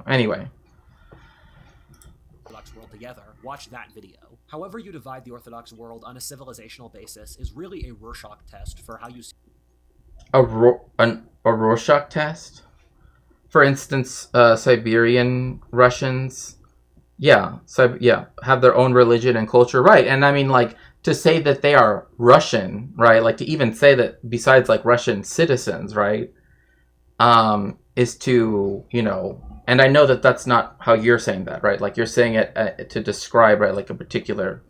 anyway. Orthodox world together, watch that video. However you divide the Orthodox world on a civilizational basis is really a Rorschach test for how you see... A Rorschach test? For instance, Siberian Russians, have their own religion and culture, right? And to say that they are Russian, right? Like, to even say that besides, like, Russian citizens, right? Is to, and I know that that's not how you're saying that, right? Like, you're saying it to describe, right, like, a particular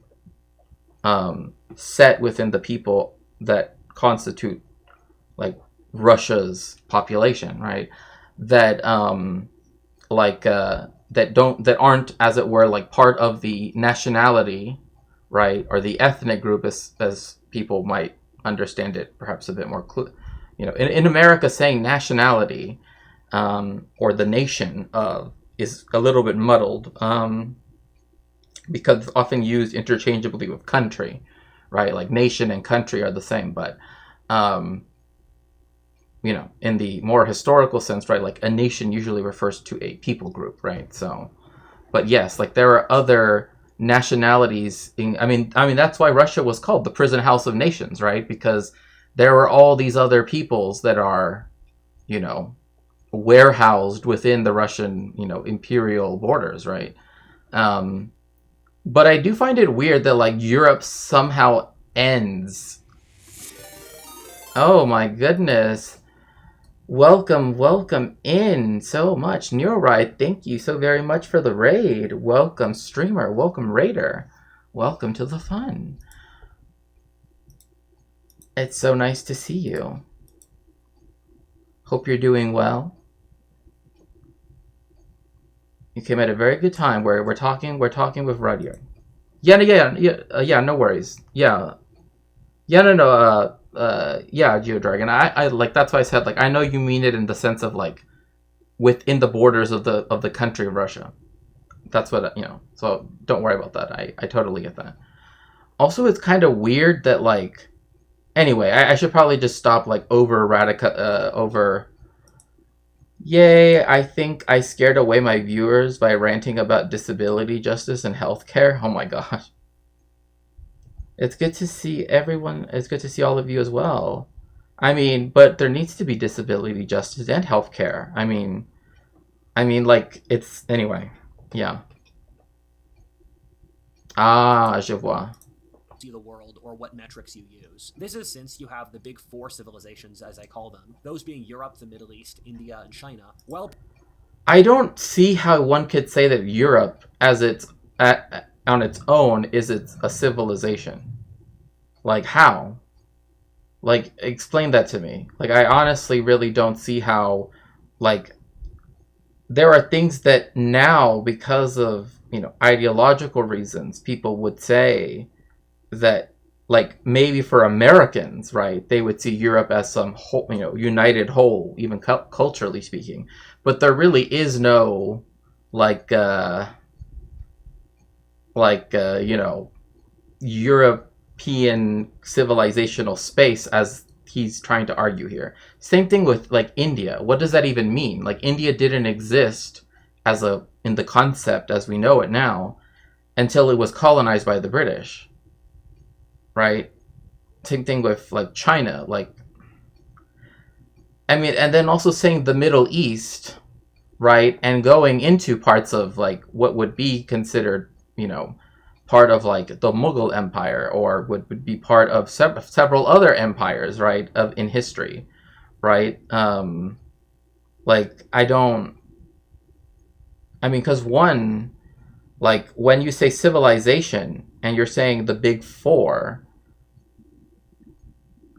set within the people that constitute, like, Russia's population, right? That that aren't, as it were, like, part of the nationality, right, or the ethnic group, as people might understand it perhaps a bit more in America, saying nationality or the nation is a little bit muddled because it's often used interchangeably with country, right? Like, nation and country are the same, but in the more historical sense, right, like, a nation usually refers to a people group, right? So, but yes, like, there are other nationalities that's why Russia was called the prison house of nations, right? Because there were all these other peoples that are, warehoused within the Russian, imperial borders, right? But I do find it weird that, like, Europe somehow ends. Oh my goodness. Welcome in so much. Neuroride, thank you so very much for the raid. Welcome, streamer. Welcome, raider. Welcome to the fun. It's so nice to see you. Hope you're doing well. You came at a very good time where we're talking with Rudyard. Yeah, no worries. Yeah, no, Geodragon. I like, that's why I said, like, I know you mean it in the sense of, like, within the borders of the country of Russia. That's what, so don't worry about that. I totally get that. Also, it's kind of weird that, like, Anyway, I should probably just stop like over. Yay! I think I scared away my viewers by ranting about disability justice and healthcare. Oh my gosh. It's good to see everyone. It's good to see all of you as well. I mean, but there needs to be disability justice and healthcare. Like it's anyway. Yeah. Ah, je vois. See the world or what metrics you use. This is since you have the big four civilizations, as I call them, those being Europe, the Middle East, India, and China. Well, I don't see how one could say that Europe, as on its own, is a civilization. Like how? Like explain that to me. Like I honestly really don't see how. Like there are things that now, because of ideological reasons, people would say that, like, maybe for Americans, right, they would see Europe as some whole, united whole, even culturally speaking. But there really is no like European civilizational space as he's trying to argue here. Same thing with like India. What does that even mean? Like India didn't exist in the concept as we know it now until it was colonized by the British. Right? Same thing with like China, like and then also saying the Middle East, right? And going into parts of like what would be considered, part of like the Mughal Empire, or would be part of several other empires, right, in history, right? Like because one, like when you say civilization and you're saying the big four,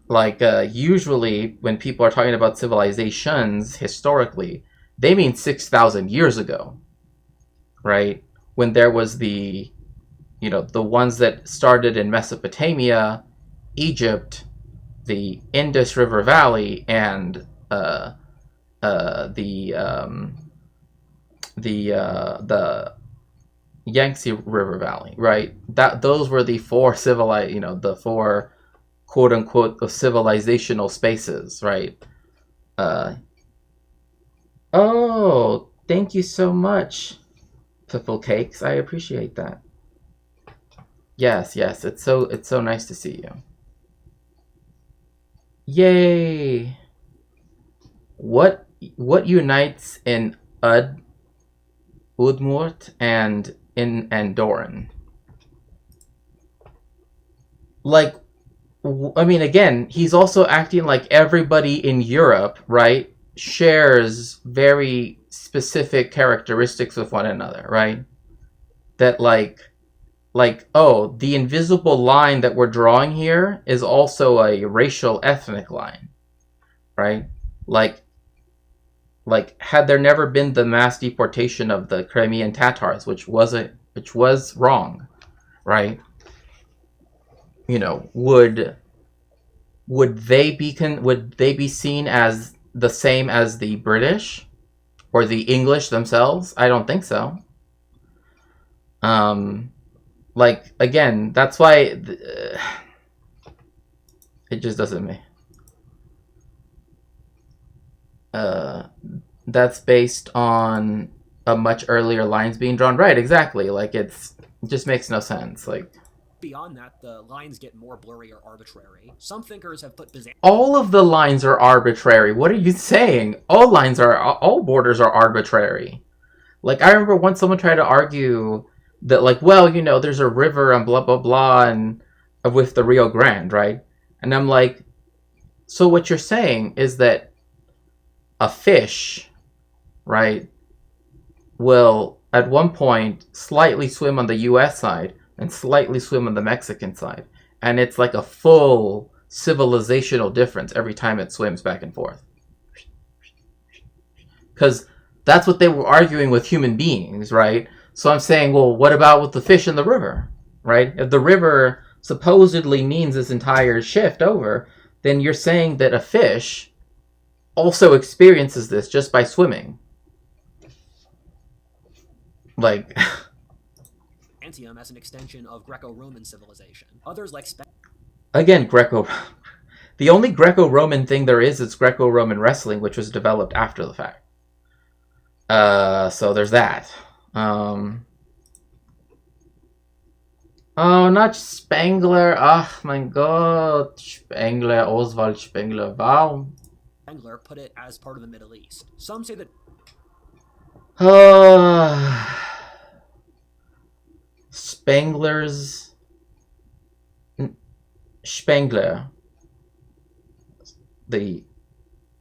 like usually when people are talking about civilizations historically, they mean 6,000 years ago, right? When there was the ones that started in Mesopotamia, Egypt, the Indus River Valley, and the Yangtze River Valley, right? Those were the four the four quote unquote civilizational spaces, right? Oh, thank you so much, Piffle Cakes. I appreciate that. Yes, it's so nice to see you. Yay! What unites in Udmurt and in Andorran? Like, again, he's also acting like everybody in Europe, right, shares very specific characteristics with one another, right? That oh, the invisible line that we're drawing here is also a racial ethnic line, right? Like had there never been the mass deportation of the Crimean Tatars, which was wrong, right? Would they be seen as the same as the British or the English themselves? I don't think so. Like again, that's why it just doesn't make. That's based on a much earlier lines being drawn, right? Exactly. Like it just makes no sense. Like beyond that, the lines get more blurry or arbitrary. Some thinkers have put all of the lines are arbitrary. What are you saying? All borders are arbitrary. Like I remember once someone tried to argue that, like, well, there's a river and blah blah blah, and with the Rio Grande, right? And I'm like, so what you're saying is that a fish, right, will at one point slightly swim on the U.S. side and slightly swim on the Mexican side, and it's like a full civilizational difference every time it swims back and forth. Because that's what they were arguing with human beings, right? So I'm saying, well, what about with the fish in the river, right? If the river supposedly means this entire shift over, then you're saying that a fish also experiences this just by swimming. Like Byzantium as an extension of Greco-Roman civilization. Others like again, Greco. The only Greco-Roman thing there is Greco-Roman wrestling, which was developed after the fact. So there's that. Oh, not Spengler. Oh my god. Spengler, Oswald Spengler. Wow. Spengler put it as part of the Middle East. Some say that Spengler. The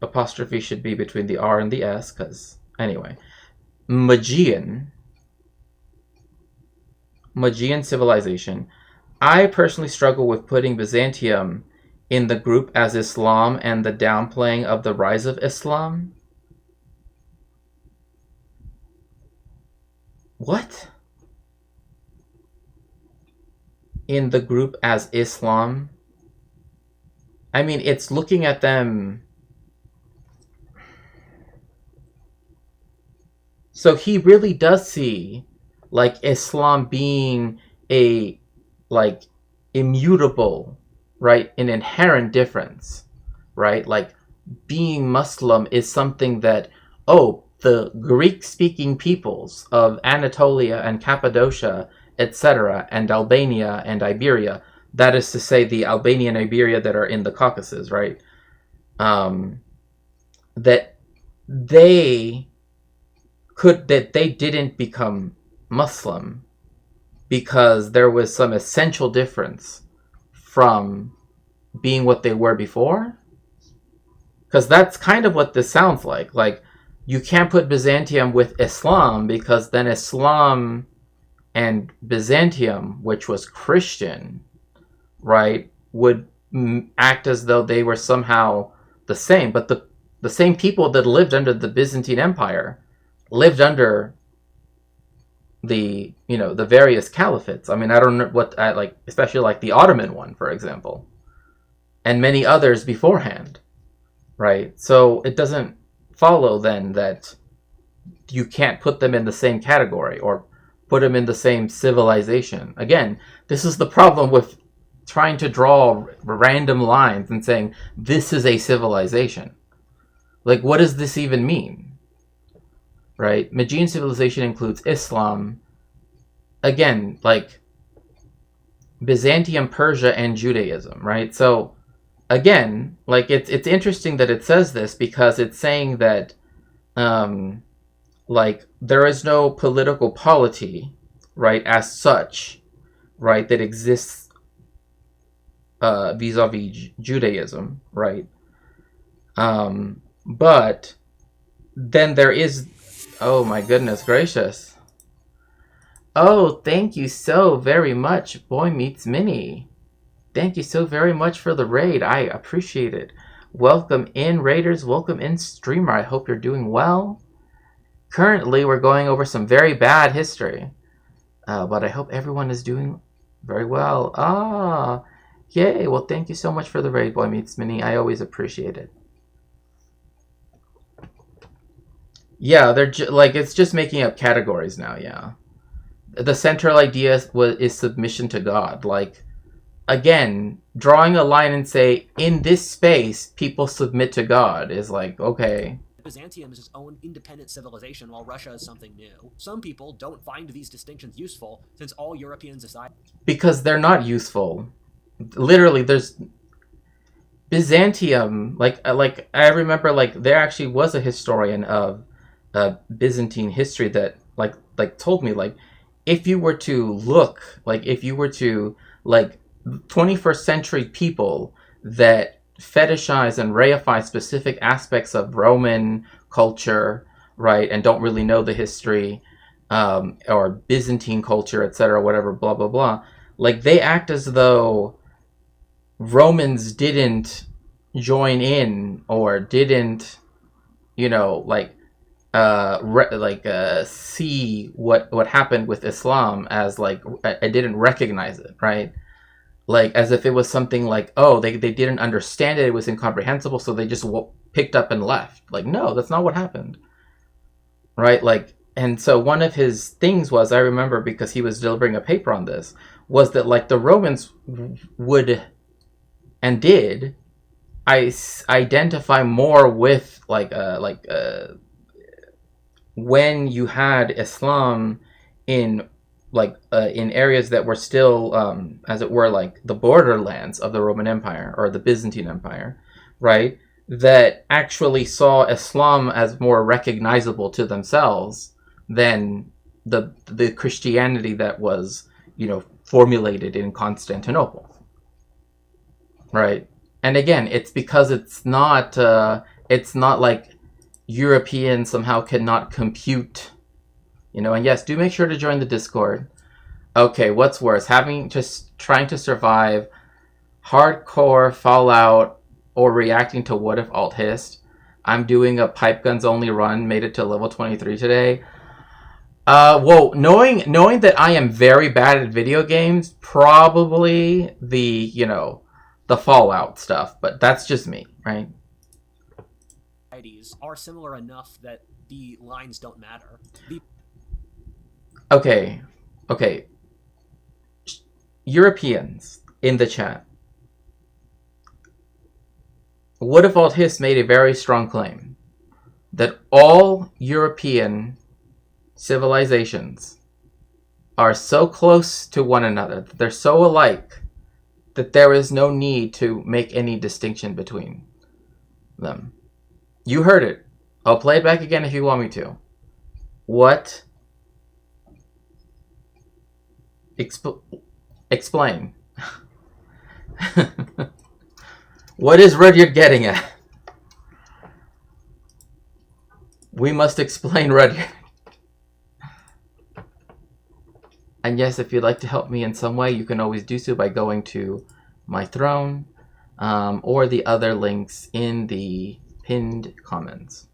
apostrophe should be between the R and the S, because, anyway. Magian civilization. I personally struggle with putting Byzantium in the group as Islam and the downplaying of the rise of Islam. What? In the group as Islam? I mean, it's looking at them. So he really does see, like, Islam being a, like, immutable, right? An inherent difference, right? Like, being Muslim is something that, oh, the Greek-speaking peoples of Anatolia and Cappadocia, etc., and Albania and Iberia, that is to say the Albania and Iberia that are in the Caucasus, right? That they didn't become Muslim because there was some essential difference from being what they were before. Because that's kind of what this sounds like. Like, you can't put Byzantium with Islam because then Islam and Byzantium, which was Christian, right, would act as though they were somehow the same. But the same people that lived under the Byzantine Empire lived under the, you know, the various caliphates. I mean, I don't know what, like, especially like the Ottoman one, for example, and many others beforehand, right? So it doesn't follow then that you can't put them in the same category or put them in the same civilization. Again, this is the problem with trying to draw random lines and saying this is a civilization. Like, what does this even mean? Right? Magian civilization includes Islam. Again, like Byzantium, Persia, and Judaism, right? So again, like it's interesting that it says this because it's saying that like there is no political polity, right, as such, right, that exists vis-a-vis Judaism, right? But then there is, oh my goodness gracious. Oh, thank you so very much, Boy Meets Minnie. Thank you so very much for the raid. I appreciate it. Welcome in, raiders. Welcome in, streamer. I hope you're doing well. Currently, we're going over some very bad history. But I hope everyone is doing very well. Ah, yay. Well, thank you so much for the raid, Boy Meets Minnie. I always appreciate it. Yeah, they're like, it's just making up categories now, yeah. The central idea is submission to God. Like, again, drawing a line and say, in this space, people submit to God is like, okay. Byzantium is its own independent civilization while Russia is something new. Some people don't find these distinctions useful since all European society... Because they're not useful. Literally, there's... Byzantium, like I remember, like, there actually was a historian of Byzantine history that, like told me, like, if you were to look, like, if you were to, like, 21st century people that fetishize and reify specific aspects of Roman culture, right, and don't really know the history, or Byzantine culture, etc., whatever, blah, blah, blah, like, they act as though Romans didn't join in or didn't, you know, like, see what happened with Islam as, like, I didn't recognize it, right? Like, as if it was something like, oh, they didn't understand it, it was incomprehensible, so they just picked up and left. Like, no, that's not what happened, right? Like, and so one of his things was, I remember, because he was delivering a paper on this, was that, like, the Romans would and did identify more with when you had Islam in in areas that were still as it were like the borderlands of the Roman Empire or the Byzantine Empire, right? That actually saw Islam as more recognizable to themselves than the Christianity that was, formulated in Constantinople, right? And again, it's because it's not like Europeans somehow cannot compute, and yes, do make sure to join the Discord. Okay, what's worse, trying to survive hardcore Fallout or reacting to WhatIfAltHist? I'm doing a pipe guns only run, made it to level 23 today. Well, knowing that I am very bad at video games, probably the Fallout stuff, but that's just me, right? Are similar enough that the lines don't matter. Okay. Europeans in the chat. WhatIfAltHist made a very strong claim that all European civilizations are so close to one another, that they're so alike, that there is no need to make any distinction between them. You heard it. I'll play it back again if you want me to. What? Explain. What is Rudyard getting at? We must explain Rudyard. And yes, if you'd like to help me in some way, you can always do so by going to my throne or the other links in the pinned comments.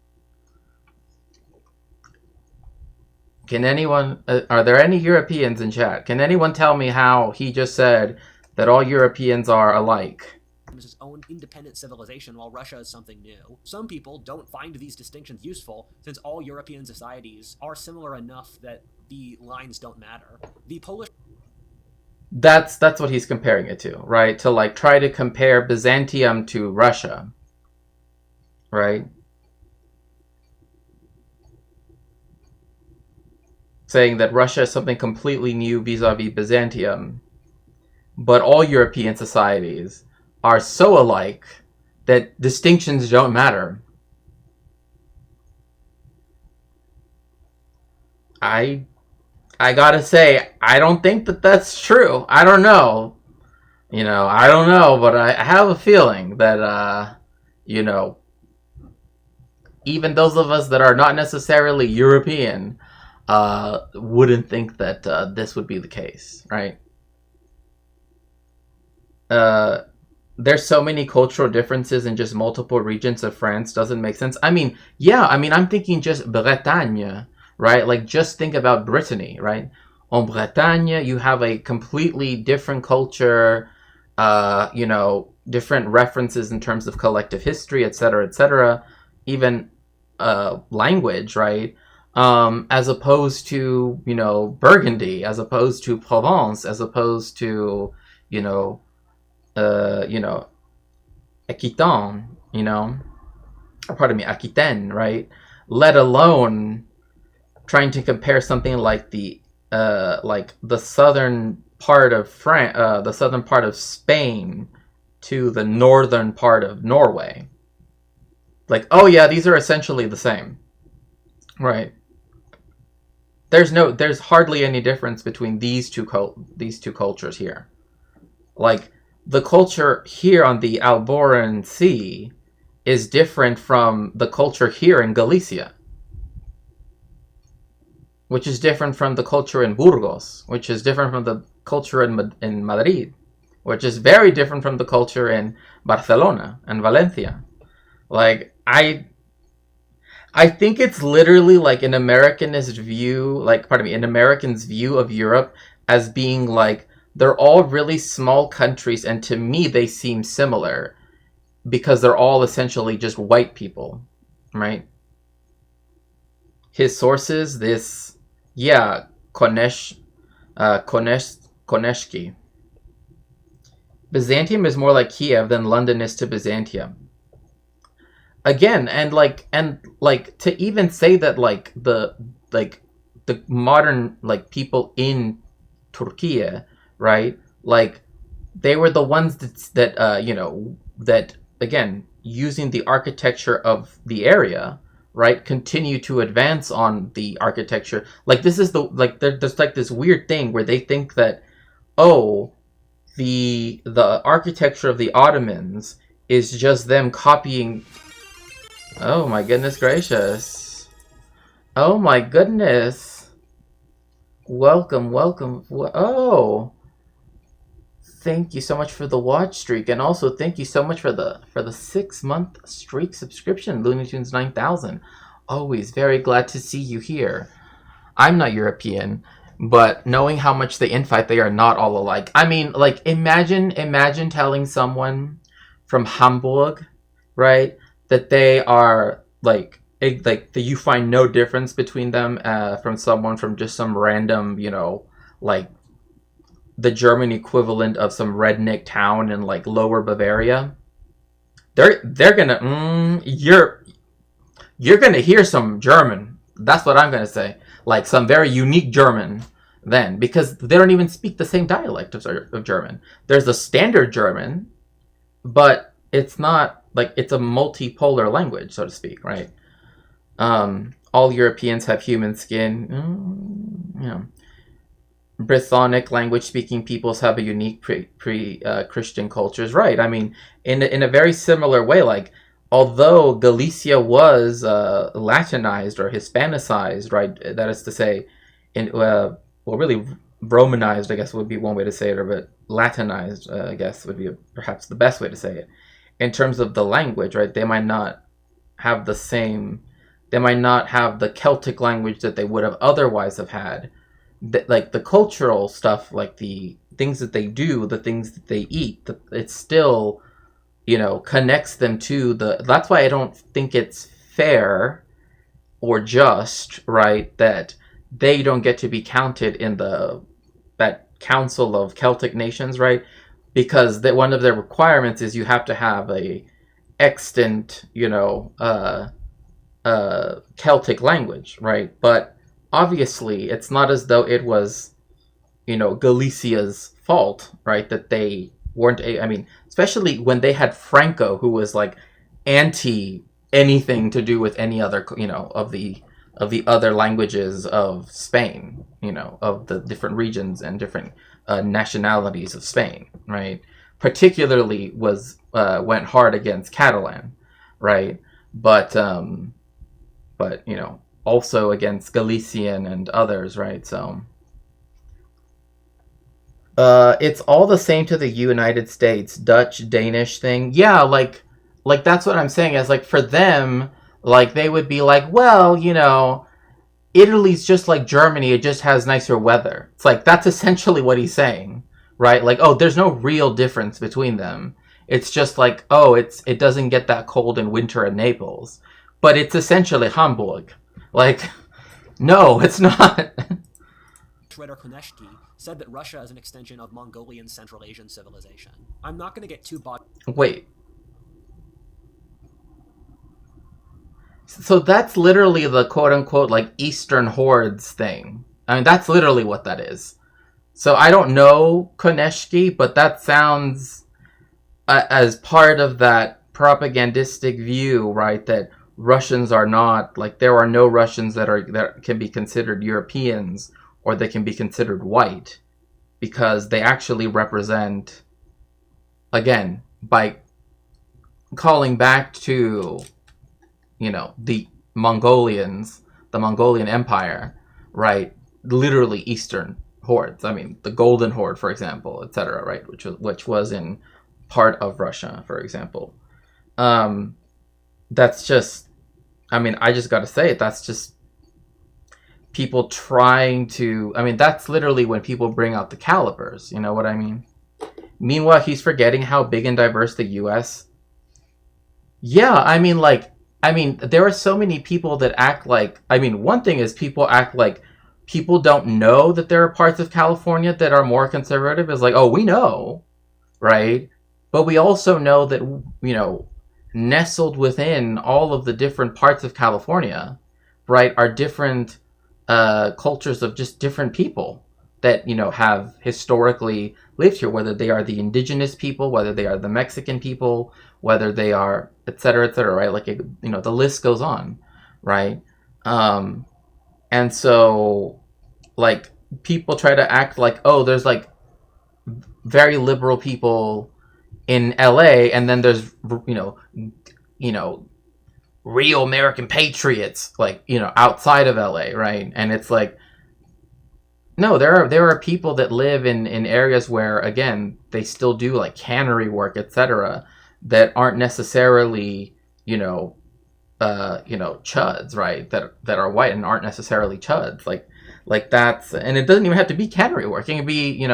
Can anyone, are there any Europeans in chat? Can anyone tell me how he just said that all Europeans are alike? Its own independent civilization, while Russia is something new. Some people don't find these distinctions useful, since all European societies are similar enough that the lines don't matter. The Polish... That's what he's comparing it to, right? To try to compare Byzantium to Russia, right? Saying that Russia is something completely new vis-a-vis Byzantium, but all European societies are so alike that distinctions don't matter. I gotta say, I don't think that that's true. I don't know. I don't know, but I have a feeling that, even those of us that are not necessarily European wouldn't think that this would be the case, right? There's so many cultural differences in just multiple regions of France, doesn't make sense. I'm thinking just Bretagne, right? Just think about Brittany, right? En Bretagne, you have a completely different culture, different references in terms of collective history, etc., even language, right? As opposed to, Burgundy, as opposed to Provence, as opposed to, Aquitaine, Aquitaine, right? Let alone trying to compare something like the southern part of the southern part of Spain to the northern part of Norway. Oh yeah, these are essentially the same, right? There's hardly any difference between these two cultures here. The culture here on the Alboran Sea is different from the culture here in Galicia, which is different from the culture in Burgos, which is different from the culture in Madrid, which is very different from the culture in Barcelona and Valencia. I think it's literally an Americanist view, an American's view of Europe as being they're all really small countries, and to me they seem similar because they're all essentially just white people, right? His sources, Koneshki. Byzantium is more like Kiev than London is to Byzantium. Again, and to even say that the modern people in Turkey, right? Like they were the ones that again, using the architecture of the area, right, continue to advance on the architecture. Like this is there's like this weird thing where they think that, oh, the architecture of the Ottomans is just them copying. Oh my goodness gracious. Oh my goodness. Welcome, welcome. Oh, thank you so much for the watch streak, and also thank you so much for the 6-month streak subscription, Looney Tunes 9000. Always very glad to see you here. I'm not European, but knowing how much they infight, they are not all alike. I mean, like imagine telling someone from Hamburg, right, that they are that you find no difference between them from someone from just some random, like the German equivalent of some redneck town in like Lower Bavaria. They're gonna you're gonna hear some German. That's what I'm gonna say. Like some very unique German then, because they don't even speak the same dialect of German. There's a standard German, but it's not like it's a multipolar language, so to speak, right? All Europeans have human skin. Brythonic language-speaking peoples have a unique Christian cultures, right? I mean, in a very similar way, like although Galicia was Latinized or Hispanicized, right? That is to say, really Romanized, I guess would be one way to say it, but Latinized, I guess would be perhaps the best way to say it. In terms of the language, right? They might not have the Celtic language that they would have otherwise have had. Like the cultural stuff, like the things that they do, the things that they eat, it's still, connects them to that's why I don't think it's fair or just, right, that they don't get to be counted in that Council of Celtic Nations, right? Because one of their requirements is you have to have a extant, Celtic language, right? But obviously, it's not as though it was, Galicia's fault, right? That they weren't. I mean, especially when they had Franco, who was like anti anything to do with any other, of the other languages of Spain, of the different regions and different nationalities of Spain, right? Particularly went hard against Catalan, right? But also against Galician and others, right? So it's all the same to the United States, Dutch, Danish thing. Yeah, like that's what I'm saying is like for them, like they would be like, well, Italy's just like Germany, it just has nicer weather. It's like that's essentially what he's saying, right? Like, oh, there's no real difference between them. It's just like, oh, it doesn't get that cold in winter in Naples. But it's essentially Hamburg. Like, no, it's not. Shredder Koneshki said that Russia is an extension of Mongolian Central Asian civilization. I'm not going to get too bogged. Wait. So that's literally the quote-unquote, like, Eastern Hordes thing. I mean, that's literally what that is. So I don't know Koneshki, but that sounds as part of that propagandistic view, right, that Russians are not, like, there are no Russians that can be considered Europeans or they can be considered white because they actually represent, again, by calling back to, the Mongolians, the Mongolian Empire, right, literally Eastern hordes. I mean, the Golden Horde, for example, etc., right, which was in part of Russia, for example. That's just, I mean, I just gotta say it, that's just people trying to, I mean, that's literally when people bring out the calipers, you know what I mean? Meanwhile, he's forgetting how big and diverse the U.S. Yeah, I mean, there are so many people that act like, I mean, one thing is people act like people don't know that there are parts of California that are more conservative. It's like, oh, we know. right? But we also know that, nestled within all of the different parts of California, right, are different cultures of just different people that, have historically lived here, whether they are the indigenous people, whether they are the Mexican people, whether they are, et cetera, right? Like, the list goes on, right? Um, and so, like, people try to act like, oh, there's like very liberal people in LA, and then there's, you know, real American patriots, like, outside of LA, right? And it's like, no, there are people that live in areas where, again, they still do like cannery work, etc., that aren't necessarily, chuds, right? That are white and aren't necessarily chuds, like that's, and it doesn't even have to be cannery work. It can be,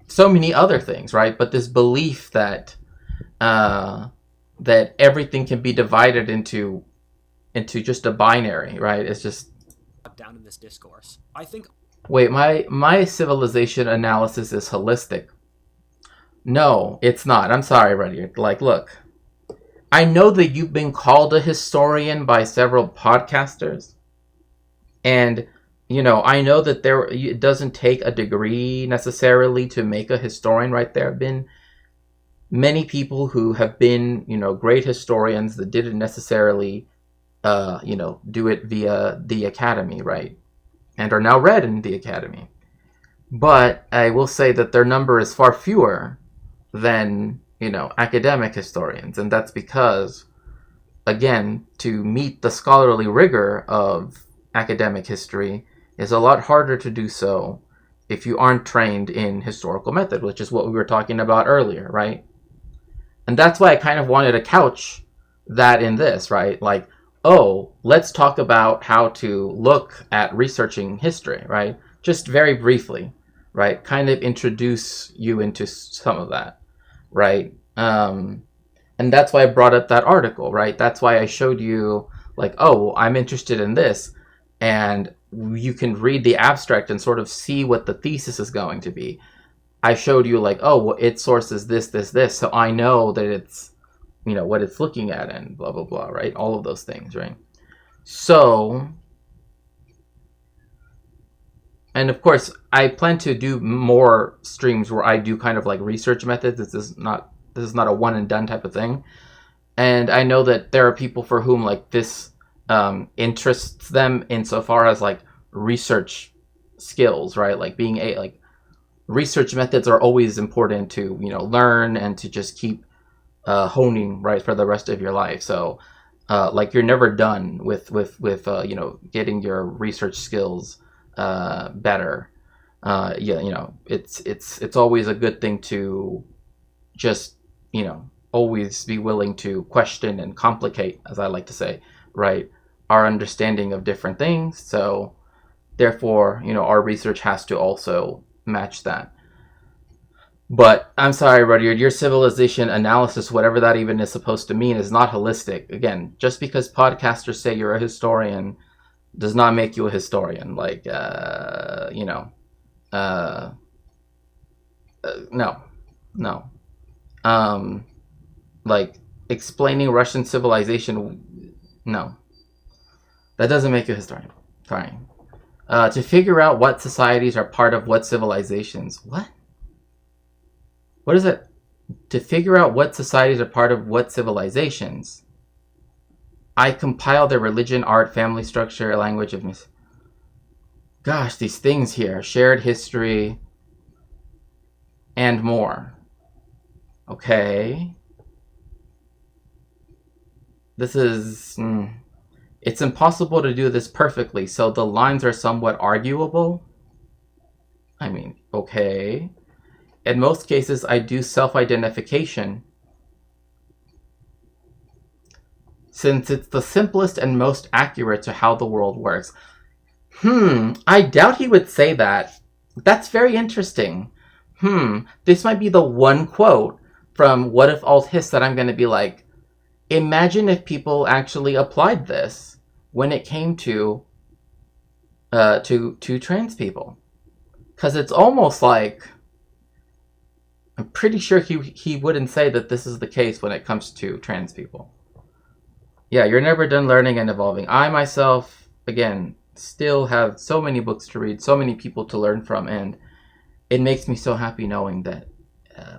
so many other things, right? But this belief that that everything can be divided into just a binary, right? It's just, down in this discourse. I think. wait, my civilization analysis is holistic. No, it's not. I'm sorry, Rudyard. Like, look, I know that you've been called a historian by several podcasters, and I know that it doesn't take a degree necessarily to make a historian, right? There have been many people who have been, great historians that didn't necessarily, do it via the academy, right? And are now read in the academy. But I will say that their number is far fewer than, academic historians. And that's because, again, to meet the scholarly rigor of academic history is a lot harder to do so if you aren't trained in historical method, which is what we were talking about earlier, right? And that's why I kind of wanted to couch that in this, right? Like, oh, let's talk about how to look at researching history, right? Just very briefly, right? Kind of introduce you into some of that, right? And that's why I brought up that article, right? That's why I showed you, like, oh, I'm interested in this. And you can read the abstract and sort of see what the thesis is going to be. I showed you, like, oh, well, its source is this, this, this. So I know that it's, what it's looking at and blah, blah, blah, right? All of those things, right? So, and of course, I plan to do more streams where I do kind of like research methods. This is not a one and done type of thing. And I know that there are people for whom like this interests them insofar as like research skills, right? Like being like research methods are always important to, learn and to just keep honing, right, for the rest of your life. So like you're never done with getting your research skills better. It's always a good thing to just, always be willing to question and complicate, as I like to say, right, our understanding of different things. So therefore, our research has to also match that. But I'm sorry, Rudyard, your civilization analysis, whatever that even is supposed to mean, is not holistic. Again, just because podcasters say you're a historian does not make you a historian. Like, no. Like, explaining Russian civilization, no. That doesn't make you a historian. Sorry. To figure out what societies are part of what civilizations. What? What is it? To figure out what societies are part of what civilizations. I compile their religion, art, family structure, language of... Gosh, these things here. Shared history. And more. Okay. This is... It's impossible to do this perfectly, so the lines are somewhat arguable. I mean, okay. In most cases, I do self-identification, since it's the simplest and most accurate to how the world works. I doubt he would say that. That's very interesting. This might be the one quote from WhatIfAltHist that I'm going to be like, imagine if people actually applied this when it came to trans people. Because it's almost like I'm pretty sure he wouldn't say that this is the case when it comes to trans people. Yeah, you're never done learning and evolving. I myself, again, still have so many books to read, so many people to learn from, and it makes me so happy knowing that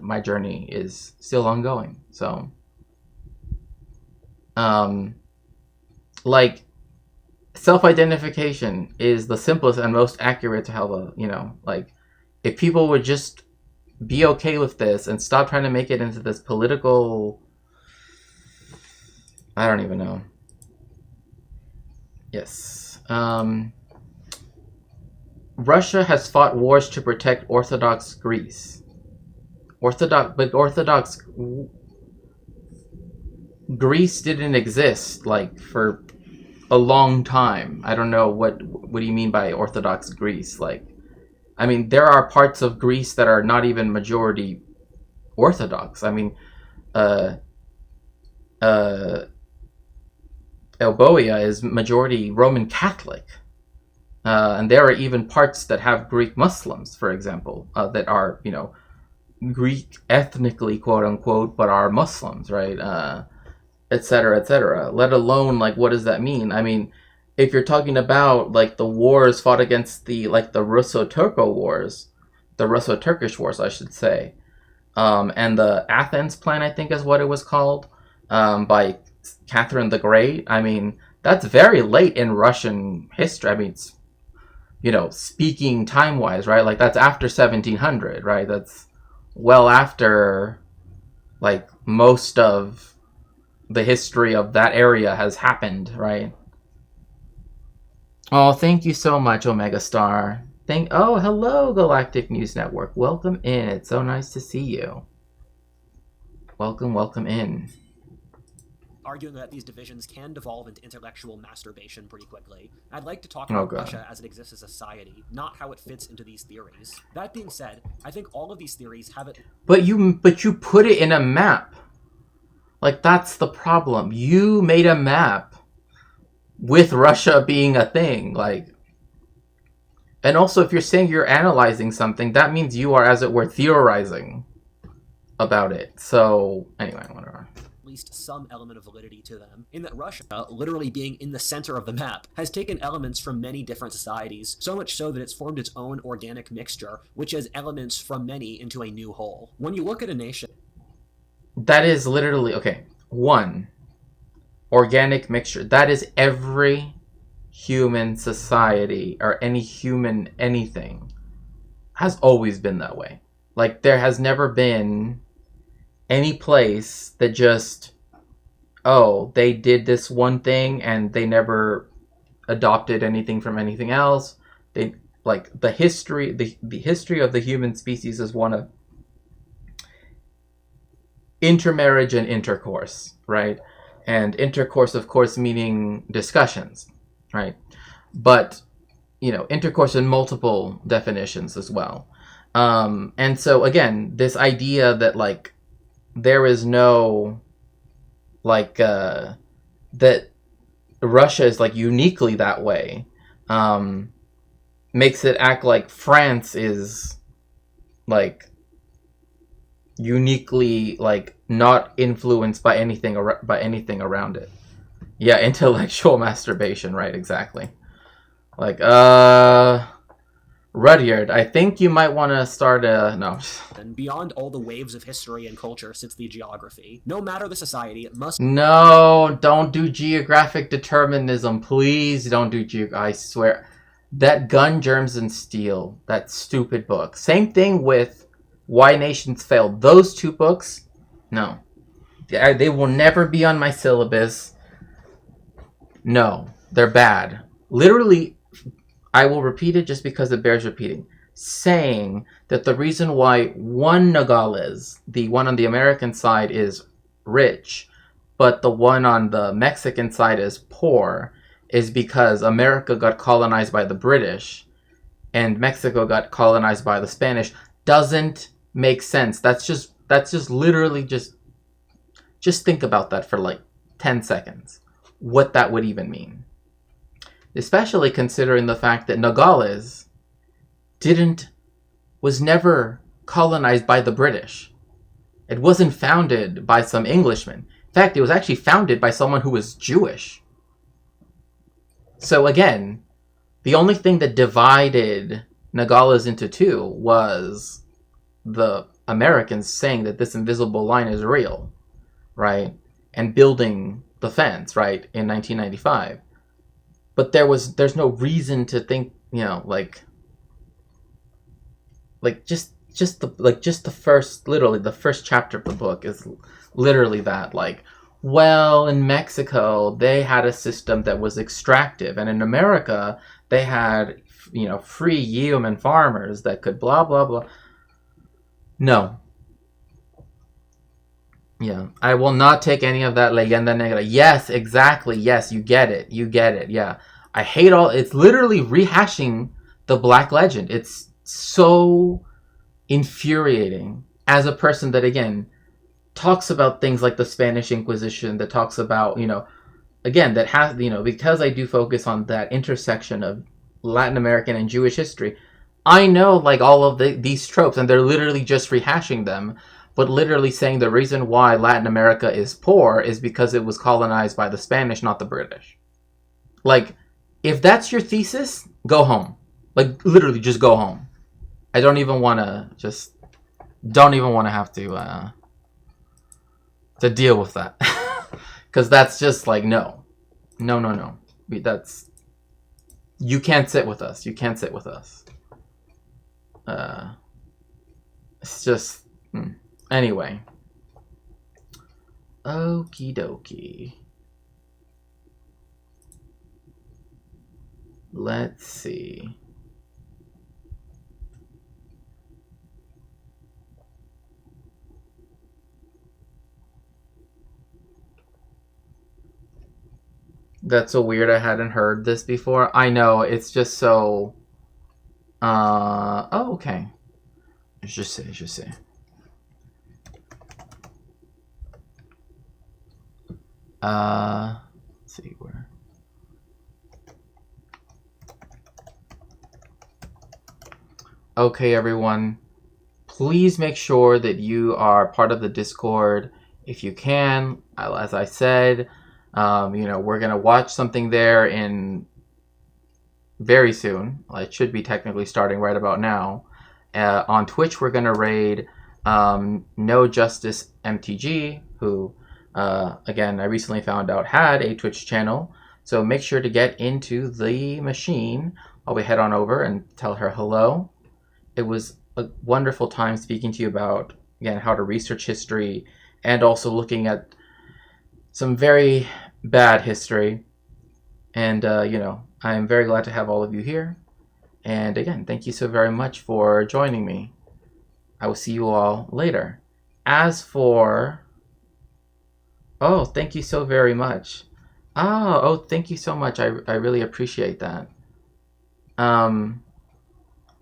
my journey is still ongoing. So, like, self-identification is the simplest and most accurate to have a, like, if people would just be okay with this and stop trying to make it into this political, I don't even know. Yes. Russia has fought wars to protect Orthodox Greece. Orthodox Greece didn't exist, like, for a long time. I don't know what do you mean by Orthodox Greece? Like, I mean, there are parts of Greece that are not even majority Orthodox. I mean, Elboia is majority Roman Catholic. And there are even parts that have Greek Muslims, for example, that are, Greek ethnically, quote unquote, but are Muslims, right? Et cetera, et cetera. Let alone, like, what does that mean? I mean, if you're talking about, like, the wars fought against the Russo-Turkish wars, I should say, and the Athens Plan, I think is what it was called, by Catherine the Great. I mean, that's very late in Russian history. I mean, it's, speaking time-wise, right? Like, that's after 1700, right? That's well after, like, most of the history of that area has happened, right? Oh, thank you so much, Omega Star. Oh, hello, Galactic News Network. Welcome in. It's so nice to see you. Welcome in. Arguing that these divisions can devolve into intellectual masturbation pretty quickly. I'd like to talk about Russia as it exists as a society, not how it fits into these theories. That being said, I think all of these theories have it. But you put it in a map. Like, that's the problem. You made a map with Russia being a thing, like. And also, if you're saying you're analyzing something, that means you are, as it were, theorizing about it. So, anyway, whatever. At least some element of validity to them, in that Russia, literally being in the center of the map, has taken elements from many different societies, so much so that it's formed its own organic mixture, which has elements from many into a new whole. When you look at a nation... That is literally, okay, one, organic mixture. That is every human society, or any human anything, has always been that way. Like, there has never been any place that just, they did this one thing and they never adopted anything from anything else. They, like, the history of the human species is one of intermarriage and intercourse, right? And intercourse, of course, meaning discussions, right? But, intercourse in multiple definitions as well. And so, again, this idea that, like, there is no, like, that Russia is, like, uniquely that way, makes it act like France is, like, uniquely, like, not influenced by anything around it. Yeah, intellectual masturbation, right, exactly. Like, Rudyard, I think you might want to start no. And beyond all the waves of history and culture sits the geography. No matter the society, it must... No, don't do geographic determinism. Please don't do I swear. That Gun, Germs, and Steel, that stupid book. Same thing with Why Nations Failed. Those two books, no. They will never be on my syllabus. No, they're bad. Literally, I will repeat it just because it bears repeating. Saying that the reason why one Nogales, the one on the American side, is rich, but the one on the Mexican side is poor, is because America got colonized by the British and Mexico got colonized by the Spanish, doesn't make sense. That's just literally just think about that for like 10 seconds. What that would even mean. Especially considering the fact that Nogales was never colonized by the British. It wasn't founded by some Englishman. In fact, it was actually founded by someone who was Jewish. So again, the only thing that divided Nogales into two was the Americans saying that this invisible line is real, right? And building the fence, right, in 1995. But there's no reason to think, like just the first, literally the first chapter of the book is literally that, like, well, in Mexico they had a system that was extractive, and in America they had, free human farmers that could blah blah blah. No. Yeah, I will not take any of that leyenda negra. Yes, exactly. Yes, you get it. You get it. Yeah. I hate it's literally rehashing the Black Legend. It's so infuriating as a person that, again, talks about things like the Spanish Inquisition, that talks about, again, that has, because I do focus on that intersection of Latin American and Jewish history, I know, like, all of these tropes, and they're literally just rehashing them, but literally saying the reason why Latin America is poor is because it was colonized by the Spanish, not the British. Like, if that's your thesis, go home. Like, literally, just go home. I don't even want to have to deal with that. Because that's just like, no. No. You can't sit with us. You can't sit with us. It's just... Anyway. Okie dokie. Let's see. That's so weird. I hadn't heard this before. I know. It's just so... Oh, okay. Je sais. Let's see where... Okay, everyone. Please make sure that you are part of the Discord if you can. As I said, we're going to watch something there in very soon. It should be technically starting right about now. On Twitch, we're going to raid No Justice MTG, who, again, I recently found out had a Twitch channel. So make sure to get into the machine while we head on over and tell her hello. It was a wonderful time speaking to you about, again, how to research history and also looking at some very bad history. And, I'm very glad to have all of you here. And again, thank you so very much for joining me. I will see you all later. As for... Oh, thank you so very much. Oh, thank you so much. I really appreciate that.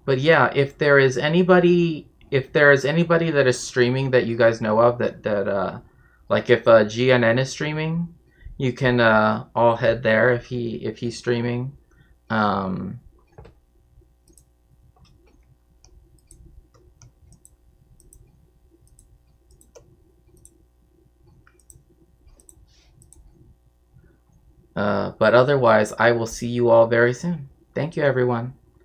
But yeah, if there is anybody that is streaming that you guys know of, that like if GNN is streaming, you can all head there if he's streaming. But otherwise, I will see you all very soon. Thank you, everyone.